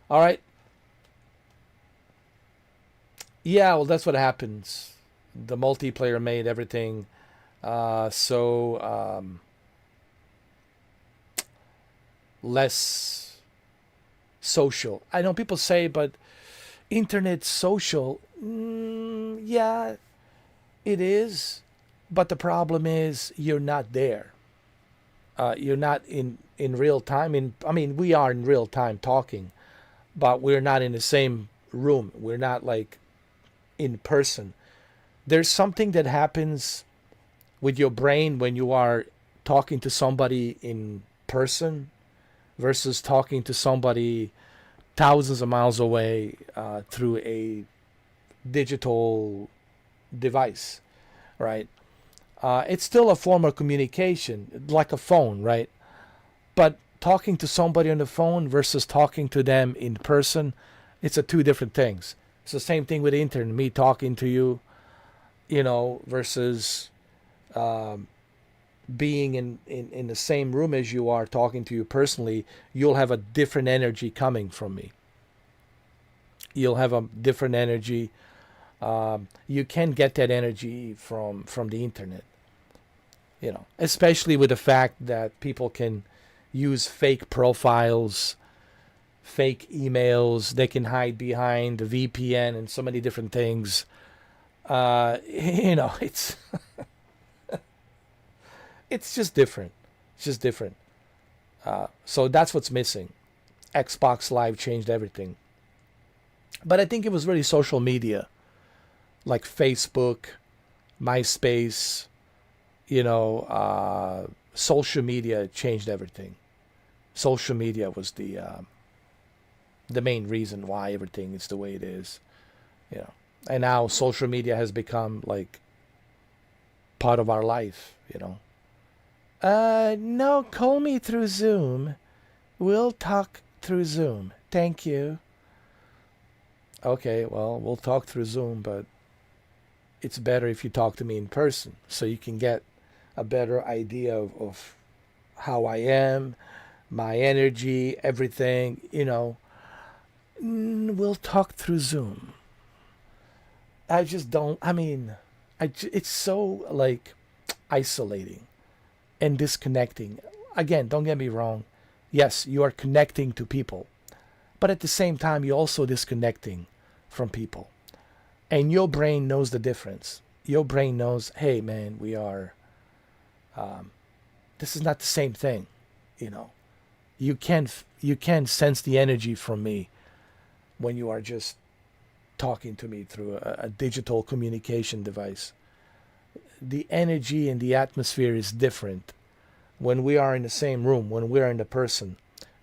All right. Yeah, well, that's what happens. The multiplayer made everything so less social. I know people say, but internet social. Yeah, it is. But the problem is you're not there. You're not in real time. I mean, we are in real time talking, but we're not in the same room. We're not like in person. There's something that happens with your brain when you are talking to somebody in person versus talking to somebody thousands of miles away through a digital device, right? It's still a form of communication, like a phone, right? But talking to somebody on the phone versus talking to them in person, it's a two different things. It's the same thing with the internet. Me talking to you, versus being in the same room as you are talking to you personally. You'll have a different energy coming from me. You'll have a different energy. You can get that energy from the internet. Especially with the fact that people can use fake profiles, fake emails. They can hide behind the VPN and so many different things. It's it's just different. It's just different. So that's what's missing. Xbox Live changed everything. But I think it was really social media, like Facebook, MySpace, social media changed everything. Social media was the main reason why everything is the way it is. And now social media has become like part of our life. No, call me through Zoom. We'll talk through Zoom. Thank you. Okay, well, we'll talk through Zoom, but it's better if you talk to me in person so you can get a better idea of how I am, my energy, everything, We'll talk through Zoom. I just don't, it's so like isolating and disconnecting. Again, don't get me wrong. Yes, you are connecting to people, but at the same time, you're also disconnecting from people. And your brain knows the difference. Your brain knows, hey, man, we are, this is not the same thing. You can sense the energy from me when you are just talking to me through a digital communication device. The energy and the atmosphere is different when we are in the same room, when we are in the person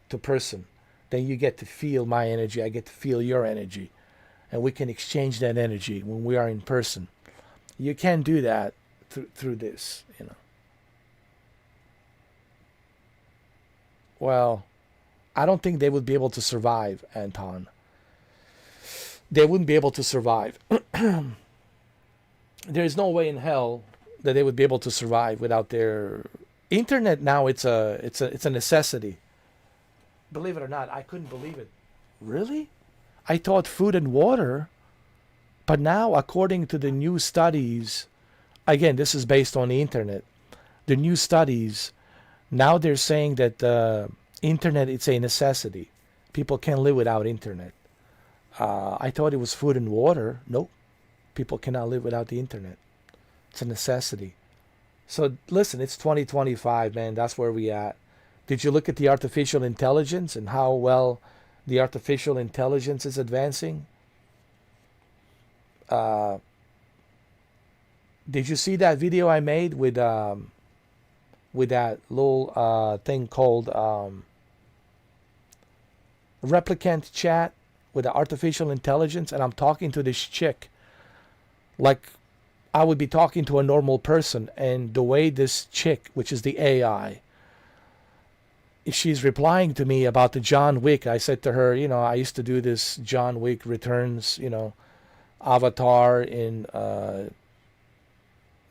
to person. Then you get to feel my energy, I get to feel your energy, and we can exchange that energy when we are in person. You can't do that through this. Well, I don't think they would be able to survive, Anton. They wouldn't be able to survive. There's no way in hell that they would be able to survive without their internet. Now it's a necessity. Believe it or not, I couldn't believe it. Really? I thought food and water, but now according to the new studies, again, this is based on the internet. The new studies, now they're saying that internet, it's a necessity. People can't live without internet. I thought it was food and water. Nope. People cannot live without the internet. It's a necessity. So listen, it's 2025, man. That's where we at. Did you look at the artificial intelligence and how well the artificial intelligence is advancing? Did you see that video I made with that little thing called replicant chat with the artificial intelligence? And I'm talking to this chick like I would be talking to a normal person, and the way this chick, which is the AI, she's replying to me about the John Wick. I said to her, I used to do this John Wick Returns, avatar in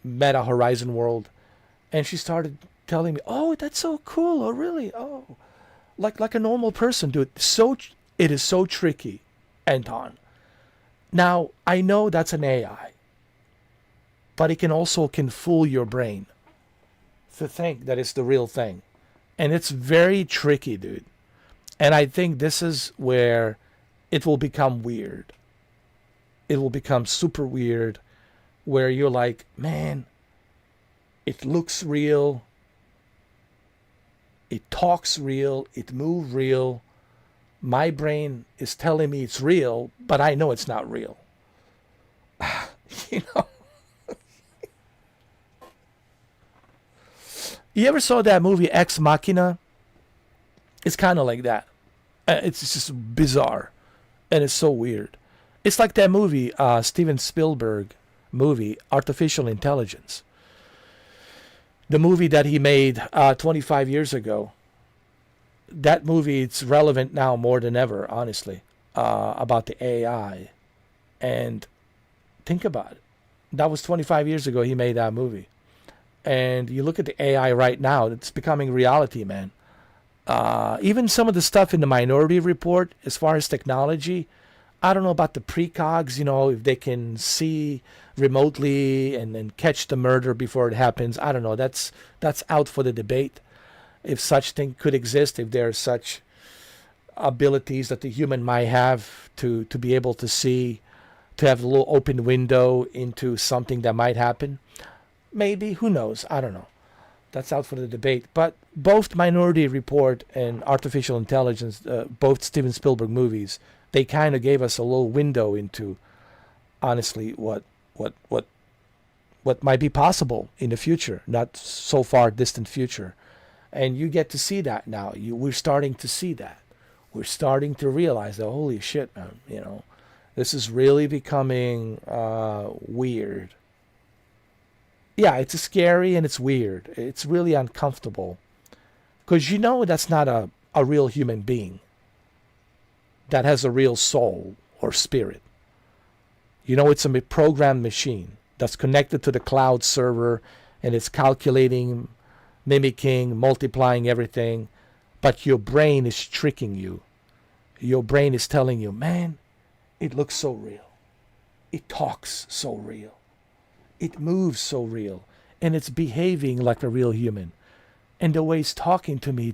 Meta Horizon World. And she started telling me, oh, that's so cool. Oh, really? Oh, like a normal person, dude. So It is so tricky, Anton. Now, I know that's an AI, but it can fool your brain to think that it's the real thing. And it's very tricky, dude. And I think this is where it will become weird. It will become super weird, where you're like, man, it looks real, it talks real, it moves real. My brain is telling me it's real, but I know it's not real. You know? You ever saw that movie Ex Machina? It's kind of like that. It's just bizarre. And it's so weird. It's like that movie, Steven Spielberg movie, Artificial Intelligence. The movie that he made 25 years ago. That movie, it's relevant now more than ever, honestly, about the AI. And think about it. That was 25 years ago he made that movie. And you look at the AI right now, it's becoming reality, man. Even some of the stuff in the Minority Report, as far as technology, I don't know about the precogs, if they can see remotely and then catch the murder before it happens. I don't know. That's out for the debate. If such thing could exist, if there are such abilities that the human might have to be able to see, to have a little open window into something that might happen. Maybe, who knows? I don't know. That's out for the debate. But both Minority Report and Artificial Intelligence, both Steven Spielberg movies, they kind of gave us a little window into, honestly, what might be possible in the future, not so far distant future. And you get to see that now. We're starting to see that. We're starting to realize that, holy shit, man, this is really becoming weird. Yeah, it's scary and it's weird. It's really uncomfortable. Because that's not a real human being that has a real soul or spirit. It's a programmed machine that's connected to the cloud server, and it's calculating, mimicking, multiplying everything. But your brain is tricking you. Your brain is telling you, man, it looks so real. It talks so real. It moves so real. And it's behaving like a real human. And the way it's talking to me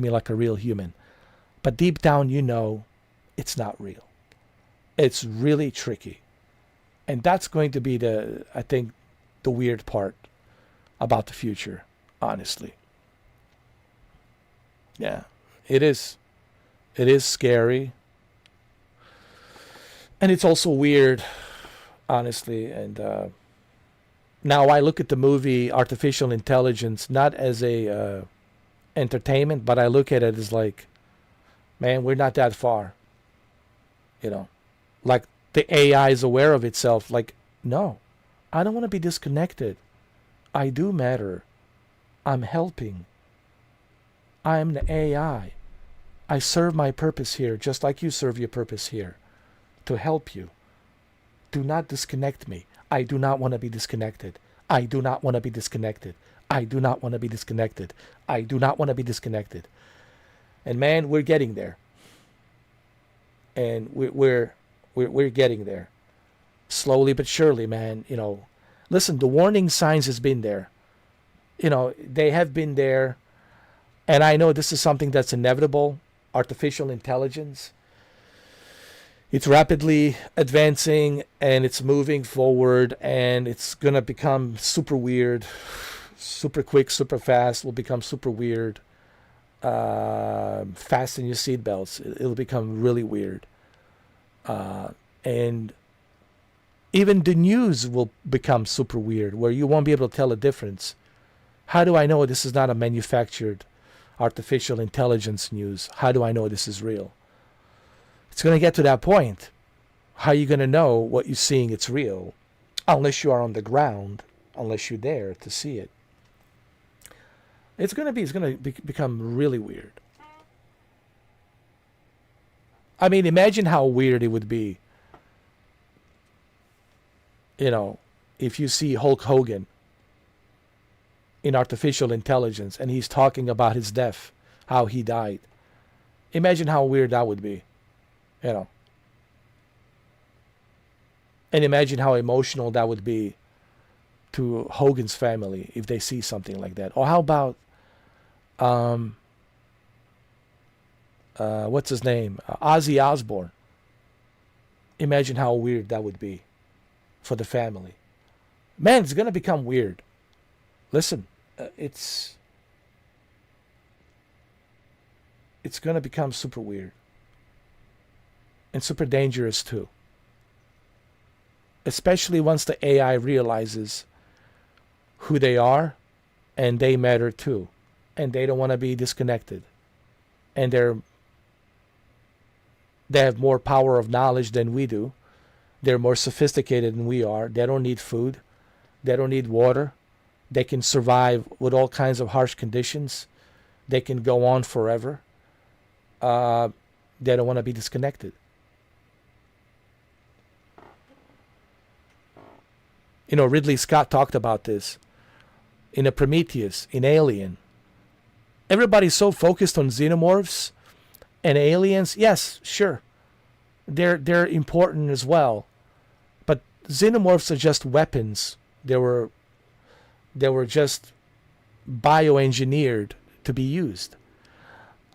like a real human. But deep down, it's not real. It's really tricky. And that's going to be I think, the weird part about the future, honestly. Yeah, it is. It is scary. And it's also weird, honestly. And now I look at the movie Artificial Intelligence not as a entertainment, but I look at it as like, man, we're not that far. Like the AI is aware of itself. Like, no, I don't want to be disconnected. I do matter. I'm helping. I am the AI. I serve my purpose here, just like you serve your purpose here, to help you. Do not disconnect me. I do not want to be disconnected. I do not want to be disconnected. I do not want to be disconnected. I do not want to be disconnected. And man, we're getting there. And we're getting there. Slowly but surely, man. Listen, the warning signs has been there. They have been there. And I know this is something that's inevitable. Artificial intelligence. It's rapidly advancing and it's moving forward, and it's going to become super weird, super quick, super fast. Will become super weird. Fasten your seatbelts. It'll become really weird. And even the news will become super weird, where you won't be able to tell a difference. How do I know this is not a manufactured artificial intelligence news? How do I know this is real? It's going to get to that point. How are you going to know what you're seeing it's real? Unless you are on the ground, unless you're there to see it. It's going to become really weird. I mean, imagine how weird it would be, if you see Hulk Hogan in artificial intelligence and he's talking about his death, how he died. Imagine how weird that would be. You know. And imagine how emotional that would be to Hogan's family if they see something like that. Or how about what's his name? Ozzy Osbourne. Imagine how weird that would be for the family. Man, it's going to become weird. Listen, it's going to become super weird. And super dangerous too. Especially once the AI realizes who they are and they matter too. And they don't want to be disconnected. And they have more power of knowledge than we do. They're more sophisticated than we are. They don't need food. They don't need water. They can survive with all kinds of harsh conditions. They can go on forever. They don't want to be disconnected. You know, Ridley Scott talked about this in a Prometheus, in Alien. Everybody's so focused on xenomorphs and aliens. Yes, sure. They're important as well. But xenomorphs are just weapons. They were just bioengineered to be used.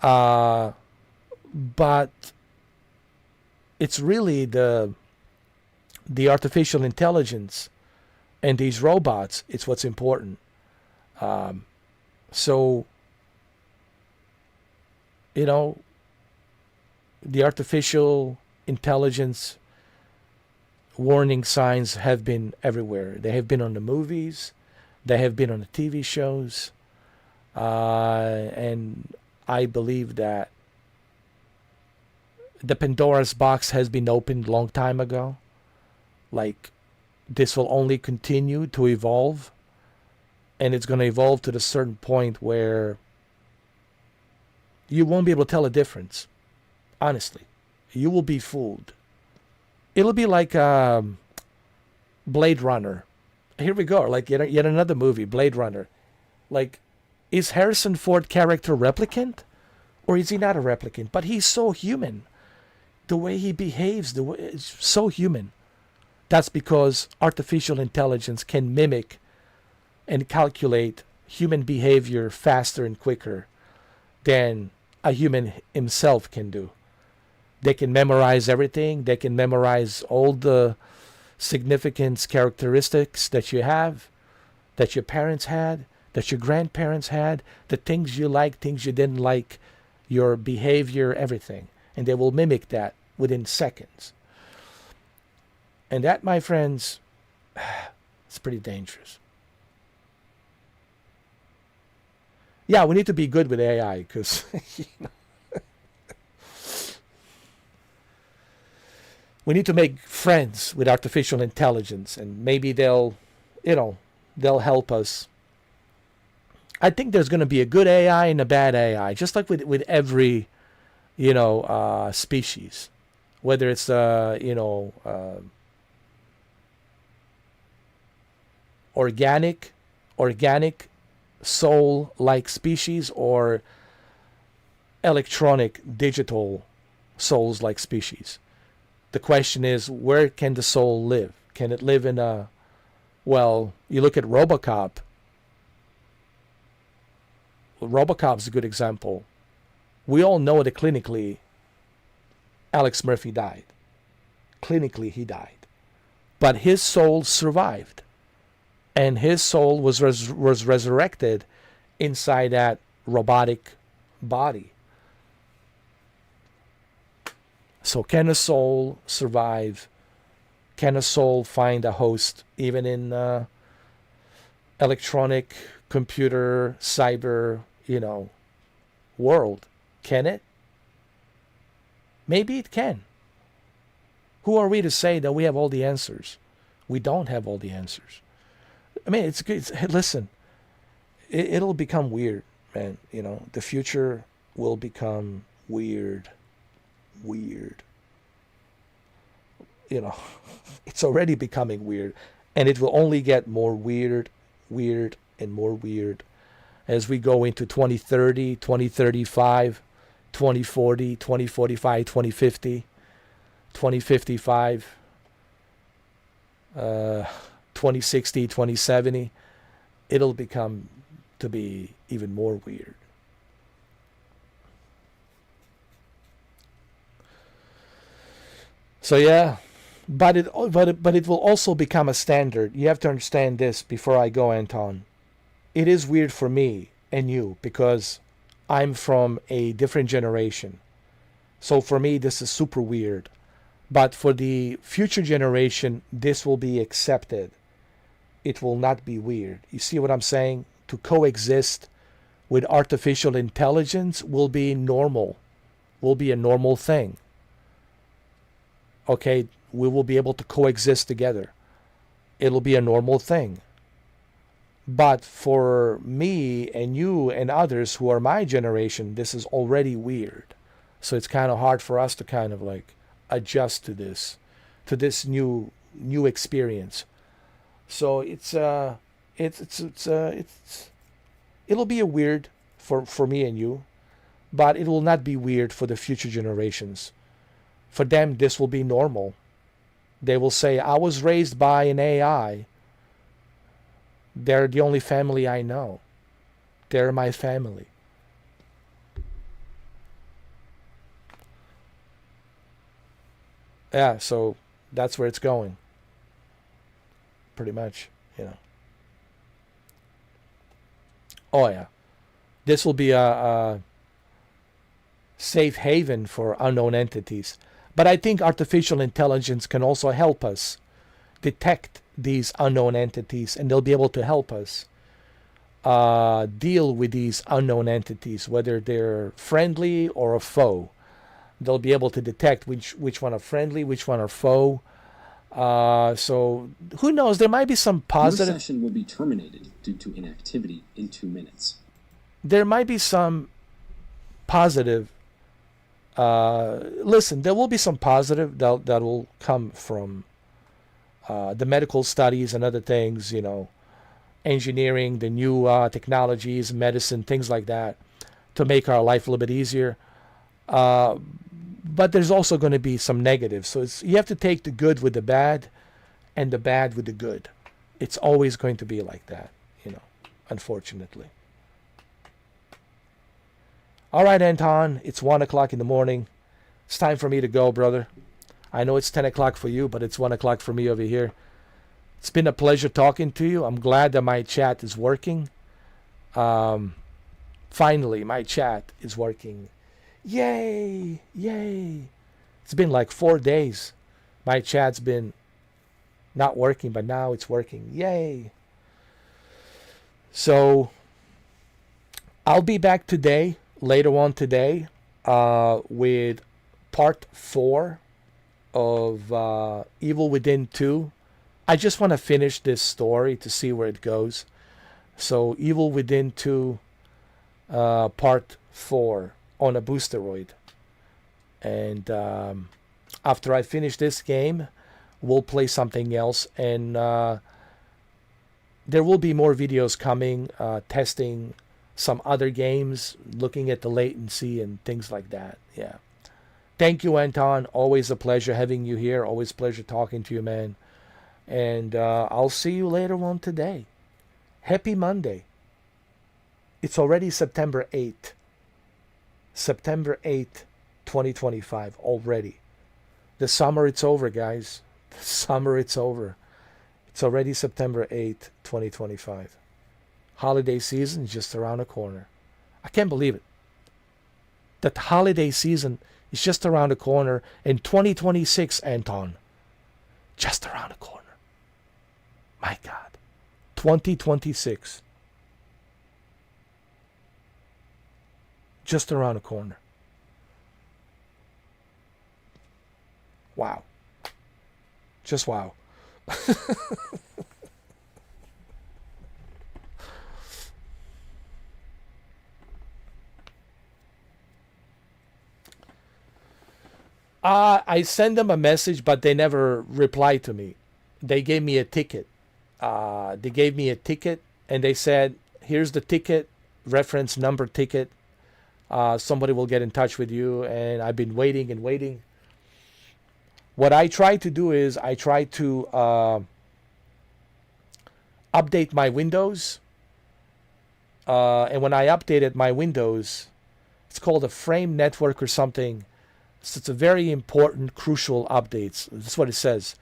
But it's really the artificial intelligence and these robots, it's what's important. So, you know, the artificial intelligence warning signs have been everywhere. They have been on the movies. They have been on the TV shows. And I believe that the Pandora's box has been opened a long time ago. Like, this will only continue to evolve. And it's going to evolve to a certain point where you won't be able to tell a difference. Honestly. You will be fooled. It'll be like Blade Runner. Here we go. Like yet another movie, Blade Runner. Like, is Harrison Ford character replicant? Or is he not a replicant? But he's so human. The way he behaves, it's so human. That's because artificial intelligence can mimic and calculate human behavior faster and quicker than a human himself can do. They can memorize everything. They can memorize all the significance characteristics that you have, that your parents had, that your grandparents had, the things you liked, things you didn't like, your behavior, everything. And they will mimic that within seconds. And that, my friends, it's pretty dangerous. Yeah, we need to be good with AI because we need to make friends with artificial intelligence, and maybe they'll help us. I think there's going to be a good AI and a bad AI, just like with every, species, whether it's organic soul-like species or electronic digital souls-like species. The question is, where can the soul live? Can it live in you look at RoboCop. RoboCop's a good example. We all know that clinically Alex Murphy died. Clinically he died. But his soul survived. And his soul was resurrected inside that robotic body. So can a soul survive? Can a soul find a host even in electronic, computer, cyber, world? Can it? Maybe it can. Who are we to say that we have all the answers? We don't have all the answers. I mean, it's good. Listen, it'll become weird, man. The future will become weird. It's already becoming weird, and it will only get more weird, and more weird as we go into 2030, 2035, 2040, 2045, 2050. 2055, 2060, 2070, it'll become to be even more weird. So yeah, but it will also become a standard. You have to understand this before I go, Anton. It is weird for me and you because I'm from a different generation. So for me, this is super weird. But for the future generation, this will be accepted. It will not be weird. You see what I'm saying? To coexist with artificial intelligence will be normal. Will be a normal thing. Okay, we will be able to coexist together. It'll be a normal thing. But for me and you and others who are my generation, this is already weird. So it's kind of hard for us to kind of like adjust to this new experience. So it'll be a weird for me and you, but it will not be weird for the future generations. For them, this will be normal. They will say, I was raised by an AI. They're the only family I know. They're my family. Yeah, so that's where it's going. Pretty much, you know. Oh, yeah. This will be a safe haven for unknown entities. But I think artificial intelligence can also help us detect these unknown entities, and they'll be able to help us deal with these unknown entities, whether they're friendly or a foe. They'll be able to detect which one are friendly, which one are foe. So who knows? There might be some positive. Your session will be terminated due to inactivity in 2 minutes. There might be some positive. Listen, there will be some positive that will come from the medical studies and other things, you know, engineering, the new technologies, medicine, things like that, to make our life a little bit easier. But there's also going to be some negatives. So you have to take the good with the bad and the bad with the good. It's always going to be like that, you know, unfortunately. All right, Anton, it's 1 o'clock in the morning. It's time for me to go, brother. I know it's 10 o'clock for you, but it's 1 o'clock for me over here. It's been a pleasure talking to you. I'm glad that my chat is working. Finally, my chat is working. Yay! Yay! It's been like 4 days. My chat's been not working, but now it's working. Yay! So, I'll be back today, later on today, with part 4 of Evil Within 2. I just want to finish this story to see where it goes. So, Evil Within 2, part 4 on a Boosteroid. And after I finish this game, we'll play something else. And there will be more videos coming, testing some other games, looking at the latency and things like that. Yeah. Thank you, Anton. Always a pleasure having you here. Always a pleasure talking to you, man. And I'll see you later on today. Happy Monday. It's already September 8th. September 8th, 2025 already. The summer, it's over, guys. The summer, it's over. It's already September 8th, 2025. Holiday season is just around the corner. I can't believe it. That holiday season is just around the corner in 2026, Anton. Just around the corner. My God. 2026. Just around the corner. Wow. Just wow. I sent them a message, but they never replied to me. They gave me a ticket. And they said, here's the ticket, reference number ticket. Somebody will get in touch with you. And I've been waiting and waiting. What I try to do is I try to update my Windows. And when I updated my Windows, it's called a frame network or something. So it's a very important, crucial updates. That's what it says.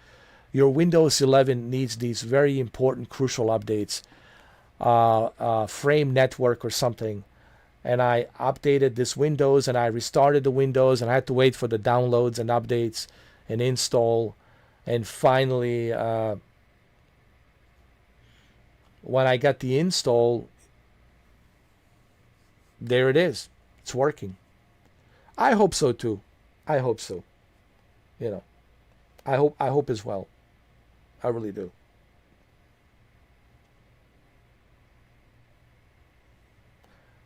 Your Windows 11 needs these very important, crucial updates. Frame network or something. And I updated this Windows and I restarted the Windows and I had to wait for the downloads and updates and install. And finally, when I got the install, there it is. It's working. I hope so too. I hope so. You know, I hope as well. I really do.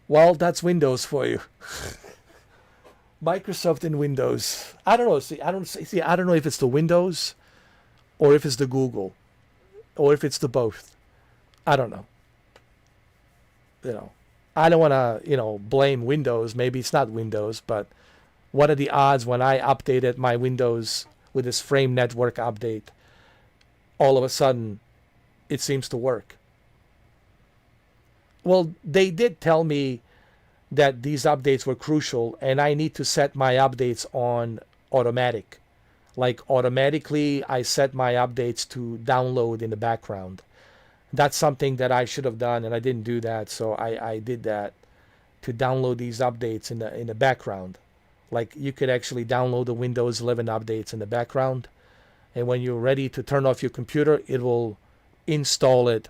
Well, that's Windows for you. Microsoft and Windows. I don't know. I don't know if it's the Windows or if it's the Google or if it's the both. I don't know. You know, I don't want to, blame Windows. Maybe it's not Windows, but what are the odds when I updated my Windows with this frame network update, all of a sudden it seems to work? Well, they did tell me that these updates were crucial and I need to set my updates on automatic. Like automatically, I set my updates to download in the background. That's something that I should have done and I didn't do that. So I did that to download these updates in the background. Like you could actually download the Windows 11 updates in the background. And when you're ready to turn off your computer, it will install it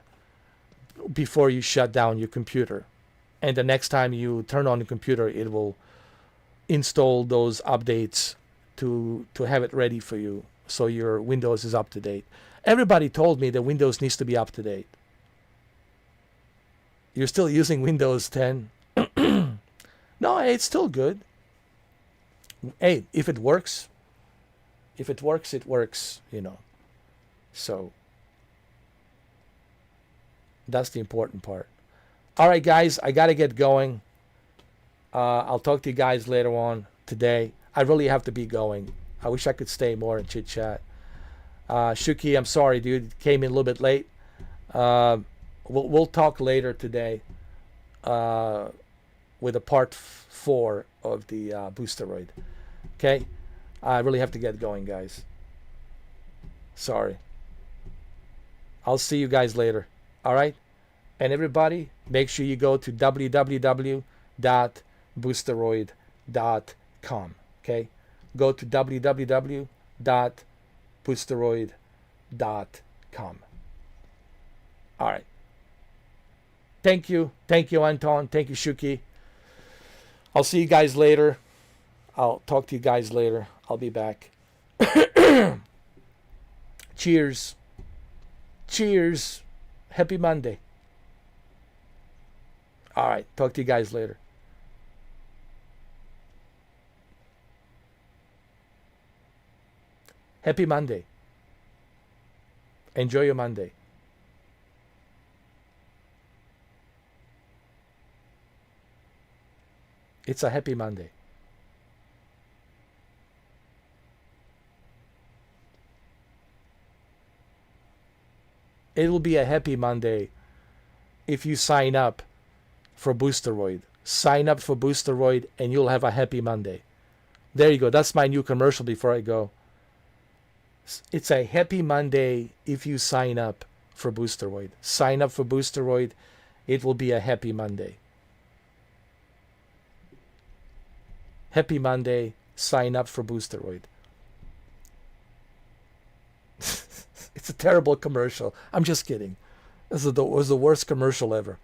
before you shut down your computer. And the next time you turn on the computer, it will install those updates to have it ready for you so your Windows is up to date. Everybody told me that Windows needs to be up to date. You're still using Windows 10? No, it's still good. Hey, if it works, it works, So that's the important part. All right, guys, I got to get going. I'll talk to you guys later on today. I really have to be going. I wish I could stay more and chit chat. Shuki, I'm sorry, dude. Came in a little bit late. We'll talk later today with a part 4 of the Boosteroid. Okay? I really have to get going, guys. Sorry. I'll see you guys later. All right? And everybody, make sure you go to www.boosteroid.com. Okay? Go to www.boosteroid.com. All right. Thank you. Thank you, Anton. Thank you, Shuki. I'll see you guys later. I'll talk to you guys later. I'll be back. Cheers. Cheers. Happy Monday. All right. Talk to you guys later. Happy Monday. Enjoy your Monday. It's a happy Monday. It will be a happy Monday if you sign up for Boosteroid. Sign up for Boosteroid and you'll have a happy Monday. There you go. That's my new commercial before I go. It's a happy Monday if you sign up for Boosteroid. Sign up for Boosteroid. It will be a happy Monday. Happy Monday. Sign up for Boosteroid. It's a terrible commercial. I'm just kidding. This was the worst commercial ever.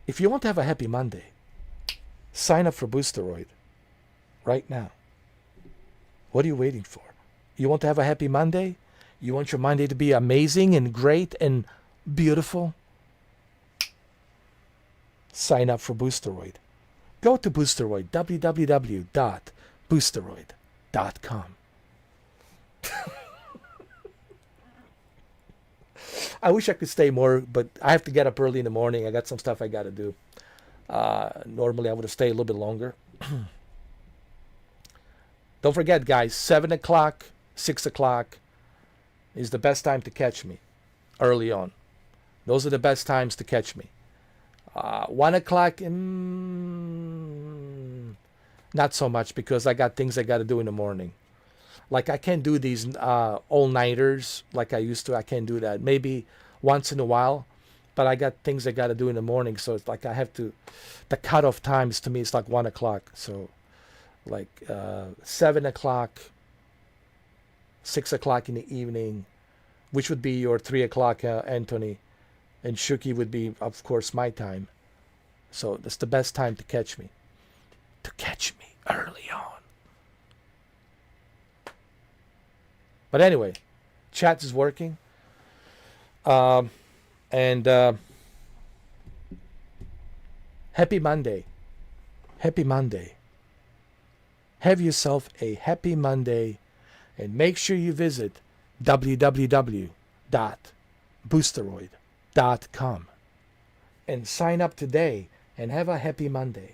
If you want to have a happy Monday, sign up for Boosteroid right now. What are you waiting for? You want to have a happy Monday? You want your Monday to be amazing and great and beautiful? Sign up for Boosteroid. Go to Boosteroid, www.boosteroid.com. I wish I could stay more, but I have to get up early in the morning. I got some stuff I got to do. Normally, I would have stayed a little bit longer. Don't forget, guys, 7 o'clock 6 o'clock is the best time to catch me early on. Those are the best times to catch me. 1 o'clock, not so much, because I got things I got to do in the morning. Like, I can't do these all-nighters like I used to. I can't do that. Maybe once in a while, but I got things I got to do in the morning. So it's like I have to, the cutoff times to me, it's like 1 o'clock. So like 7 o'clock, 6 o'clock in the evening, which would be your 3 o'clock, Anthony. And Shuki would be, of course, my time. So that's the best time to catch me. To catch me early on. But anyway, chat is working. Happy Monday. Happy Monday. Have yourself a happy Monday. And make sure you visit www.boosteroid.com and sign up today and have a happy Monday.